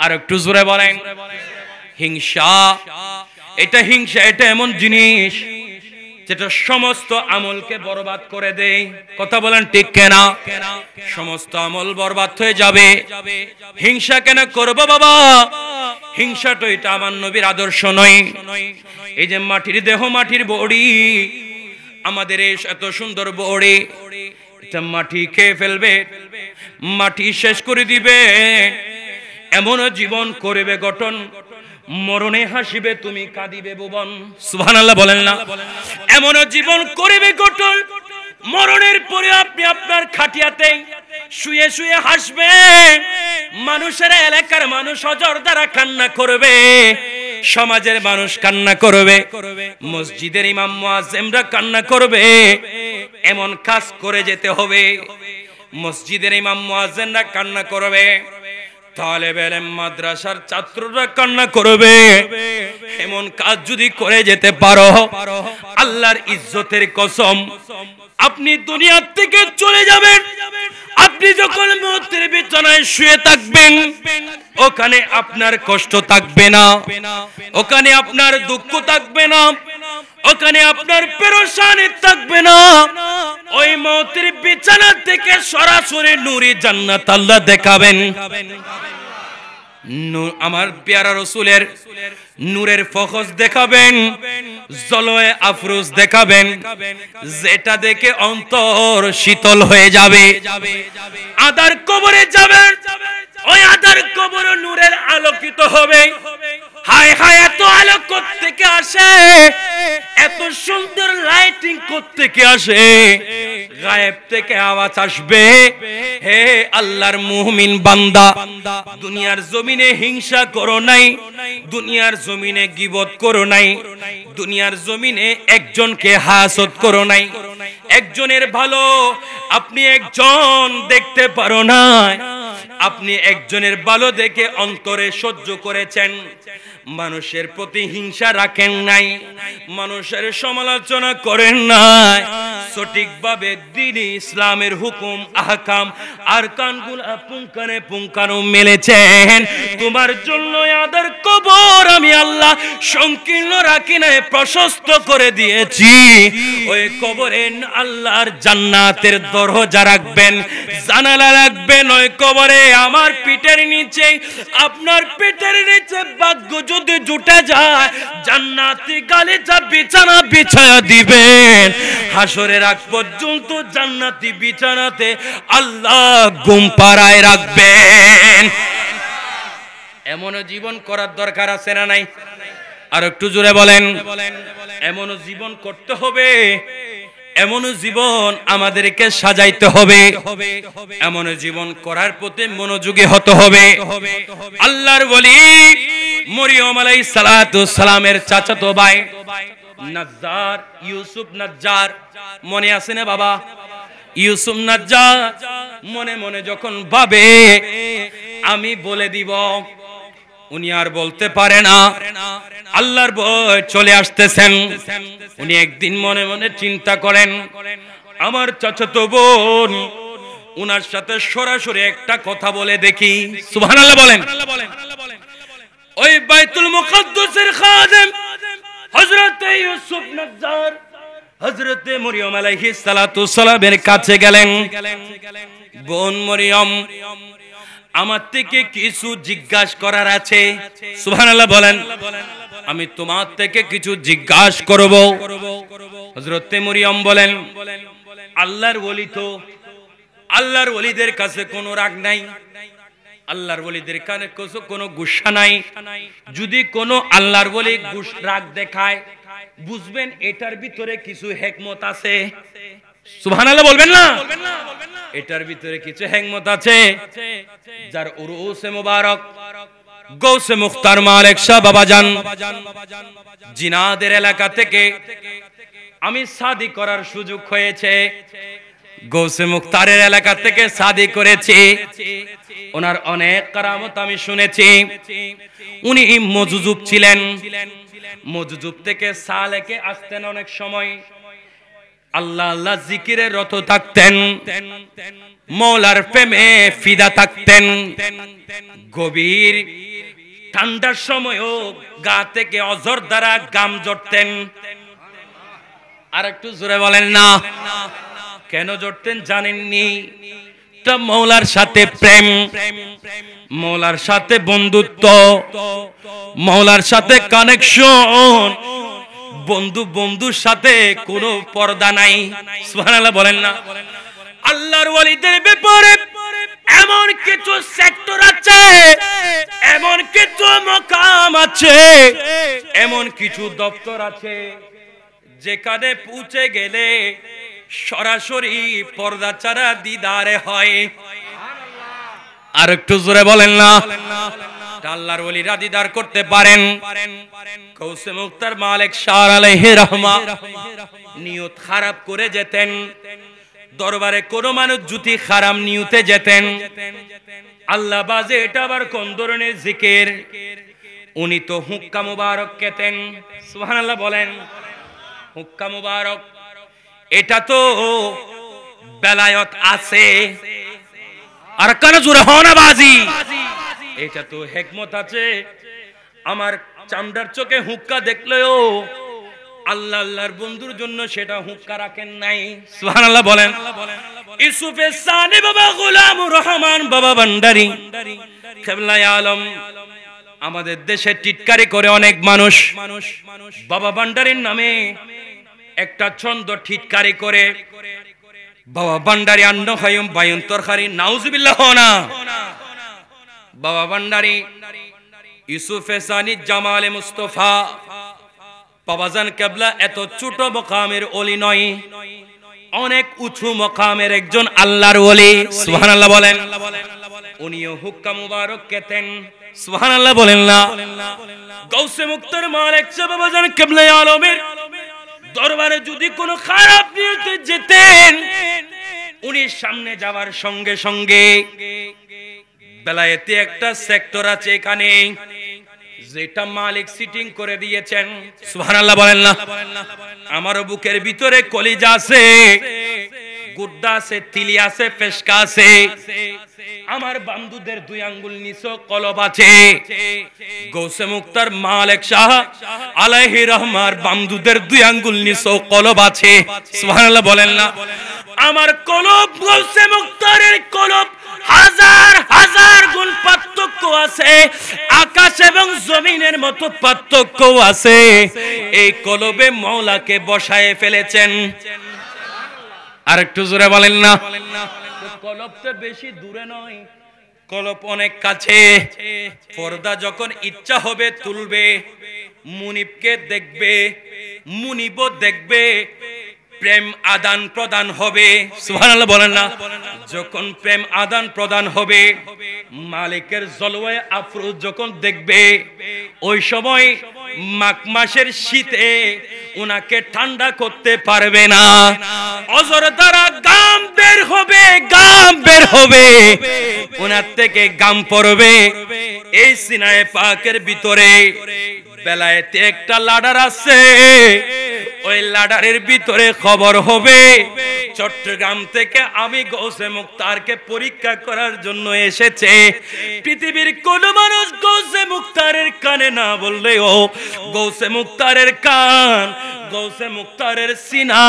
আর একটু জোরে বলেন। হিংসা, এটা এমন জিনিস যেটা সমস্ত আমলকে বরবাদ করে দেয়। কথা বলেন ঠিক কিনা? সমস্ত আমল বরবাদ হয়ে যাবে। হিংসা কেন করবো বাবা? হিংসা তো এটা আমার নবীর আদর্শ নয়। এই যে মাটির দেহ, মাটির বডি, আমাদের এত সুন্দর বডি, এটা মাটি খেয়ে ফেলবে, মাটি শেষ করে দিবে। এমন জীবন করবে গঠন, মরণে হাসিবে তুমি কাঁদিবে ভুবন। সুবহানাল্লাহ বলেন না? এমন জীবন করবে গঠন, মরণের পরে আপনি আপনার খাটিয়াতে শুয়ে শুয়ে হাসবেন। মানুষের এলাকার মানুষ অজর দ্বারা কান্না করবে, সমাজের মানুষ কান্না করবে, মসজিদের ইমাম মুয়াজ্জিমরা কান্না করবে। এমন কাজ করে যেতে হবে। মসজিদের ইমাম মুয়াজ্জিনরা কান্না করবে, তালেবে ইলম মাদ্রাসার ছাত্ররা কান্না করবে। এমন কাজ যদি করে যেতে পারো, আল্লাহর ইজ্জতের কসম, আপনি দুনিয়া থেকে চলে যাবেন। আপনি যখন মৌতের বিছানায় শুয়ে থাকবেন, ওখানে আপনার কষ্ট থাকবে না, ওখানে আপনার দুঃখ থাকবে না, ওখানে আপনার পেরেশানি থাকবে না। ওই মৌতের বিছানা থেকে সরাসরি নূরে জান্নাত আল্লাহ দেখাবেন। আমার প্যারা রাসূলের নূরের ফখজ দেখাবেন, জলয়ে আফরোজ দেখাবেন, যেটা দেখে অন্তর শীতল হয়ে যাবে। আদার কবরে যাবেন, ওই আদার কবর নূরের আলোকিত হবে। হায় হায়, এত আলো কোত্থেকে আসে? এত সুন্দর লাইটিং কোত্থেকে আসে? গায়েব থেকে আওয়াজ আসবে, হে আল্লাহর মুমিন বান্দা, দুনিয়ার জমিনে হিংসা করো নাই, দুনিয়ার জমিনে গীবত করো নাই, দুনিয়ার জমিনে একজনকে হাসদ করো নাই, একজনের ভালো আপনি একজন দেখতে পারো না, আপনি একজনের ভালো দেখে অন্তরে সহ্য করেছেন, মানুষের প্রতি হিংসা রাখেন নাই, মানুষের সমালোচনা করেন নাই, সঠিকভাবে দ্বীন-ই ইসলামের হুকুম আহকাম আরকানগুলো পুঙ্খানে পুঙ্খানু মেলেছেন, তোমার জন্য আদার কবর আমি আল্লাহ সংকীর্ণ রাখি নাই, প্রশস্ত করে দিয়েছি। ওই কবরে আল্লাহর জান্নাতের দরজা রাখবেন, জানালা রাখবেন। ওই কবরে আমার পিঠের নিচে, আপনার পিঠের নিচে ভাগ্য যদি জুটে যায়, জান্নাতি গালিচা বিছানা বিছায়া দিবেন। হাসরের আগ পর্যন্ত জান্নাতি বিছানাতে আল্লাহ ঘুম পাড়ায় রাখবেন। এমন জীবন করার দরকার আছে না নাই? আর একটু জোরে বলেন। এমন জীবন করতে হবে, এমন জীবন আমাদেরকে সাজাইতে হবে, এমন জীবন করার প্রতি মনোযোগী হতে হবে। আল্লাহর ওলি মরিয়ম আলাইহিস সালাতু সালামের চাচাতো ভাই নাজ্জার, ইউসুফ নাজ্জার, মনে আছে না বাবা? ইউসুফ নাজ্জার মনে মনে যখন ভাবে আমি বলে দিব, উনি আর বলতে পারে না, আল্লাহর ভয় চলে আসতেছেন। উনি একদিন মনে মনে চিন্তা করেন, আমার চাচাতো বোন, উনার সাথে সরাসরি একটা কথা বলে দেখি। সুবহানাল্লাহ বলেন। ওই বাইতুল মুকাদ্দাসের খাদেম হযরত ইউসুফ নাজ্জার হযরতে মরিয়ম আলাইহিস সালাতু সালামের কাছে গেলেন। বোন মরিয়ম, আমার থেকে কিছু জিজ্ঞাসা করার আছে। সুবহানাল্লাহ বলেন। আমি তোমার থেকে কিছু জিজ্ঞাসা করব। হযরতে মরিয়ম বলেন, আল্লাহর ওলি তো, আল্লাহর ওলিদের কাছে কোনো রাগ নাই, আল্লাহর ওলিদের কাছে কোনো গুসা নাই। যদি কোনো আল্লাহর ওলি রাগ দেখায়, বুঝবেন এটার ভিতরে কিছু হিকমত আছে। সুবহানাল্লাহ বলবেন না? এটার ভিতরে কিছু হিকমত আছে। যার উরুসে মুবারক গৌসে মুখতার মালিক শাহ বাবাজান জিনাদের এলাকা থেকে আমি শাদী করার সুযোগ হয়েছে। গৌসে মুখতারের এলাকা থেকে শাদী করেছি। ওনার অনেক কারামত আমি শুনেছি। উনি মজুজুব ছিলেন। মজুজুব থেকে সালেকে আসতেন, অনেক সময় আল্লাহ আল্লাহ জিকিরে রত থাকতেন, মৌলার প্রেমে ফিদা থাকতেন। গভীর ঠান্ডার সময়ও গা থেকে অজর দ্বারা গাম জড়তেন। আর একটু জোরে বলেন না। কেন জড়তেন জানেননি? তা মৌলার সাথে প্রেম, মৌলার সাথে বন্ধুত্ব, মৌলার সাথে কানেকশন। বন্ধু বন্ধুর সাথে কোনো পর্দা নাই। সুবহানাল্লাহ বলেন না। আল্লাহর ওলিদের ব্যাপারে এমন কিছু সেক্টর আছে, এমন কিছু মকাম আছে, এমন কিছু দপ্তর আছে, যেখানে পৌঁছে গেলে সরাসরি পর্দা ছাড়া দিদারে হয়। আর একটু জোরে বলেন না। আল্লাহর ওলিরা দিদার করতে পারেন। গৌসে মুখতার মালিক শাহ আলাইহি রাহমা নিয়ত খারাপ করে যেতেন। দরবারে কোন মানুষ যদি খারাপ নিয়তে যেতেন, আল্লাহ বাজে এটা আবার কোন ধরনের জিকির, উনি তো হুক্কা মুবারক খেতেন। সুবহানাল্লাহ বলেন। হুক্কা মুবারক, এটা তো বেলায়ত আছে। আর কেন জোরে হও না বাজি? এটা তো হিকমত আছে। আমার চামড়ার চোখে হুক্কা দেখলেও আল্লাহ আল্লাহর বন্ধুর জন্য সেটা হুক্কা রাখেন নাই। সুবহানাল্লাহ বলেন। ইউসুফের সানি বাবা গোলামুর রহমান বাবা ভান্ডারী কিবলায়ে আলম আমাদের দেশে টিটকারি করে অনেক মানুষ। বাবা ভান্ডারীর নামে একটা ছন্দ টিটকারি করে, বাবা ভান্ডারী আন্ন খায়ুম বায়ুন তরকারি, নাউজুবিল্লাহ না। বাবা ভান্ডারী ইউসুফে সানি জামালে মুস্তাফা বাবাজান কেবলা এত ছোট মকামের ওলি নয়, অনেক উঁচু মকামের একজন আল্লাহর ওলি। সুবহানাল্লাহ বলেন। উনিও হুক্কা মুবারক খেতেন। সুবহানাল্লাহ বলেন না। গৌসে মুখতার মালিক শাহ বাবাজান কিবলায়ে আলমের দরবারে যদি কোনো খারাপ নিয়তে যেতেন, উনি সামনে যাওয়ার সঙ্গে সঙ্গে বেলায়েতে একটা সেক্টর আছে এখানে, যেটা মালিক সিটিং করে দিয়েছেন। সুবহানাল্লাহ বলেন না? আমার বুকের ভিতরে কলিজা আছে, গুদ্দা আছে, তিলি আছে, পেশকা আছে। আমার বান্দুদের 2 আঙ্গুল নিচে কলব আছে। গৌসে মুক্তার মালিক শাহ আলাইহি রহমার বান্দুদের 2 আঙ্গুল নিচে কলব আছে। সুবহানাল্লাহ বলেন না? আমার কলব, গৌসে মুক্তারের কলব হাজার হাজার গুণ পার্থক্য আছে, আকাশ এবং জমিনের মতো পার্থক্য আছে। এই কলবে মওলাকে বসায় ফেলেছেন। আর একটু জোরে বলেন না? কলব তো বেশি দূরে নয়, কলব অনেক কাছে। পর্দা যখন ইচ্ছা হবে তুলবে, মুনিবকে দেখবে, মুনিবও দেখবে, প্রেম আদান প্রদান হবে। সুবহানাল্লাহ বলেন না? যখন প্রেম আদান প্রদান হবে, মালিকের জলওয়ায়ে আফরোজ যখন দেখবে, ওই সময় মাঘ মাসের শীতে উনাকে ঠান্ডা করতে পারবে না। অজর দ্বারা গাম বের হবে, গাম বের হবে, উনার থেকে গাম পড়বে। এই সিনায়ে পাকের ভিতরে বেলায়েতে একটা লাডার আছে, ওই লাডারের ভিতরে খবর হবে চট্টগ্রাম থেকে আমি গৌসে মুক্তারকে পরীক্ষা করার জন্য এসেছে। পৃথিবীর কোন মানুষ গৌসে মুক্তারের কানে না বললেও গৌসে মুক্তারের কান, গৌসে মুক্তারের সিনা,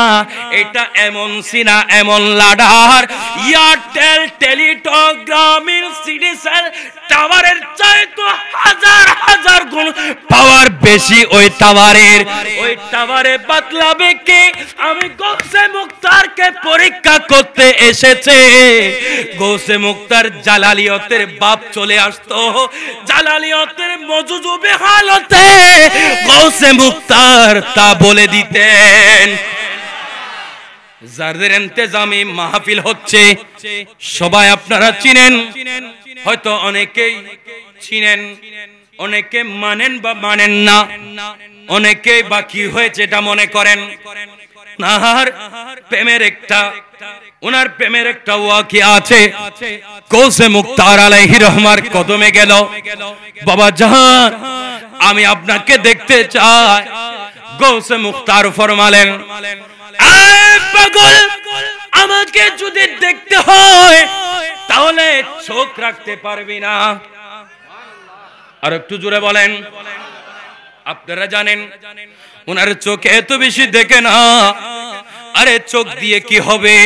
এটা এমন সিনা, এমন লাডার, এয়ারটেল টেলিটক গ্রামীণ সিডিসেল টাওয়ারের চাইতে হাজার হাজার গুণ পাওয়ার বেশি ওই টাওয়ারের। ওই টাওয়ারে বাতলাবে কে? আমি গৌসে মুক্তারকে পরীক্ষা করতে এসেছে। গৌসে মুক্তার জালালিয়তের বাপ চলে আসতো, জালালিয়তের মজুজুবে হালতে গৌসে মুক্তার তা বলে দিতেন। যাদের ইন্তেজামে মাহফিল হচ্ছে সবাই আপনারা চিনেন, হয়তো অনেকেই চিনেন, অনেকে মানেন বা মানেন না, অনেকে বাকি হয়েছে এটা মনে করেন। নাহার প্রেমের একটা, ওনার প্রেমের একটা ওয়াকিয়া আছে। গৌসে মুক্তার আলাইহি রহমার কদমে গেল, বাবা জান আমি আপনাকে দেখতে চাই। গৌসে মুক্তার ফরমালেন, আয় পাগল, আমাকে যদি দেখতে হয় তাহলে চোখ রাখতে পারবি না। আর একটু জোরে বলেন। আপনারা জানেন ওনার চোখে এত বেশি দেখে না। আরে চোখ দিয়ে কি হবে?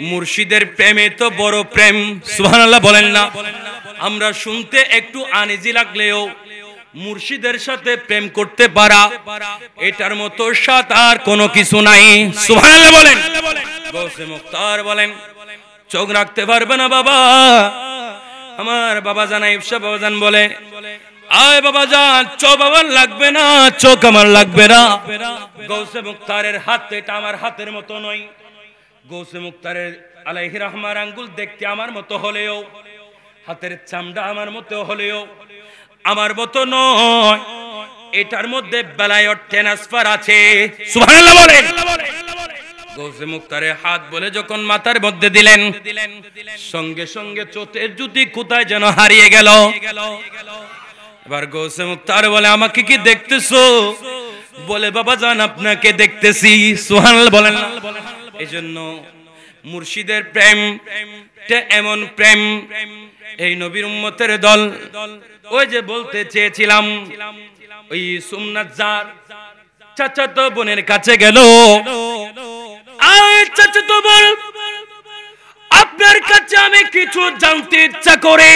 মুর্শিদের প্রেমে তো বড় প্রেম। সুবহানাল্লাহ বলেন না? আমরা শুনতে একটু আনিজি লাগলেও মুর্শিদের সাথে প্রেম করতে পারা, এটার মতো স্বাদ আর কোনো কিছু নাই। সুবহানাল্লাহ বলেন। গৌসে মুক্তার বলেন, চোখ রাখতে পারবে না বাবা। আমার বাবা জান ইফসা বাবা জান বলে, আয় বাবা জান চোখ আমার লাগবে না, চোখ আমার লাগবে না। গৌসে মুক্তারের হাত এটা আমার হাতের মতো নয়। গৌসে মুক্তারের আলাইহি রহমার আঙ্গুল দেখতে আমার মতো হলেও, হাতের চামড়া আমার মতো হলেও আমার মতো নয়। এটার মধ্যে বেলায়েত ট্রান্সফার আছে। সুবহানাল্লাহ বলেন। গৌসে মুক্তারের হাত বলে যখন মাথার মধ্যে দিলেন, সঙ্গে সঙ্গে চোখের জুতি কোথায় যেন হারিয়ে গেল। এবার গৌসে মুক্তার বলে, আমাকে কি দেখতেছো? বলে, বাবা জান আপনাকে দেখতেছি। সুবহানাল্লাহ বলেন। এজন্য মুর্শিদের প্রেম এমন প্রেম, এই নবীর উম্মতের দল। ওই যে বলতে চেয়েছিলাম, ওই সুমনাজ্জার চাচাতো বোনের কাছে গেল। আয় চাচাতো বোন, আপনার কাছে আমি কিছু জানতে ইচ্ছা করে।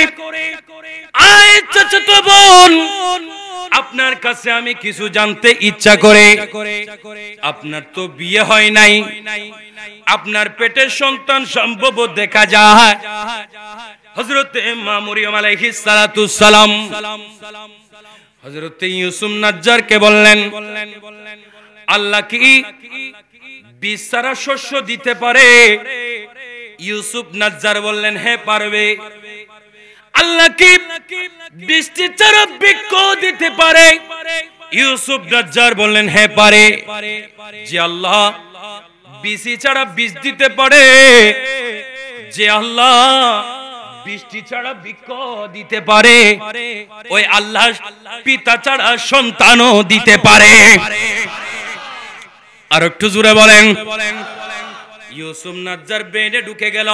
আয় চাচাতো বোন, আপনার কাছে আমি কিছু জানতে ইচ্ছা করে। আপনার তো বিয়ে হয় নাই, আপনার পেটের সন্তান সম্ভব দেখা যায়। হযরতে মা মরিয়ম আলাইহিস সালাতুস সালাম হযরতে ইউসুফ নাজ্জারকে বললেন, আল্লাহ কি বীজ ছাড়া শস্য দিতে পারে? ইউসুফ নাজ্জার বললেন, হ্যাঁ পারবে। আল্লাহ কি বৃষ্টি ছাড়া বৃক্ষ দিতে পারে? ইউসুফ নাজ্জার বললেন, হ্যাঁ পারে। যে আল্লাহ বৃষ্টি ছাড়া বীজ দিতে পারে, যে আল্লাহ বৃষ্টি ছাড়া বৃক্ষ দিতে পারে, ওই আল্লাহ পিতা ছাড়া সন্তানও দিতে পারে। আর একটু জোরে বলেন। ইউসুফ নাজ্জার ব্রেনে ঢুকে গেল,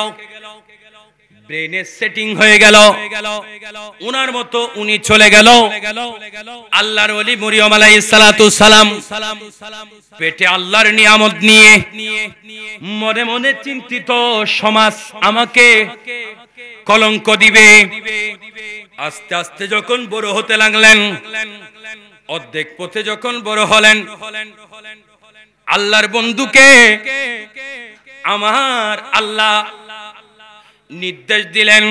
ব্রেনে সেটিং হয়ে গেল, উনার মতো উনি চলে গেল আল্লাহর ওলি মরিয়ম আলাইহিস সালাতু সালাম পেটে আল্লাহর নিয়ামত নিয়ে মনে মনে চিন্তিত, সমাজ আমাকে কলঙ্ক দিবে। আস্তে আস্তে যখন বড় হতে লাগলেন, অর্ধেক পথে যখন বড় হলেন, আল্লাহর বন্ধুকে আমার আল্লাহ নির্দেশ দিলেন,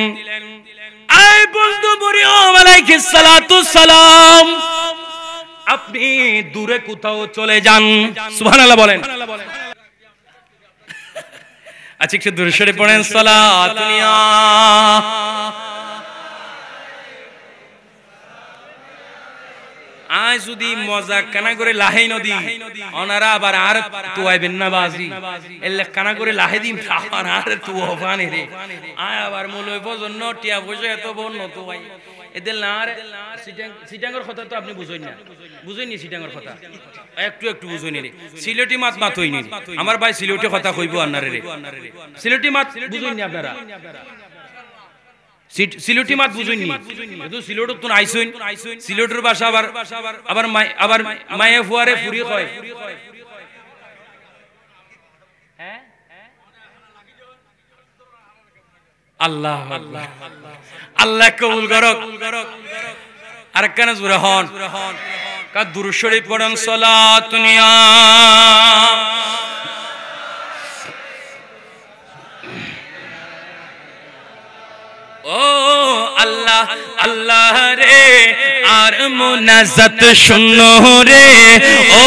আয় বন্ধু মরিয়ম আলাইহিস সালাতু সালাম, আপনি দূরে কোথাও চলে যান। সুবহানাল্লাহ বলেন। আচ্ছা একটু দূরে সরে পড়েন। সালাতুনিয়া আয় যদি মজা কানা করে লাহে নদী ওনারা আবার আর তুয়াইবেন না বাজি, এলে কানা করে লাহে দিম আবার আর তুয়াবানে রে, আয় আবার মূলই পছন্দ টিয়া বসে এত বন্য তুয়াই এদের না। আর সিটাঙ্গের কথা তো আপনি বুঝেন না, বুঝেননি সিটাঙ্গের কথা, একটু একটু বুঝেনি রে। সিলেটি মাত মাত হইনি, আমার ভাই সিলেটি কথা কইব আন্নারে রে, সিলেটি মাত বুঝেননি আপনারা, সিলেটি মাত বুঝুইনি, কিন্তু সিলেটত তো আইছুন, সিলেটের ভাষা আবার আবার আবার মায়ে ফুয়ারে ফুরি কয়। আল্লাহ আল্লাহ আল্লাহ কবুল করক। আর কেন জোরে হন কা দুরূদ শরীফ পড়েন। সালাতুনিয়া ও আল্লাহ আল্লাহ রে আর মুনাজাত শুনো রে, ও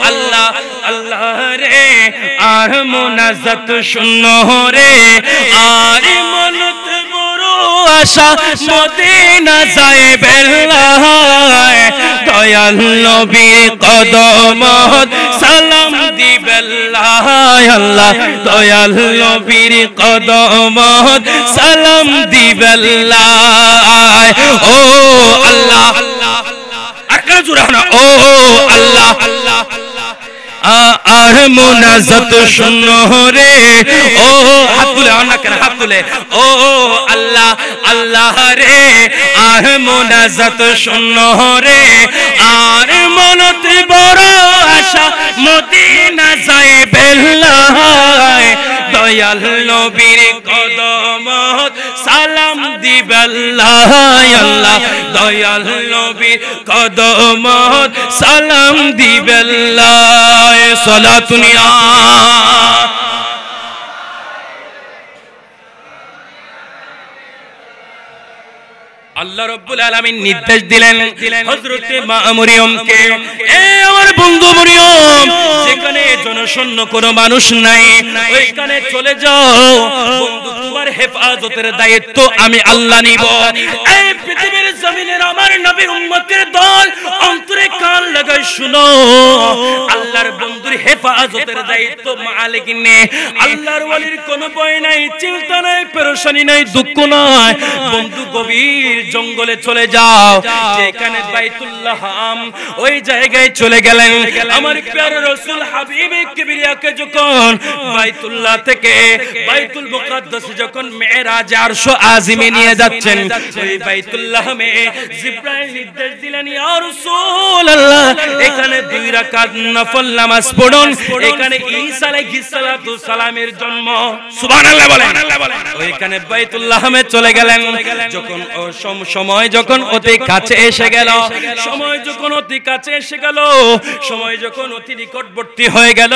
আল্লাহ আল্লাহ রে আর মুনাজাত শুনো রে, আর মনত বড় আশা মদিনা যাইবেন দয়াল নবীর কদমত সালাম দিবেন আল্লাহ, দয়াল নবীর কদমত সালাম দিবেন ও আল্লাহ আর কেন জোরে না, ও আল্লাহ আর মুনাজাত শুনো রে, ও হাত তুলে আনা কেন হাত তুলে, ও আল্লাহ আল্লাহ রে আর মুনাজাত শুনো রে, আর মনত বড় আশা মদিনা যাইবেন দয়াল নবীর কদমত সালাম দিবেন আল্লাহ, দয়াল নবীর কদমত সালাম দিবেন। সালাতুনিয়া আল্লাহ রাব্বুল আলামিন নির্দেশ দিলেন হযরত মা মরিয়মকে, এ আমার বন্ধু মরিয়ম, যেখানে জনশূন্য কোনো মানুষ নাই ওইখানে চলে যাও, বন্ধু তোমার হেফাজতের দায়িত্ব আমি আল্লাহ নিব। এই পৃথিবীর জমিনের আমার নবীর উম্মতের দল অন্তরে কান লাগাই শুনো, আল্লাহর বন্ধুর হেফাজতের দায়িত্ব মালিক নে। আল্লাহর ওয়ালির কোনো ভয় নাই, চিন্তা নাই, পেরেশানি নাই, দুঃখ নাই। বন্ধু গভীর জঙ্গলে চলে যাও, যেখানে বাইতুল্লাহ ওই জায়গায় চলে গেলেন। আমার প্রিয় রাসূল হাবিবে কিবরিয়াকে যখন বাইতুল্লাহ থেকে বাইতুল মুকাদ্দাসে যখন মেরাজে আরশ আজিমে নিয়ে যাচ্ছেন, ওই বাইতুল্লাহ মে জিবরাইল নির্দেশ দিলেন, ইয়া রাসূলুল্লাহ এখানে 2 রাকাত নফল নামাজ পড়ুন, এখানে ঈসা আলাইহিস সালাতু সালামের জন্ম। সুবহানাল্লাহ বলেন। ওইখানে বাইতুল্লাহ মে চলে গেলেন। যখন সময় যখন অতি কাছে এসে গেল, সময় যখন অতি কাছে এসে গেল, সময় যখন অতি নিকটবর্তী হয়ে গেল,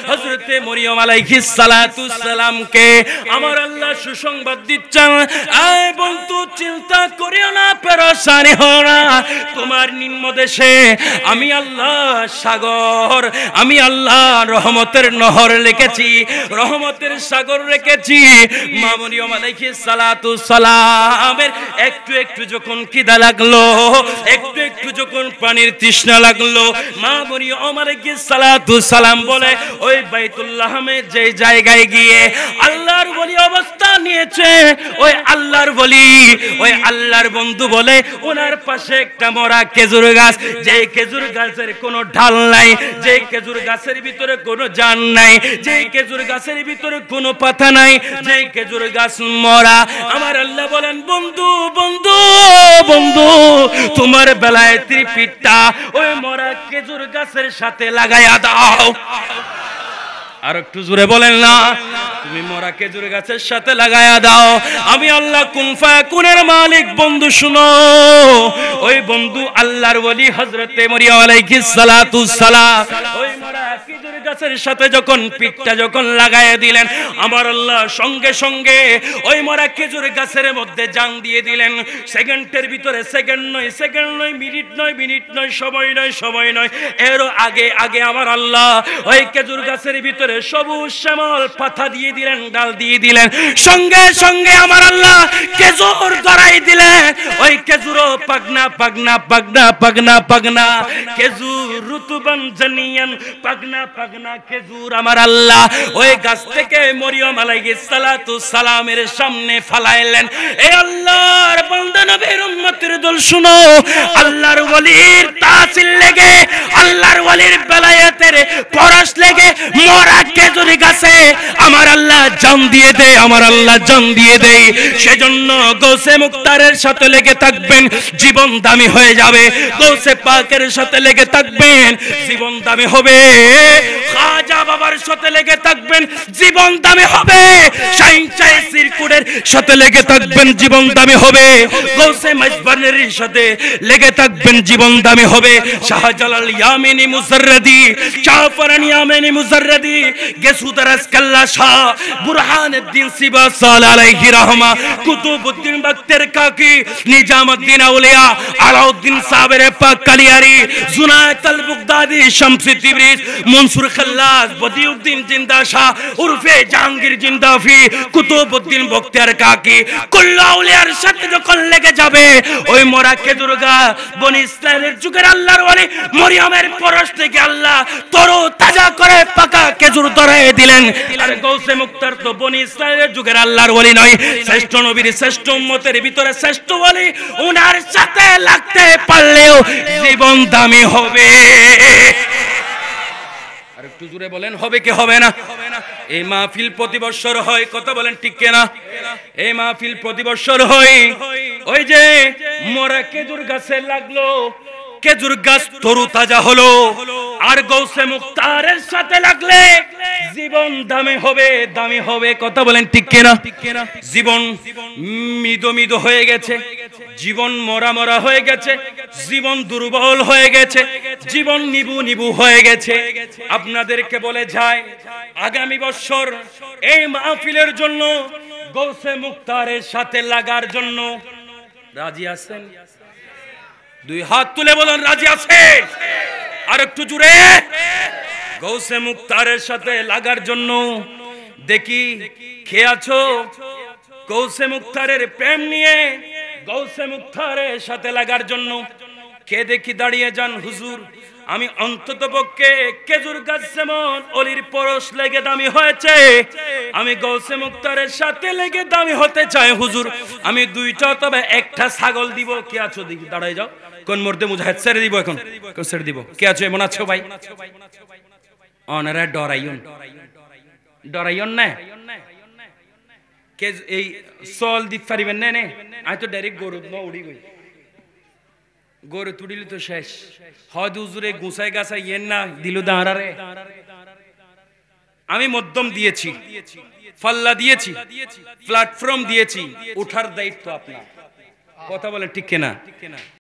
হযরত মরিয়ম আলাইহিস সালাতু সালামকে আমার আল্লাহ সুসংবাদ দিচ্ছেন, আয় বন্ধু চিন্তা করিও না, পেরেশানি হও না, তোমার নিম্নদেশে আমি আল্লাহ সাগর, আমি আল্লাহ রহমতের নহর রেখেছি, রহমতের সাগর রেখেছি। মা মরিয়ম আলাইহিস সালাতু সালামের একটু একটু যখন খিদা লাগলো, একটু একটু যখন পানির তৃষ্ণা লাগলো, মা মরিয়ম আলাইহিস সালাতু সালাম বলে ওই বাইতুল্লাহ মে যে জায়গায় গিয়ে আল্লাহর ওলি অবস্থা নিয়ে দিয়েছে ওই আল্লাহর ওলি, ওই আল্লাহর বন্ধু বলে ওনার পাশে একটা মরা খেজুর গাছ, যে খেজুর গাছের কোনো ঢাল নাই, যে খেজুর গাছের ভিতরে কোনো জান নাই, যে খেজুর গাছের ভিতরে কোনো পাতা নাই, যে খেজুর গাছ মরা। আমার আল্লাহ বলেন বন্ধু বন্ধু বন্ধু, তোমার বেলায়েতের পিঠটা ওই মরা খেজুর গাছের সাথে লাগাইয়া দাও। আর একটু জোরে বলেন না, তুমি মরা খেজুর গাছের সাথে লাগায়া দাও। আমি আল্লাহ কুন ফায়াকুনের মালিক। বন্ধু শুনো, ওই বন্ধু আল্লাহর ওলি হযরতে মরিয়ম আলাইহিস সালাতুস সালাম ওই মরা খেজুর গাছের সাথে যখন পিঠটা যখন লাগায়া দিলেন, আমার আল্লাহ সঙ্গে সঙ্গে ওই মরা খেজুর গাছের মধ্যে জান দিয়ে দিলেন। সেকেন্ডের ভিতরে, সেকেন্ড নয়, মিনিট নয়, সময় নয়, এরও আগে আগে আমার আল্লাহ ওই খেজুর গাছের ভিতরে সবুজ শ্যামল পাতা দিয়ে দিলেন, ডাল দিয়ে দিলেন। সঙ্গে সঙ্গে আমার আল্লাহ খেজুর ধরাই দিলেন। ওই খেজুরও পাগনা পাগনা পাগনা পাগনা পাগনা খেজুর, রুতুবান জানিয়ান পাগনা পাগনা খেজুর আমার আল্লাহ ওই গাছ থেকে মরিয়ম আলাইহিস সালাতু সালামের সামনে ফালাইলেন। এ আল্লাহর বান্দা নবীর উম্মতের দল শুনো, আল্লাহর ওলির তাসিল লেগে, আল্লাহর ওলির বেলায়েতের পরশ লেগে মরা খেজুর গাছে আমার আল্লাহ জান দিয়ে দেয়, আমার আল্লাহ জান দিয়ে দেয়। সেজন্য গৌসে মুক্তারের সাথে লেগে থাকবেন, জীবন দামি হয়ে যাবে। গৌসে পাকের সাথে লেগে থাকবেন, জীবন দামি হবে। খাজা বাবার সাথে লেগে থাকবেন, জীবন দামি হবে। শাইন শাহ সিরকুটের সাথে লেগে থাকবেন, জীবন দামি হবে। গৌসে মাইজবানের সাথে লেগে থাকবেন, জীবন দামি হবে। শাহজালাল ইয়ামিনী মুজাররদি, জাফরানি ইয়ামিনী মুজাররদি, গেসুদারাস কাল্লা শাহ, বুরহানুদ্দিন সিবাসাল আলাইহি রাহমা, কুতুবউদ্দিন বক্তের কাকি, নিজামউদ্দিন আউলিয়া, আলাউদ্দিন সাবের পাক কালিয়ারি, জুনায়েদ আল বাগদাদি, শামসি তিবরিজ, মনসুর খাল্লাস, বদিউদ্দিন জিন্দা শাহ উরফে জাহাঙ্গীর জিন্দাফি, কুতুবউদ্দিন বক্তের কাকি, কুল্লু আউলিয়ার সাথে যখন লেগে যাবে ওই মরা খেজুর গাছ, বনি ইসরাইলের যুগের আল্লাহর ওলি মরিয়মের পরশ থেকে আল্লাহ তরো তাজা করে পাকা খেজুর ধরায় দিলেন। আর গৌসে মুক্তার তো বনি ইসরাইলের যুগের আল্লাহর ওলি নয়, শ্রেষ্ঠ নবীর শ্রেষ্ঠ উম্মতের ভিতরে শ্রেষ্ঠ ওলি। ওনার সাথে লাগতে পারলেও জীবন দামি হবে। আর একটু জোরে বলেন, হবে কি হবে না? এই মাহফিল প্রতি বছর হয়, কথা বলেন ঠিক কিনা? এই মাহফিল প্রতি বছর হয়। ওই যে মরা খেজুর গাছে লাগলো, খেজুর গাছ তরু তাজা হলো। আর গৌসে মুক্তারের সাথে লাগলে জীবন দামি হবে, দামি হবে। কথা বলেন ঠিক কিনা? জীবন মৃদু মৃদু হয়ে গেছে, জীবন মরা মরা হয়ে গেছে, জীবন দুর্বল হয়ে গেছে, জীবন নিবু নিবু হয়ে গেছে। আপনাদেরকে বলে যায়, আগামী বছর এই মাহফিলের জন্য গৌসে মুক্তারের সাথে লাগার জন্য রাজি আছেন? দুই হাত তুলে বলেন রাজি আছেন? আর একটু জুড়ে, গৌসে মুক্তারের সাথে লাগার জন্য দেখি খেয়ে আছো? গৌসে মুক্তারের প্রেম নিয়ে গৌসে মুক্তারের সাথে লাগার জন্য কে দেখি দাঁড়িয়ে যান। হুজুর, আমি অন্তত পক্ষে খেজুর গাছ যেমন অলির পরশ লেগে দামি হয়েছে, আমি গৌসে মুক্তারের সাথে লেগে দামি হতে চাই। হুজুর, আমি দুইটা তবে একটা ছাগল দিব। কে আছো দেখি দাঁড়াই যাও। কোন মুহূর্তে মুজাহিদ ছেড়ে দিব, এখন ছেড়ে দিব। কে আছো? এমন আছো ভাই? অনারা ডরাইন, ডরাইন না কে এই সল দিতে পারিবেন না? আমি তো ডাইরেক্ট গরু উড়ি গই, গরু তুড়িলি তো শেষ। হয়তো হুজুরে গুছাই গাছাই ইয়েন না দিল দাঁড়ারে। আমি মধ্যম দিয়েছি, ফাল্লা দিয়েছি, প্ল্যাটফর্ম দিয়েছি, উঠার দায়িত্ব আপনার। কথা বলেন ঠিক কিনা?